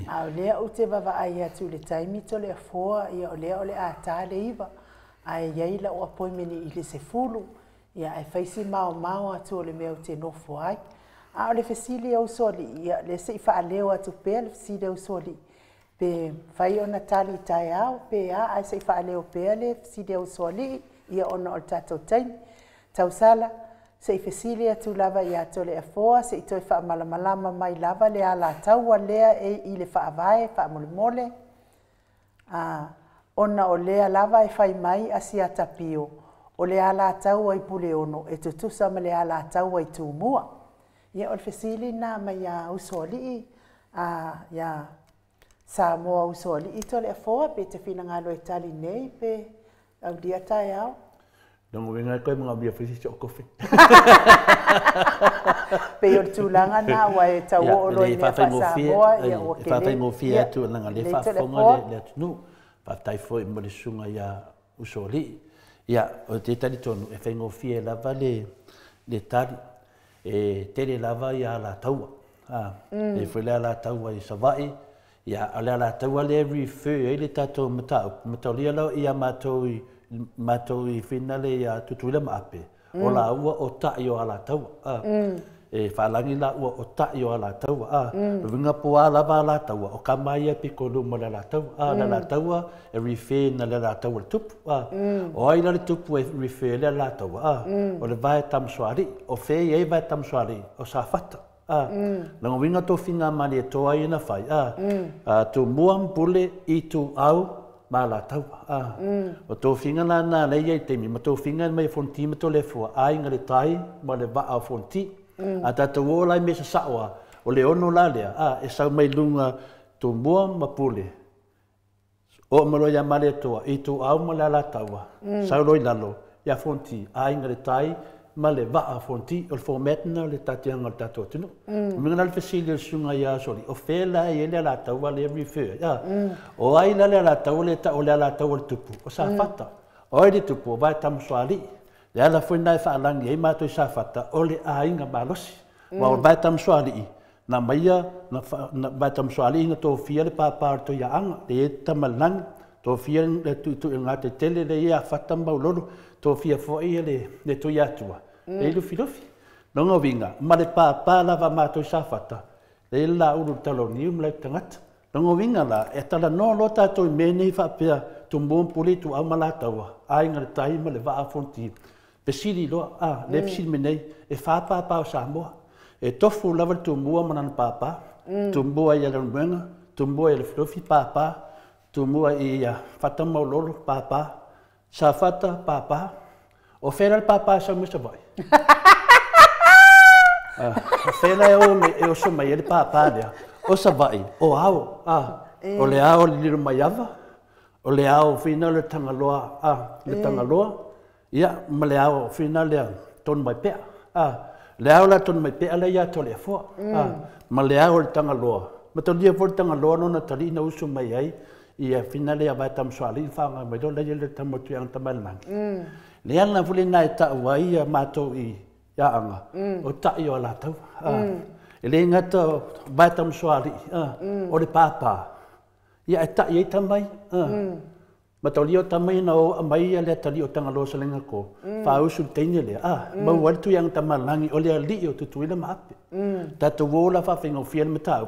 A lea o te wawa ai atu le taimi to le foa ia o lea o le a tā le iwa. Ai iai la o apoimeni i le se fulu. Ia ai whaisi mao atu o le mea o te nofo ai. A o le fesili au soli ia le se i wha leo atu pēa le fesili au soli. Pe whai o na tali tai au pe a ai se i wha leo pēa le fesili au soli ia ona o le tātou taimi. Tau sala. Se i fesili atu lava i ato le afoa, se i toi wha malamalama mai lava le ala taua lea e i le wha avae, wha mole. Ona o lea lava e whai mai a si atapio, o le ala taua i pule ono, e tutusa ma le ala taua i tūmua. Ia o le fesili nā mai a usoli ia Samoa usoli i to le afoa, pe te whina ngalo e tali nei, pe au dia tai au. Nongo venga koe mga bia fisi o kofi. Pe o tūlanga nā wai tau o roi mea Samoa ia o kele. Whawhai ngofia atu nanga le whafonga le atunu. Whawhai fo i mole sunga ia usoli. Ia o te tari tonu e whai ngofia lava le tari. E tere lava ia la taua. E whai la taua i Savai. Ia ale la taua le refer e le tatou matau. Matau lia lau ia matou i matou i finale ia tutuila maape. O la ua o ta'i o ala taua. E whalangi la ua o ta'i o ala taua. Winga poa lava ala taua. O kamai e pikolu mo le la taua. La taua e refer na le la taua le tupu. O aila le tupu e refer le la taua. O le vai tamsoari. O fei e vai tamsoari. O sa fata. Nanga winga to finga mani e toa i na whai. Tu muam pule i tu au ma la tau. O tō whinga nā nei ei temi, ma tō whinga mai fonti ma tō le fua, ai ngā le tai, ma le wa a fonti. A tātou o lai me sa saoa, o le ono la lea, e sau mai lunga tō mua ma pule. O maro ia mare toa, i tō au ma la taua, sau roi lalo, ia fonti, ai ngā le tai, ma le wa a fonti, o le formatna le tatianga le tātou tino. Minga na le fesili le sunga ia sori, o whela e le la taua le refer. O ai la le la taua le ta o le la taua le tupu, o sa fata. O ai le tupu, o vai tamuswali. Le ala fuina e whaalangi, e mātou i sa fata, o le a inga malosi. Wa o vai tamuswali i. Na maia, na vai tamuswali inga tō fia le pāpāra to ia anga, le e tamalangi. Tō fia le tu ngā te tele le ia fata maulolo, tō fia fōi le tu iatua. Le lufi lufi. Nonga winga, ma le pāpā lava mātou sa fata. Le la uru talo ni umlai tangata. Tongo winga la, e tala no lo tato I mene fa pia tu puli tu au malatawa. Ai ngare tai ma le waa fonti. Pe siri lo, le siri menei, e fa papa o Samoa. E tofu lava tu mua manana papa. Tu mua I ala mwenga, tu mua I le flofi papa. Tu mua I fata maulolo papa. Sa fata papa. O fera papa sa misa vai. O fera e o so mai ele papa dia. O sa vai, o ao, o le ao le liru maiava, o le ao fina le tangaloa, le tangaloa, ia, ma le ao fina le ton mai pea, le ao la ton mai pea le ia to le fua, ma le ao le tangaloa, ma to lia por tangaloa no na tali na usu mai ai, ia fina le vai tam swali fanga mai do le tamotu yang tamalang. Le ana fuli na ta wa ia mato I ya anga, o ta I o la tau. Ele ngata batam swali o le papa ia eta ia tamai matolio tamai na o mai le tali o tangalo selenga ko fa usul tene le ma watu yang tamalangi o le ali o tutuila mape tatu vola fa fingo fiel meta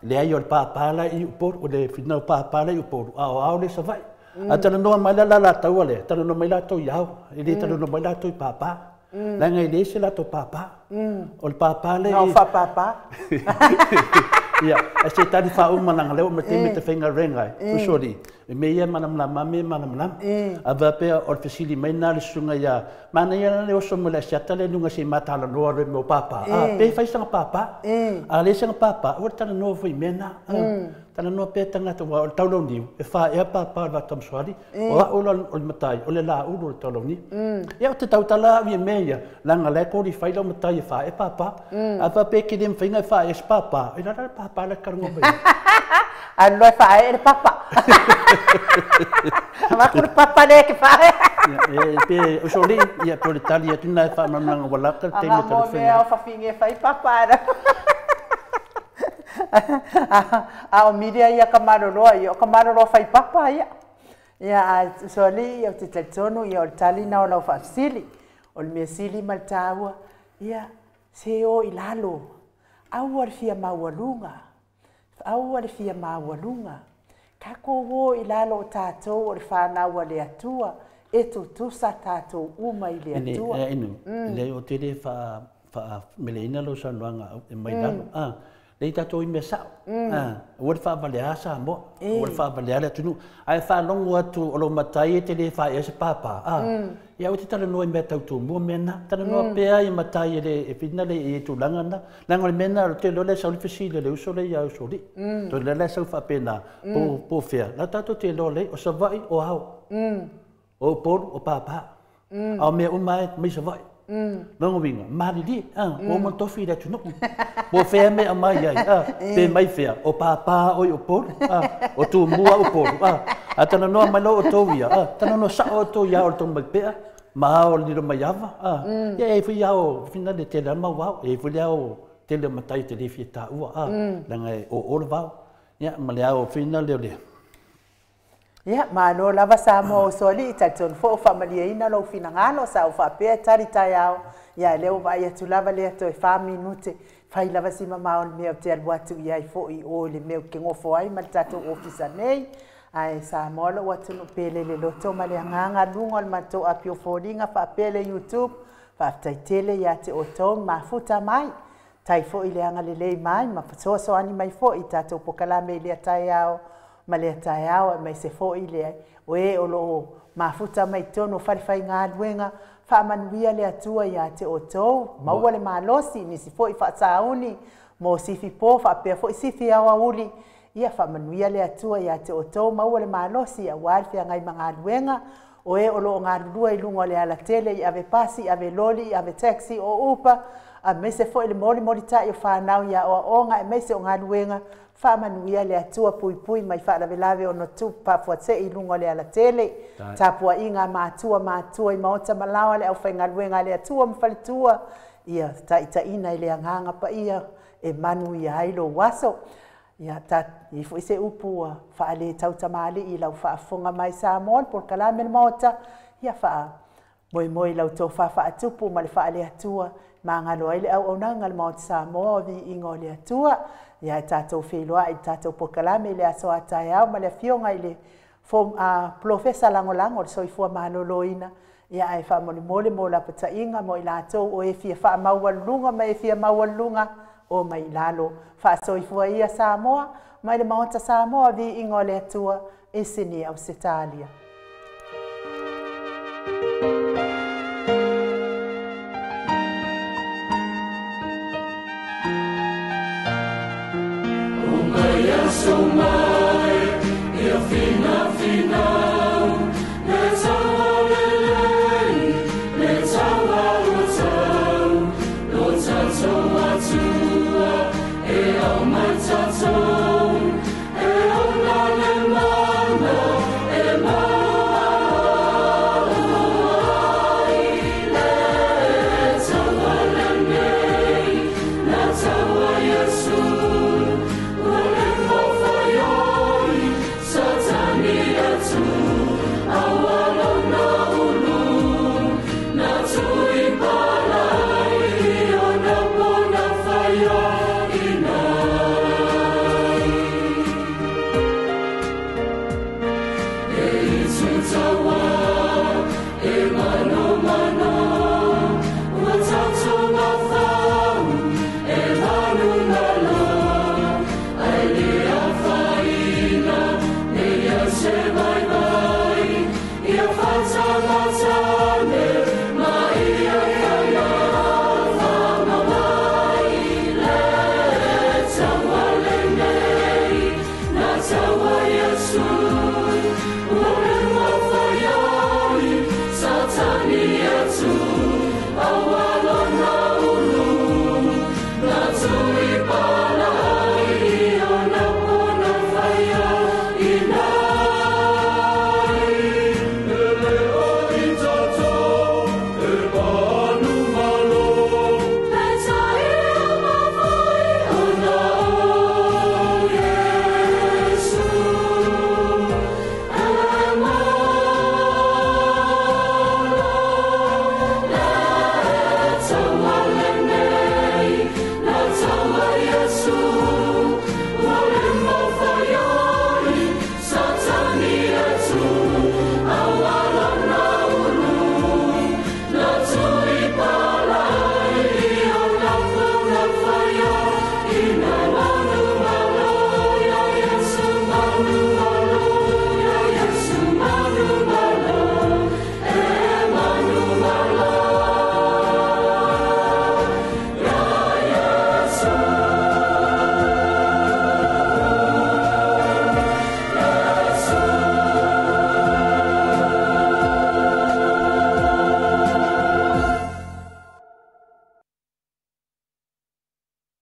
le ai o papa la I por o le fina papa la I por o le savai atana no mai la tau le tana no mai la to yao ele tana no mai la to papa la ngai le se la to papa o le papa le no fa papa ia se tadi fa mananga le o mete fenga rengai usori me ia manam la mame manam lam ava pe o fasili mai na le sunga ia mana ia le o so mole se tale nunga se mata la no re mo papa pe fai sanga papa le sanga papa o tana no foi mena tana no pe tanga to o taulo ni e fa ia papa va tam swali o o matai o le la o lo taulo ni ia te tau tala vi meia langa le ko di fai lo matai fa e papa ava pe ki dem finga fa e papa ina papa la karngo be allora fa e papa ma con papa le che fa pe o soli ia por Italia tu na fa mananga wala ka te me telefone fa finge fai papa o media ia kamarolo fai papa ia soli ia te teletono ia o tali na o lau fasili o le mea sili maltaua ia se o ilalo aua le fia maualunga aua le fia maualunga kako o ilalo o tātou o le whanau a le atua e tutusa tātou uma I le atua le o te re fa meleina lo sanuanga e mai lalo le tatou I mea sao o le whavalea sa mo o le whavalea le tunu ai whanongo atu o lo matai e te le wha e se papa ia o te tala noa I mea tautou mua mena tala noa pea I matai e whina le e tūlanga na nanga le mena o te lo le sau le whisile le uso le ia uso li to le sau whapena po whea la tatou te lo le o savai o au o por o papa au mea umai mai savai Nongo winga, mari di, o mo tofi le tunu. Bo fea me a mai ai, pe mai fea, o papa o por, o tu mua o por, tana noa mai lo o tovia, tana noa sa o to ia o to mai pea, ma o liro mai ava, ia e fui ao fina de te lama wau, e fui ao te le matai te le fia ua, langa o le wau, ia ma le ao fina leo le. Ia, mano lava sa mo soli I taton fo familia ina lo finangalo sa o fa pe tari taiao ia leo vai atu lava le to e fa minute fai lava si mama on me te watu ia I fo I o le me ke ngofo ai mal tato ofisa nei ai sa mo lo watu no pele le loto male nganga lungo al mato apio folinga fa pele YouTube fa tai tele ia te o tong mafuta mai tai fo I le anga le mai ma so so ani mai fo I tato pokala me le taiao ma le taiao mai se fo I le o e o lo mafuta mai tono fai ngā luenga fa manuia le atua ia te o tou maua le malosi ni si fo I fa tauni mo sifi po fa pe fo I sifi awa uli ia fa manuia le atua ia te o tou maua le malosi a walfi ngai mga luenga o e o lo ngā lua I lungo le ala tele I ave pasi ave loli ave taxi o upa a me se fo I le moli ta I o whanau ia o onga e me se o ngā luenga fa manuia le atua pui mai fa la velave ono tu pa fuatse I lungo le ala tele tapua inga matua I maota malawa le au whainga luenga le atua mfalitua ia ta ina I le anganga pa ia e manu ia hailo waso ia ta I fu se upu fa ale tautamali I lau fa fonga mai sa mon por kalame mota ia fa moi lau to fa atupu ma le fa ale atua ma ngalo ile au onanga le mota sa mo vi ingo le atua ia e tātou wheloa i tātou pokalame le aso atai au ma le fionga i le profesa langolango le soifua maloloina ia e whamolimole mo la patainga mo i lātou o e fia wha maualunga ma e fia maualunga o mai lalo wha soifua ia Samoa mai le maota Samoa vi ingo le atua e sini au Setalia. So much.